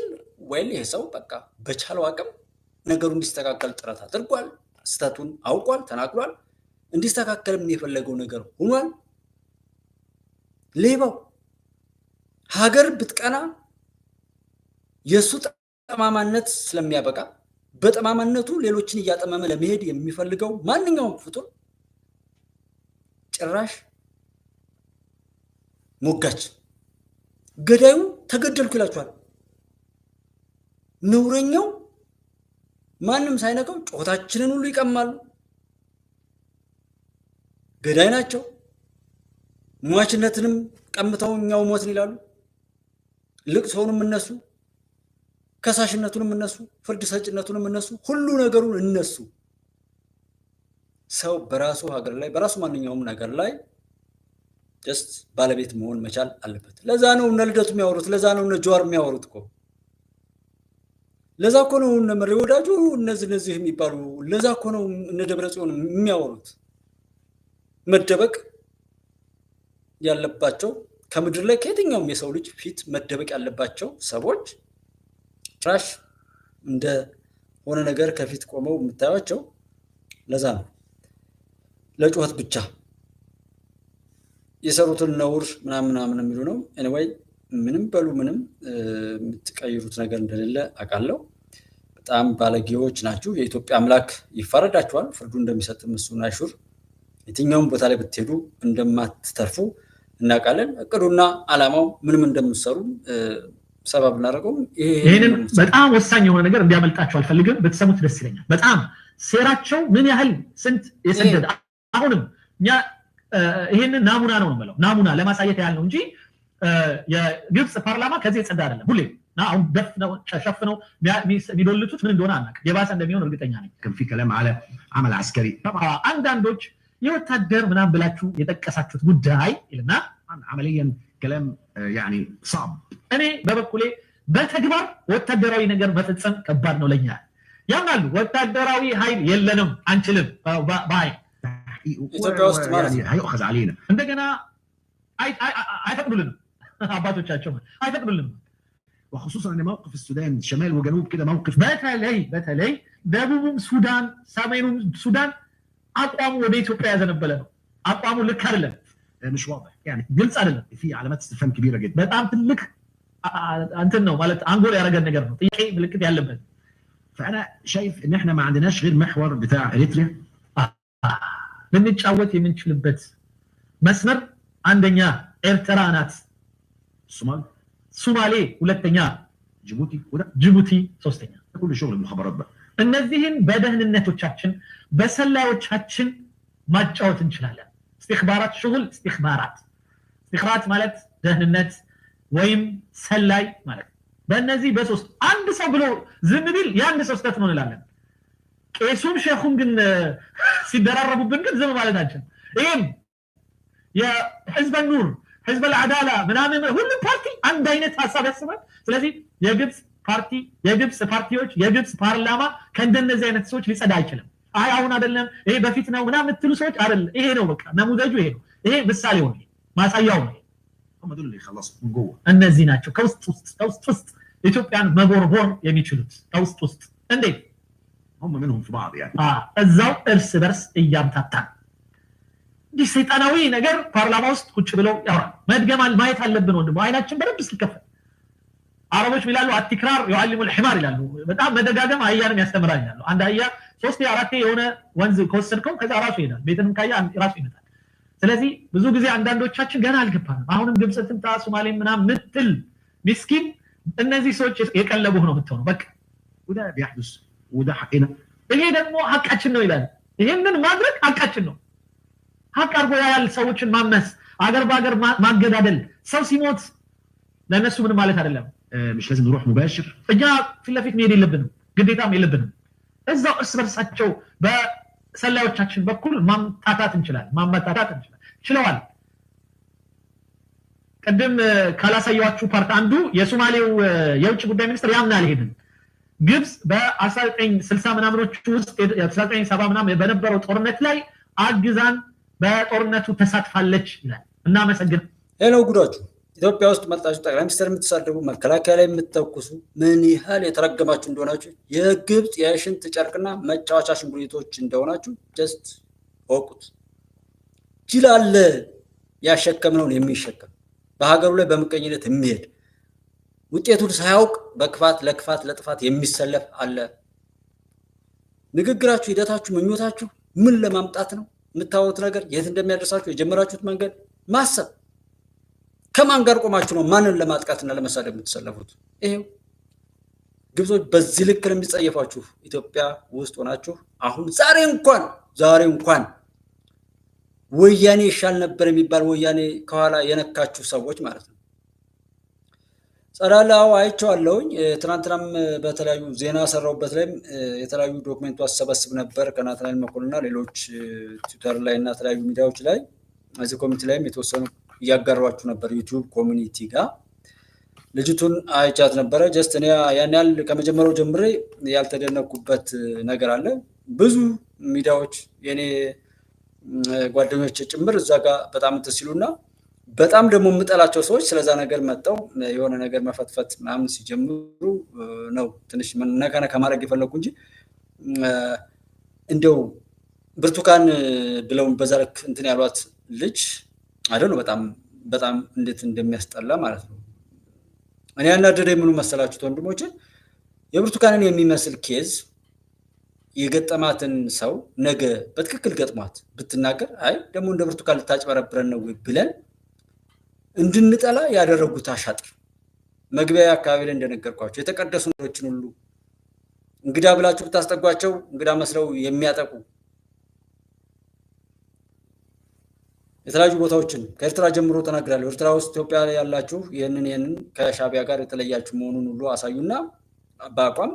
ወይ ይሄ ሰው በቃ በቻለው አቅም ነገሩ እንዲስተካከል ጥረት አድርጓል። ስህተቱን አውቋል፣ ተናግሯል። እንዲስተካከልም የፈለገው ነገር ሆኗል። ሌባው ሀገር ብትቀና የሱ ጠማማነት ስለሚያበቃ በጠማማነቱ ሌሎችን እያጠመመ ለመሄድ የሚፈልገው ማንኛውም ፍጡር ጭራሽ ሞጋች ገዳዩ ተገደልኩ ይላችኋል። ነውረኛው ማንም ሳይነቀው ጮታችንን ሁሉ ይቀማሉ። ገዳይ ናቸው። ሟችነትንም ቀምተው እኛው ሞትን ይላሉ። ልቅሶውንም እነሱ፣ ከሳሽነቱንም እነሱ፣ ፍርድ ሰጭነቱንም እነሱ፣ ሁሉ ነገሩን እነሱ። ሰው በራሱ ሀገር ላይ በራሱ ማንኛውም ነገር ላይ ጀስት ባለቤት መሆን መቻል አለበት። ለዛ ነው እነ ልደቱ የሚያወሩት፣ ለዛ ነው እነ ጀዋር የሚያወሩት እኮ። ለዛ እኮ ነው እነ መሪ ወዳጁ እነዚህ የሚባሉ፣ ለዛ እኮ ነው እነ ደብረጽዮን የሚያወሩት። መደበቅ ያለባቸው ከምድር ላይ ከየትኛውም የሰው ልጅ ፊት መደበቅ ያለባቸው ሰዎች ጭራሽ እንደ ሆነ ነገር ከፊት ቆመው የምታዩቸው ለዛ ነው። ለጩኸት ብቻ የሰሩትን ነውር ምናምን የሚሉ ነው። ኤኒዌይ ምንም በሉ ምንም የምትቀይሩት ነገር እንደሌለ አውቃለሁ። በጣም ባለጌዎች ናችሁ። የኢትዮጵያ አምላክ ይፋረዳችኋል። ፍርዱ እንደሚሰጥም እሱን አይሹር። የትኛውም ቦታ ላይ ብትሄዱ እንደማትተርፉ እናውቃለን። እቅዱና ዓላማው ምንም እንደምትሰሩ ሰበብ እናደርገው። ይሄንን በጣም ወሳኝ የሆነ ነገር እንዲያመልጣቸው አልፈልግም። ብትሰሙት ደስ ይለኛል። በጣም ሴራቸው ምን ያህል ስንት የሰደደ አሁንም እኛ ይሄንን ናሙና ነው የምለው ናሙና ለማሳየት ያህል ነው እንጂ የግብጽ ፓርላማ ከዚህ የጸዳ አይደለም። ሁሌ አሁን ደፍነው ሸፍነው የሚዶልቱት ምን እንደሆነ አናውቅም። የባሰ እንደሚሆን እርግጠኛ ነኝ። كان في كلام على عمل عسكري አንዳንዶች የወታደር ምናምን ብላችሁ የጠቀሳችሁት ጉዳይ ይልና عمليا كلام يعني صعب እኔ በበኩሌ በተግባር ወታደራዊ ነገር መፈጸም ከባድ ነው ለኛ ያምናሉ። ወታደራዊ ኃይል የለንም አንችልም ባይ ኢትዮጵያ ውስጥ ማለት يعني هيؤخذ علينا እንደገና አይፈቅዱልንም አባቶቻቸው አይፈቅዱልንም وخصوصا ان موقف السودان شمال وجنوب كده موقف በተለይ ደቡብም ሱዳን ሰሜኑም ሱዳን አቋሙ ወደ ኢትዮጵያ ያዘነበለ ነው። አቋሙ ልክ አይደለም مش واضح يعني ግልጽ አይደለም። في علامات استفهام كبيره جدا በጣም ትልቅ አንተን ነው ማለት አንጎል ያደረገን ነገር ነው። ጥያቄ ምልክት ያለበት فانا شايف ان احنا ما عندناش غير محور بتاع اريتريا ልንጫወት የምንችልበት መስመር አንደኛ ኤርትራ ናት፣ ሶማሌ ሁለተኛ፣ ጅቡቲ ሶስተኛ። كل شغل المخابرات بقى እነዚህን በደህንነቶቻችን በሰላዮቻችን ማጫወት እንችላለን። استخبارات شغل استخبارات ማለት ደህንነት ወይም ሰላይ ማለት በእነዚህ በሶስት አንድ ሰው ብሎ ዝም ቢል የአንድ ሰው ስተት ነው እንላለን። ቄሱም ሼኹም ግን ሲደራረቡብን ግን ዝም ማለታችን ይሄም የህዝብ ኑር ህዝብ العداله ምናምን ሁሉም ፓርቲ አንድ አይነት ሐሳብ ያስባል። ስለዚህ የግብጽ ፓርቲዎች የግብጽ ፓርላማ ከእንደነዚህ አይነት ሰዎች ሊጸዳ አይችልም። አይ አሁን አይደለም ይሄ በፊት ነው ምናምን የምትሉ ሰዎች አይደለም። ይሄ ነው በቃ ነሙዘጁ ይሄ ነው። ይሄ ምሳሌው ነው ማሳያው ነው። هم دول اللي يخلصوا من جوه እነዚህ ናቸው ከውስጥ ኢትዮጵያን መቦርቦር የሚችሉት ከውስጥ እንዴት هم منهم في بعض يعني እዛው እርስ በርስ እያምታታን እንዲህ ሰይጣናዊ ነገር ፓርላማ ውስጥ ቁጭ ብለው ያወራል። መድገማል ማየት አለብን ወንድም አይናችን በደንብ እስኪከፈል አረቦች ይላሉ አትክራር يعلم الحمار ይላሉ። በጣም መደጋገም አህያንም ያስተምራል ይላሉ። አንድ አህያ 3-4 የሆነ ወንዝ ከወሰድከው ከዛ ራሱ ይሄዳል። ቤትንም ካያ ራሱ ይመጣል። ስለዚህ ብዙ ጊዜ አንዳንዶቻችን ገና አልገባንም። አሁንም ግብጽ ትምጣ ሶማሌ ምናምን ምትል ምስኪን እነዚህ ሰዎች የቀለቡህ ነው የምትሆነው በቃ وده بيحدث وده حقنا ይሄ ደግሞ ሐቃችን ነው ይላል። ይሄንን ማድረግ ሐቃችን ነው። ሐቅ አርጎ ያያል ሰዎችን ማመስ አገር ባገር ማገዳደል ሰው ሲሞት ለነሱ ምን ማለት አይደለም። مش لازم نروح مباشر እኛ ፊት ለፊት መሄድ የለብንም ግዴታም የለብንም። እዛው እርስ በርሳቸው በሰላዮቻችን በኩል ማምጣታት እንችላለን ችለዋል። ቀደም ካላሳያችሁ ፓርት አንዱ የሶማሌው የውጭ ጉዳይ ሚኒስትር ያምናል ይሄንን ግብጽ በ1960 ምናምኖቹ ውስጥ 1970 ምናምን በነበረው ጦርነት ላይ አግዛን በጦርነቱ ተሳትፋለች ይላል። እናመሰግን ሄሎ ጉዳችሁ ኢትዮጵያ ውስጥ መጣችሁ ጠቅላይ ሚኒስትር የምትሳደቡ መከላከያ ላይ የምትተኩሱ ምን ያህል የተረገማችሁ እንደሆናችሁ የግብጽ የሽንት ጨርቅና መጫወቻ ሽንጉሊቶች እንደሆናችሁ ጀስት ወቁት። ጅል አለ ያሸከምነውን የሚሸከም በሀገሩ ላይ በምቀኝነት የሚሄድ ውጤቱን ሳያውቅ በክፋት ለጥፋት የሚሰለፍ አለ። ንግግራችሁ፣ ሂደታችሁ፣ ምኞታችሁ ምን ለማምጣት ነው? የምታወሩት ነገር የት እንደሚያደርሳችሁ የጀመራችሁት መንገድ ማሰብ ከማን ጋር ቆማችሁ ነው ማንን ለማጥቃትና ለመሳደብ የምትሰለፉት? ይሄው ግብጾች በዚህ ልክ ነው የሚጸየፋችሁ። ኢትዮጵያ ውስጥ ሆናችሁ አሁን ዛሬ እንኳን ወያኔ ይሻል ነበር የሚባል ወያኔ ከኋላ የነካችሁ ሰዎች ማለት ነው። ጸዳላው አይቼዋለሁኝ። ትናንትናም በተለያዩ ዜና ሰራውበት ላይም የተለያዩ ዶክመንቱ አሰባስብ ነበር ከናትናኤል መኮንንና ሌሎች ትዊተር ላይ እና የተለያዩ ሚዲያዎች ላይ እዚህ ኮሚኒቲ ላይም የተወሰኑ እያጋሯችሁ ነበር። ዩቲዩብ ኮሚኒቲ ጋር ልጅቱን አይቻት ነበረ። ጀስት እኔ ያን ያህል ከመጀመሪያው ጀምሬ ያልተደነኩበት ነገር አለ። ብዙ ሚዲያዎች የኔ ጓደኞች ጭምር እዛ ጋር በጣም ተሲሉና በጣም ደግሞ የምጠላቸው ሰዎች ስለዛ ነገር መጣው የሆነ ነገር መፈትፈት ምናምን ሲጀምሩ ነው ትንሽ ነካ ማድረግ የፈለኩ እንጂ እንደው ብርቱካን ብለው በዛ ልክ እንትን ያሏት ልጅ አይደል በጣም እንዴት እንደሚያስጠላ ማለት ነው። እኔ ያናደደኝ ምኑ መሰላችሁት ወንድሞቼ? የብርቱካንን የሚመስል ኬዝ የገጠማትን ሰው ነገ በትክክል ገጥሟት ብትናገር አይ ደግሞ እንደ ብርቱካን ልታጭበረብረን ነው ብለን እንድንጠላ ያደረጉት አሻጥር መግቢያ አካባቢ ላይ እንደነገርኳቸው የተቀደሱ ነገሮችን ሁሉ እንግዳ ብላችሁ ብታስጠጓቸው እንግዳ መስለው የሚያጠቁ የተለያዩ ቦታዎችን ከኤርትራ ጀምሮ ተናግራለሁ። ኤርትራ ውስጥ ኢትዮጵያ ያላችሁ ይህንን ከሻቢያ ጋር የተለያችሁ መሆኑን ሁሉ አሳዩና በአቋም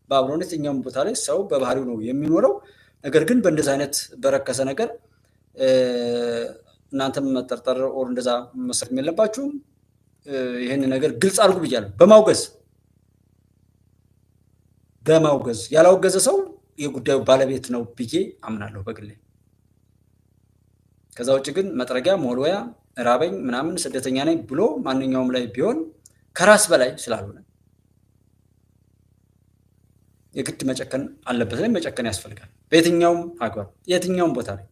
በአብሮነት የትኛውም ቦታ ላይ ሰው በባህሪው ነው የሚኖረው። ነገር ግን በእንደዚህ አይነት በረከሰ ነገር እናንተም መጠርጠር ኦር እንደዛ መሰለኝ የለባችሁም። ይህን ነገር ግልጽ አድርጉ ብያለሁ። በማውገዝ ያላወገዘ ሰው የጉዳዩ ባለቤት ነው ብዬ አምናለሁ በግሌ። ከዛ ውጭ ግን መጥረጊያ ሞልወያ ራበኝ ምናምን ስደተኛ ነኝ ብሎ ማንኛውም ላይ ቢሆን ከራስ በላይ ስላልሆነ የግድ መጨከን አለበት ላይ መጨከን ያስፈልጋል። በየትኛውም አግባብ የትኛውም ቦታ ላይ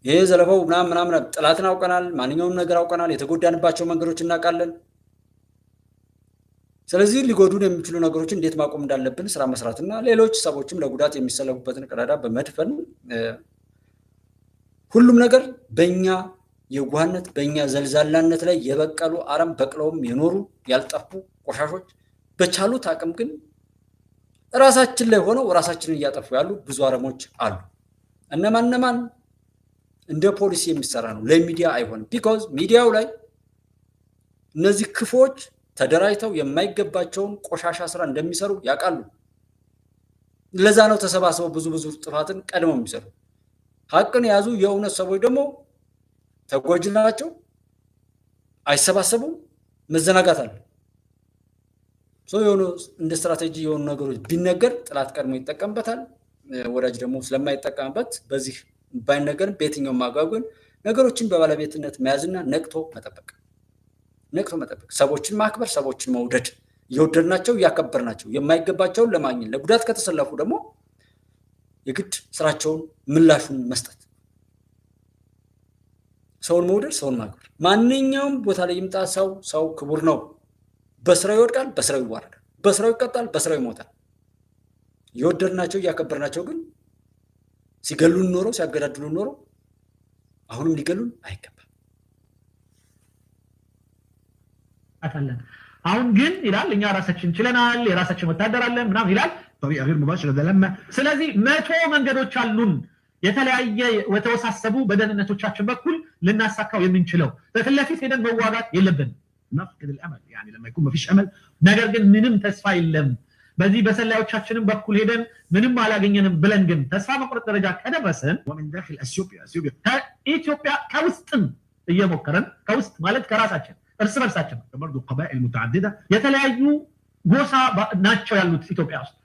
ይሄ ዘለፈው ምናምን ጥላትን አውቀናል፣ ማንኛውም ነገር አውቀናል፣ የተጎዳንባቸው መንገዶች እናውቃለን። ስለዚህ ሊጎዱን የሚችሉ ነገሮችን እንዴት ማቆም እንዳለብን ስራ መስራትና ሌሎች ሰዎችም ለጉዳት የሚሰለፉበትን ቀዳዳ በመድፈን ሁሉም ነገር በእኛ የዋህነት በእኛ ዘልዛላነት ላይ የበቀሉ አረም በቅለውም የኖሩ ያልጠፉ ቆሻሾች በቻሉት አቅም ግን ራሳችን ላይ ሆነው ራሳችንን እያጠፉ ያሉ ብዙ አረሞች አሉ። እነማን እንደ ፖሊሲ የሚሰራ ነው፣ ለሚዲያ አይሆንም። ቢኮዝ ሚዲያው ላይ እነዚህ ክፎች ተደራጅተው የማይገባቸውን ቆሻሻ ስራ እንደሚሰሩ ያውቃሉ። ለዛ ነው ተሰባስበው ብዙ ጥፋትን ቀድመው የሚሰሩ። ሀቅን የያዙ የእውነት ሰዎች ደግሞ ተጎጂ ናቸው፣ አይሰባሰቡም፣ መዘናጋት አለ። የሆኑ እንደ ስትራቴጂ የሆኑ ነገሮች ቢነገር ጥላት ቀድሞ ይጠቀምበታል፣ ወዳጅ ደግሞ ስለማይጠቀምበት በዚህ ባይነገርም በየትኛው ማጓጉን ነገሮችን በባለቤትነት መያዝና ነቅቶ መጠበቅ፣ ሰዎችን ማክበር፣ ሰዎችን መውደድ፣ እየወደድናቸው እያከበርናቸው የማይገባቸውን ለማግኘት ለጉዳት ከተሰለፉ ደግሞ የግድ ስራቸውን ምላሹን መስጠት፣ ሰውን መውደድ፣ ሰውን ማክበር። ማንኛውም ቦታ ላይ ይምጣ ሰው ክቡር ነው። በስራው ይወድቃል፣ በስራው ይዋረዳል፣ በስራው ይቀጣል፣ በስራው ይሞታል። እየወደድናቸው እያከበርናቸው ግን ሲገሉን ኖረው ሲያገዳድሉን ኖረው አሁንም ሊገሉን አይገባም። አሁን ግን ይላል እኛ ራሳችን ችለናል፣ የራሳችን ወታደር አለን ምናምን ይላል። ስለዚህ 100 መንገዶች አሉን የተለያየ የተወሳሰቡ በደህንነቶቻችን በኩል ልናሳካው የምንችለው። በፊት ለፊት ሄደን መዋጋት የለብንም። ነገር ግን ምንም ተስፋ የለም በዚህ በሰላዮቻችንም በኩል ሄደን ምንም አላገኘንም ብለን ግን ተስፋ መቁረጥ ደረጃ ከደረሰን ኢትዮጵያ ከውስጥም እየሞከረን ከውስጥ ማለት ከራሳችን እርስ በርሳችን የተለያዩ ጎሳ ናቸው ያሉት ኢትዮጵያ ውስጥ።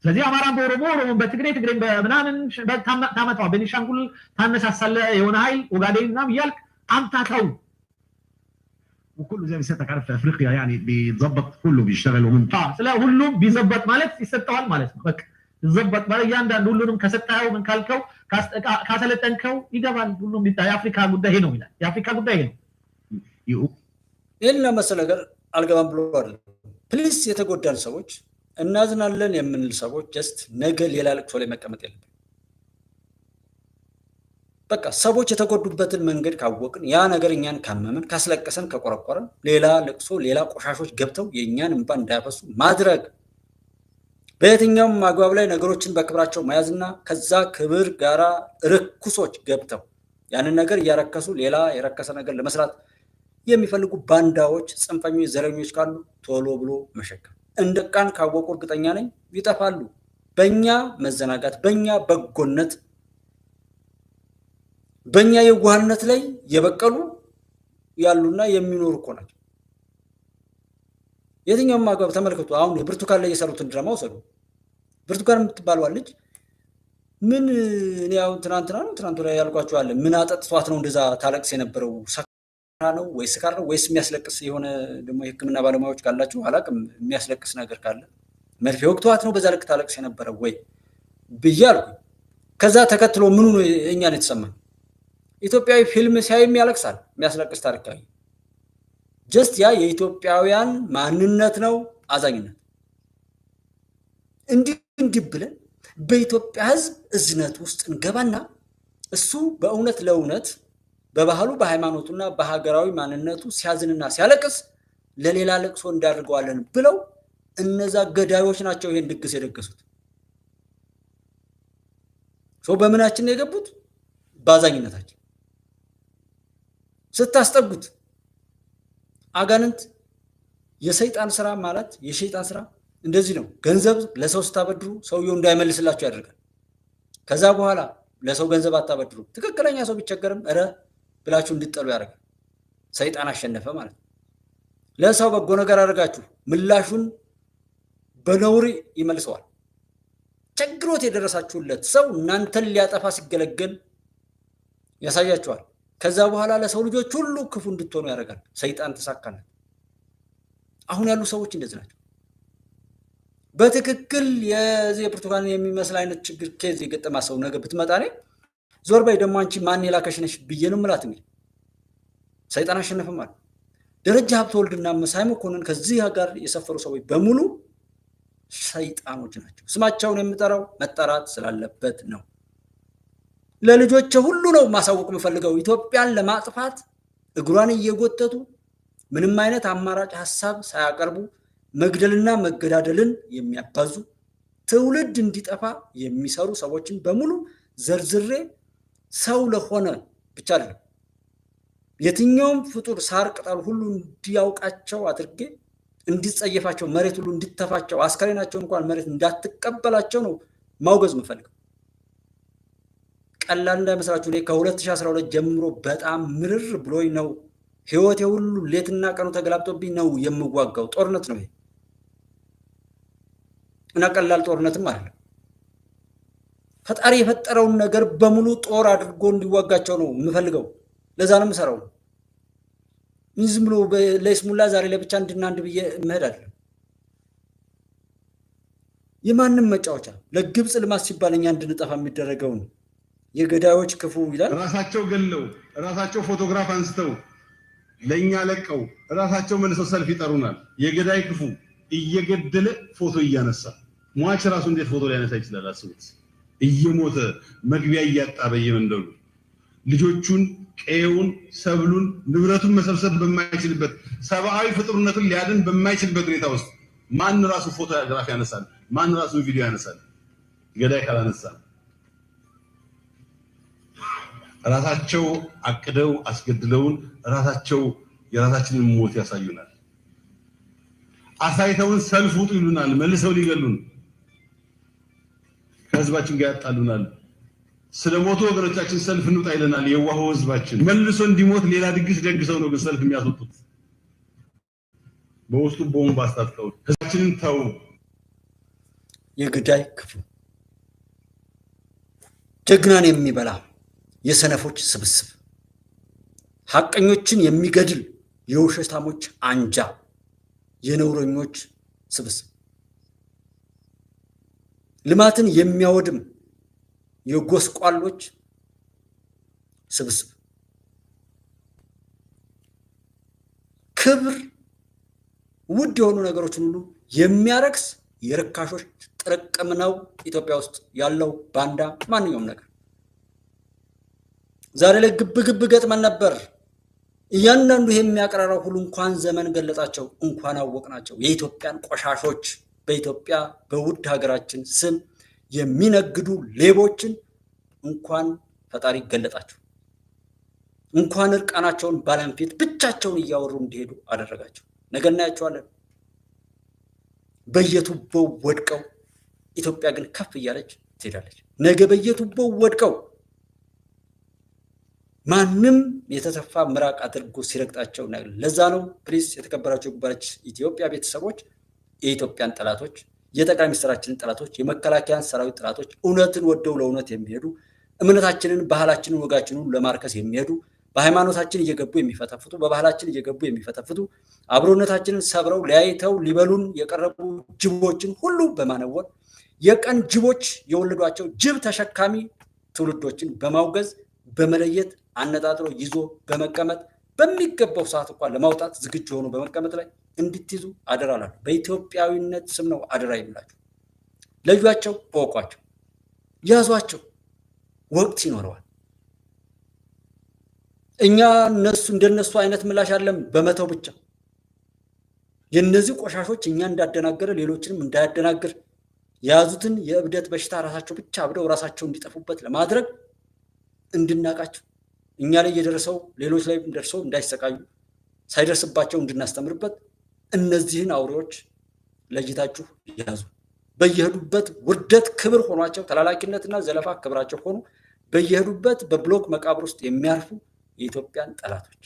ስለዚህ አማራን በኦሮሞ ኦሮሞን በትግሬ ትግሬን በምናምን ታመጣው በቤኒሻንጉል ታነሳሳለ የሆነ ኃይል ኦጋዴን ምናምን እያልክ አምታታው وكل زي ما سيادتك عارف في افريقيا يعني بيتظبط كله بيشتغل ስለ ሁሉም ቢዘበጥ ማለት ይሰጠዋል ማለት ነው። በቃ ይዘበጥ ማለት እያንዳንዱ ሁሉንም ከሰጣው ምን ካልከው ካሰለጠንከው ይገባል። ሁሉም የአፍሪካ ጉዳይ ነው ይላል። የአፍሪካ ጉዳይ ነው። ይሄን መሰለ ነገር አልገባም ብሎ አይደል። ፕሊስ የተጎዳን ሰዎች እናዝናለን የምንል ሰዎች ጀስት ነገ ሌላ ልቅሶ ላይ መቀመጥ የለብንም። በቃ ሰዎች የተጎዱበትን መንገድ ካወቅን ያ ነገር እኛን ካመመን ካስለቀሰን ከቆረቆረን ሌላ ልቅሶ ሌላ ቆሻሾች ገብተው የእኛን እንባ እንዳያፈሱ ማድረግ፣ በየትኛውም አግባብ ላይ ነገሮችን በክብራቸው መያዝና ከዛ ክብር ጋራ ርኩሶች ገብተው ያንን ነገር እያረከሱ ሌላ የረከሰ ነገር ለመስራት የሚፈልጉ ባንዳዎች፣ ጽንፈኞች፣ ዘረኞች ካሉ ቶሎ ብሎ መሸከም። እንደ ቃን ካወቁ እርግጠኛ ነኝ ይጠፋሉ። በእኛ መዘናጋት በእኛ በጎነት በእኛ የዋህነት ላይ የበቀሉ ያሉና የሚኖሩ እኮ ናቸው። የትኛውም አግባብ ተመልክቶ አሁን የብርቱካን ላይ የሰሩትን ድራማ ወሰዱ። ብርቱካን የምትባለዋ ልጅ ምን እኔ አሁን ትናንት ላይ ያልኳቸው አለ ምን አጠጥቷት ነው እንደዛ ታለቅስ የነበረው? ሰክራ ነው ወይስ ስካር ነው ወይስ የሚያስለቅስ የሆነ ደግሞ የሕክምና ባለሙያዎች ካላችሁ አላቅም የሚያስለቅስ ነገር ካለ መርፌ ወቅቷት ነው በዛ ልክ ታለቅስ የነበረው ወይ ብያለሁ። ከዛ ተከትሎ ምኑ ነው እኛን የተሰማን? ኢትዮጵያዊ ፊልም ሲያይም ያለቅሳል። የሚያስለቅስ ታሪካዊ ጀስት ያ የኢትዮጵያውያን ማንነት ነው፣ አዛኝነት። እንዲህ ብለን በኢትዮጵያ ሕዝብ እዝነት ውስጥ እንገባና እሱ በእውነት ለእውነት በባህሉ በሃይማኖቱና በሀገራዊ ማንነቱ ሲያዝንና ሲያለቅስ ለሌላ ለቅሶ እንዳድርገዋለን ብለው እነዛ ገዳዮች ናቸው ይሄን ድግስ የደገሱት። በምናችን ነው የገቡት? ባዛኝነታችን ስታስጠጉት አጋንንት የሰይጣን ስራ ማለት የሸይጣን ስራ እንደዚህ ነው። ገንዘብ ለሰው ስታበድሩ ሰውየው እንዳይመልስላችሁ ያደርጋል። ከዛ በኋላ ለሰው ገንዘብ አታበድሩ፣ ትክክለኛ ሰው ቢቸገርም እረ ብላችሁ እንድትጠሉ ያደርጋል። ሰይጣን አሸነፈ ማለት ነው። ለሰው በጎ ነገር አድርጋችሁ ምላሹን በነውር ይመልሰዋል። ችግሮት የደረሳችሁለት ሰው እናንተን ሊያጠፋ ሲገለገል ያሳያችኋል። ከዛ በኋላ ለሰው ልጆች ሁሉ ክፉ እንድትሆኑ ያደርጋል። ሰይጣን ተሳካለት። አሁን ያሉ ሰዎች እንደዚህ ናቸው። በትክክል የዚህ ብርቱካን የሚመስል አይነት ችግር ኬዝ የገጠማ ሰው ነገ ብትመጣ እኔ ዞር በይ ደግሞ አንቺ ማን የላከሽ ነሽ ብዬ ነው የምላት። እንግዲህ ሰይጣን አሸነፈ ማለት። ደረጃ ሀብተወልድና መሳይ መኮንን ከዚህ ጋር የሰፈሩ ሰዎች በሙሉ ሰይጣኖች ናቸው። ስማቸውን የምጠራው መጠራት ስላለበት ነው። ለልጆች ሁሉ ነው ማሳወቅ የምፈልገው። ኢትዮጵያን ለማጥፋት እግሯን እየጎተቱ ምንም አይነት አማራጭ ሀሳብ ሳያቀርቡ መግደልና መገዳደልን የሚያባዙ ትውልድ እንዲጠፋ የሚሰሩ ሰዎችን በሙሉ ዘርዝሬ ሰው ለሆነ ብቻ አይደለም የትኛውም ፍጡር ሳር ቅጠል ሁሉ እንዲያውቃቸው አድርጌ እንዲጸየፋቸው፣ መሬት ሁሉ እንዲተፋቸው፣ አስከሬናቸው እንኳን መሬት እንዳትቀበላቸው ነው ማውገዝ የምፈልገው። ቀላል እንዳይመስላችሁ። እኔ ከ2012 ጀምሮ በጣም ምርር ብሎኝ ነው ህይወቴ ሁሉ ሌትና ቀኑ ተገላብጦብኝ ነው የምዋጋው። ጦርነት ነው ይሄ እና ቀላል ጦርነትም አይደለም። ፈጣሪ የፈጠረውን ነገር በሙሉ ጦር አድርጎ እንዲዋጋቸው ነው የምፈልገው። ለዛ ነው የምሰራው። ዝም ብሎ ለይስሙላ ዛሬ ለብቻ እንድና አንድ ብዬ መሄድ አይደለም። የማንም መጫወቻ ለግብፅ ልማት ሲባል እኛ እንድንጠፋ የሚደረገውን የገዳዮች ክፉ ይላል። ራሳቸው ገለው ራሳቸው ፎቶግራፍ አንስተው ለኛ ለቀው ራሳቸው መልሰው ሰልፍ ይጠሩናል። የገዳይ ክፉ እየገደለ ፎቶ እያነሳ ሟች ራሱ እንዴት ፎቶ ሊያነሳ ይችላል? አስቡት። እየሞተ መግቢያ እያጣ በየመንደሩ ልጆቹን፣ ቀየውን፣ ሰብሉን፣ ንብረቱን መሰብሰብ በማይችልበት ሰብአዊ ፍጡርነቱን ሊያድን በማይችልበት ሁኔታ ውስጥ ማን ራሱ ፎቶግራፍ ያነሳል? ማን ራሱ ቪዲዮ ያነሳል? ገዳይ ካላነሳ ራሳቸው አቅደው አስገድለውን ራሳቸው የራሳችንን ሞት ያሳዩናል። አሳይተውን ሰልፍ ውጡ ይሉናል። መልሰው ሊገሉን ከህዝባችን ጋር ያጣሉናል። ስለ ሞቱ ወገኖቻችን ሰልፍ እንውጣ ይለናል። የዋሁ ህዝባችን መልሶ እንዲሞት ሌላ ድግስ ደግሰው ነው ግን ሰልፍ የሚያስወጡት። በውስጡ ቦምብ አስታጥቀው ህዝባችንን ተው። የገዳይ ክፉ ጀግናን የሚበላ የሰነፎች ስብስብ፣ ሐቀኞችን የሚገድል የውሸታሞች አንጃ፣ የነውረኞች ስብስብ፣ ልማትን የሚያወድም የጎስቋሎች ስብስብ፣ ክብር ውድ የሆኑ ነገሮችን ሁሉ የሚያረክስ የርካሾች ጥርቅም ነው ኢትዮጵያ ውስጥ ያለው ባንዳ። ማንኛውም ነገር ዛሬ ላይ ግብ ገጥመን ነበር። እያንዳንዱ የሚያቀራራው ሁሉ እንኳን ዘመን ገለጣቸው፣ እንኳን አወቅናቸው። የኢትዮጵያን ቆሻሾች በኢትዮጵያ በውድ ሀገራችን ስም የሚነግዱ ሌቦችን እንኳን ፈጣሪ ገለጣቸው፣ እንኳን እርቃናቸውን ባለም ፊት ብቻቸውን እያወሩ እንዲሄዱ አደረጋቸው። ነገ እናያቸዋለን በየቱቦው ወድቀው። ኢትዮጵያ ግን ከፍ እያለች ትሄዳለች። ነገ በየቱቦው ወድቀው ማንም የተተፋ ምራቅ አድርጎ ሲረግጣቸው እናያለን። ለዛ ነው ፕሊስ የተከበራቸው ጉባኤዎች ኢትዮጵያ ቤተሰቦች፣ የኢትዮጵያን ጠላቶች፣ የጠቅላይ ሚኒስትራችንን ጠላቶች፣ የመከላከያን ሰራዊት ጠላቶች፣ እውነትን ወደው ለእውነት የሚሄዱ እምነታችንን፣ ባህላችንን፣ ወጋችንን ለማርከስ የሚሄዱ በሃይማኖታችን እየገቡ የሚፈተፍቱ፣ በባህላችን እየገቡ የሚፈተፍቱ፣ አብሮነታችንን ሰብረው ለያይተው ሊበሉን የቀረቡ ጅቦችን ሁሉ በማነወር የቀን ጅቦች የወለዷቸው ጅብ ተሸካሚ ትውልዶችን በማውገዝ በመለየት አነጣጥሮ ይዞ በመቀመጥ በሚገባው ሰዓት እንኳን ለማውጣት ዝግጁ ሆኖ በመቀመጥ ላይ እንድትይዙ አደራ እላለሁ። በኢትዮጵያዊነት ስም ነው አደራ ይምላችሁ። ለዩዋቸው፣ እወቋቸው፣ ያዟቸው። ወቅት ይኖረዋል። እኛ እንደነሱ አይነት ምላሽ አለም በመተው ብቻ የነዚህ ቆሻሾች እኛ እንዳደናገረ ሌሎችንም እንዳያደናግር የያዙትን የእብደት በሽታ ራሳቸው ብቻ አብደው ራሳቸው እንዲጠፉበት ለማድረግ እንድናቃቸው እኛ ላይ የደረሰው ሌሎች ላይ ደርሰው እንዳይሰቃዩ ሳይደርስባቸው እንድናስተምርበት እነዚህን አውሬዎች ለይታችሁ ያዙ። በየሄዱበት ውርደት ክብር ሆኗቸው ተላላኪነትና ዘለፋ ክብራቸው ሆኖ በየሄዱበት በብሎክ መቃብር ውስጥ የሚያርፉ የኢትዮጵያን ጠላቶች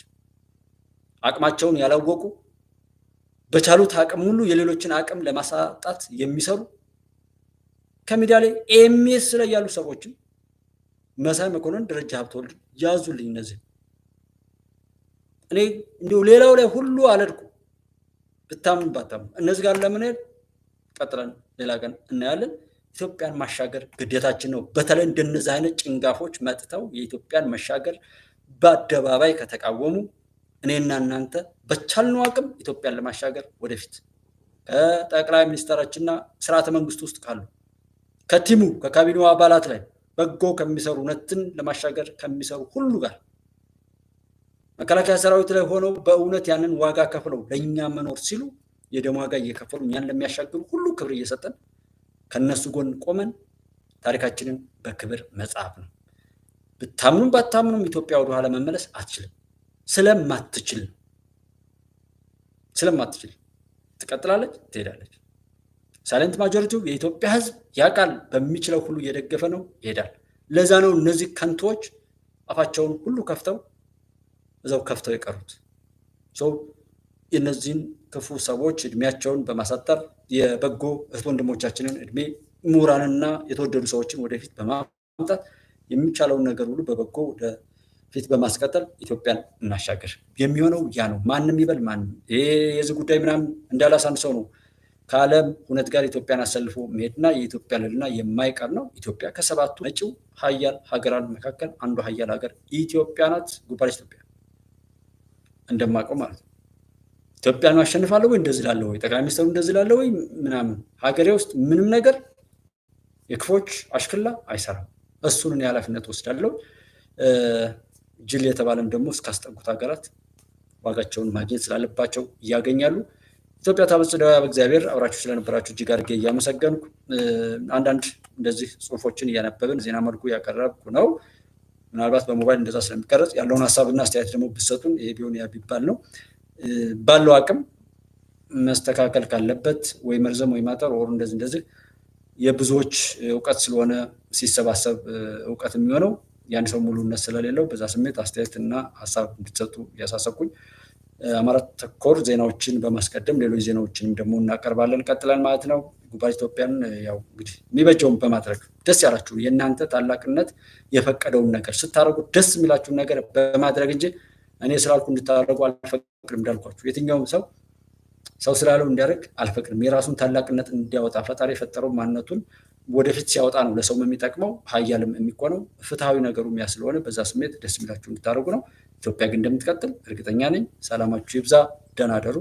አቅማቸውን ያላወቁ በቻሉት አቅም ሁሉ የሌሎችን አቅም ለማሳጣት የሚሰሩ ከሚዲያ ላይ ኤምኤስ ላይ ያሉ ሰዎችን መሳይ መኮንን፣ ደረጃ ሀብተወልድ ያዙልኝ። እነዚህ እኔ እንዲሁ ሌላው ላይ ሁሉ አለድኩ ብታምኑ ባታምኑ እነዚህ ጋር ለምንሄድ ቀጥለን ሌላ ቀን እናያለን። ኢትዮጵያን ማሻገር ግዴታችን ነው። በተለይ እንደነዚህ አይነት ጭንጋፎች መጥተው የኢትዮጵያን መሻገር በአደባባይ ከተቃወሙ እኔና እናንተ በቻልነው አቅም ኢትዮጵያን ለማሻገር ወደፊት ከጠቅላይ ሚኒስትራችንና ስርዓተ መንግስት ውስጥ ካሉ ከቲሙ ከካቢኔው አባላት ላይ በጎ ከሚሰሩ እውነትን ለማሻገር ከሚሰሩ ሁሉ ጋር መከላከያ ሰራዊት ላይ ሆነው በእውነት ያንን ዋጋ ከፍለው ለእኛ መኖር ሲሉ የደም ዋጋ እየከፈሉ እኛን ለሚያሻግሩ ሁሉ ክብር እየሰጠን ከነሱ ጎን ቆመን ታሪካችንን በክብር መጻፍ ነው። ብታምኑም ባታምኑም ኢትዮጵያ ወደኋላ መመለስ አትችልም። ስለማትችል ትቀጥላለች፣ ትሄዳለች። ሳይለንት ማጆሪቲው የኢትዮጵያ ህዝብ ያውቃል፣ በሚችለው ሁሉ እየደገፈ ነው፣ ይሄዳል። ለዛ ነው እነዚህ ከንቶች አፋቸውን ሁሉ ከፍተው እዛው ከፍተው የቀሩት። የእነዚህን ክፉ ሰዎች እድሜያቸውን በማሳጠር የበጎ እህት ወንድሞቻችንን እድሜ ምሁራንና የተወደዱ ሰዎችን ወደፊት በማምጣት የሚቻለውን ነገር ሁሉ በበጎ ወደፊት በማስቀጠል ኢትዮጵያን እናሻገር። የሚሆነው ያ ነው። ማንም ይበል ማንም የዚህ ጉዳይ ምናምን እንዳላሳንድ ሰው ነው። ከዓለም ሁነት ጋር ኢትዮጵያን አሰልፎ መሄድና የኢትዮጵያ ልዕልና የማይቀር ነው። ኢትዮጵያ ከሰባቱ መጪው ሀያል ሀገራት መካከል አንዱ ሀያል ሀገር ኢትዮጵያ ናት። ጉባኤ ኢትዮጵያ እንደማውቀው ማለት ነው። ኢትዮጵያን አሸንፋለሁ ወይ እንደዚህ ላለው ወይ ጠቅላይ ሚኒስትሩ እንደዚህ ላለው ወይ ምናምን ሀገሬ ውስጥ ምንም ነገር የክፎች አሽክላ አይሰራም። እሱን የኃላፊነት ወስዳለሁ። ጅል የተባለም ደግሞ እስካስጠጉት ሀገራት ዋጋቸውን ማግኘት ስላለባቸው እያገኛሉ። ኢትዮጵያ ታበጽሕዋ በእግዚአብሔር። አብራችሁ ስለነበራችሁ እጅግ አድርጌ እያመሰገንኩ አንዳንድ እንደዚህ ጽሁፎችን እያነበብን ዜና መልኩ ያቀረብኩ ነው። ምናልባት በሞባይል እንደዛ ስለሚቀረጽ ያለውን ሀሳብና አስተያየት ደግሞ ብትሰጡን ይሄ ቢሆን ያ ቢባል ነው። ባለው አቅም መስተካከል ካለበት ወይ መርዘም ወይ ማጠር ወሩ እንደዚህ የብዙዎች እውቀት ስለሆነ ሲሰባሰብ እውቀት የሚሆነው ያን ሰው ሙሉነት ስለሌለው በዛ ስሜት አስተያየትና ሀሳብ እንድትሰጡ እያሳሰብኩኝ አማራ ተኮር ዜናዎችን በማስቀደም ሌሎች ዜናዎችንም ደግሞ እናቀርባለን ቀጥለን ማለት ነው። ጉባኤ ኢትዮጵያን ያው እንግዲህ የሚበጀውን በማድረግ ደስ ያላችሁ የእናንተ ታላቅነት የፈቀደውን ነገር ስታደርጉ ደስ የሚላችሁን ነገር በማድረግ እንጂ እኔ ስላልኩ እንድታደርጉ አልፈቅድም። እንዳልኳችሁ የትኛውም ሰው ስላለው እንዲያደርግ አልፈቅድም። የራሱን ታላቅነት እንዲያወጣ ፈጣሪ የፈጠረው ማንነቱን ወደፊት ሲያወጣ ነው ለሰው የሚጠቅመው ሀያልም የሚቆነው። ፍትሃዊ ነገሩ ያ ስለሆነ በዛ ስሜት ደስ የሚላችሁ እንድታደርጉ ነው። ኢትዮጵያ ግን እንደምትቀጥል እርግጠኛ ነኝ። ሰላማችሁ ይብዛ። ደህና ደሩ።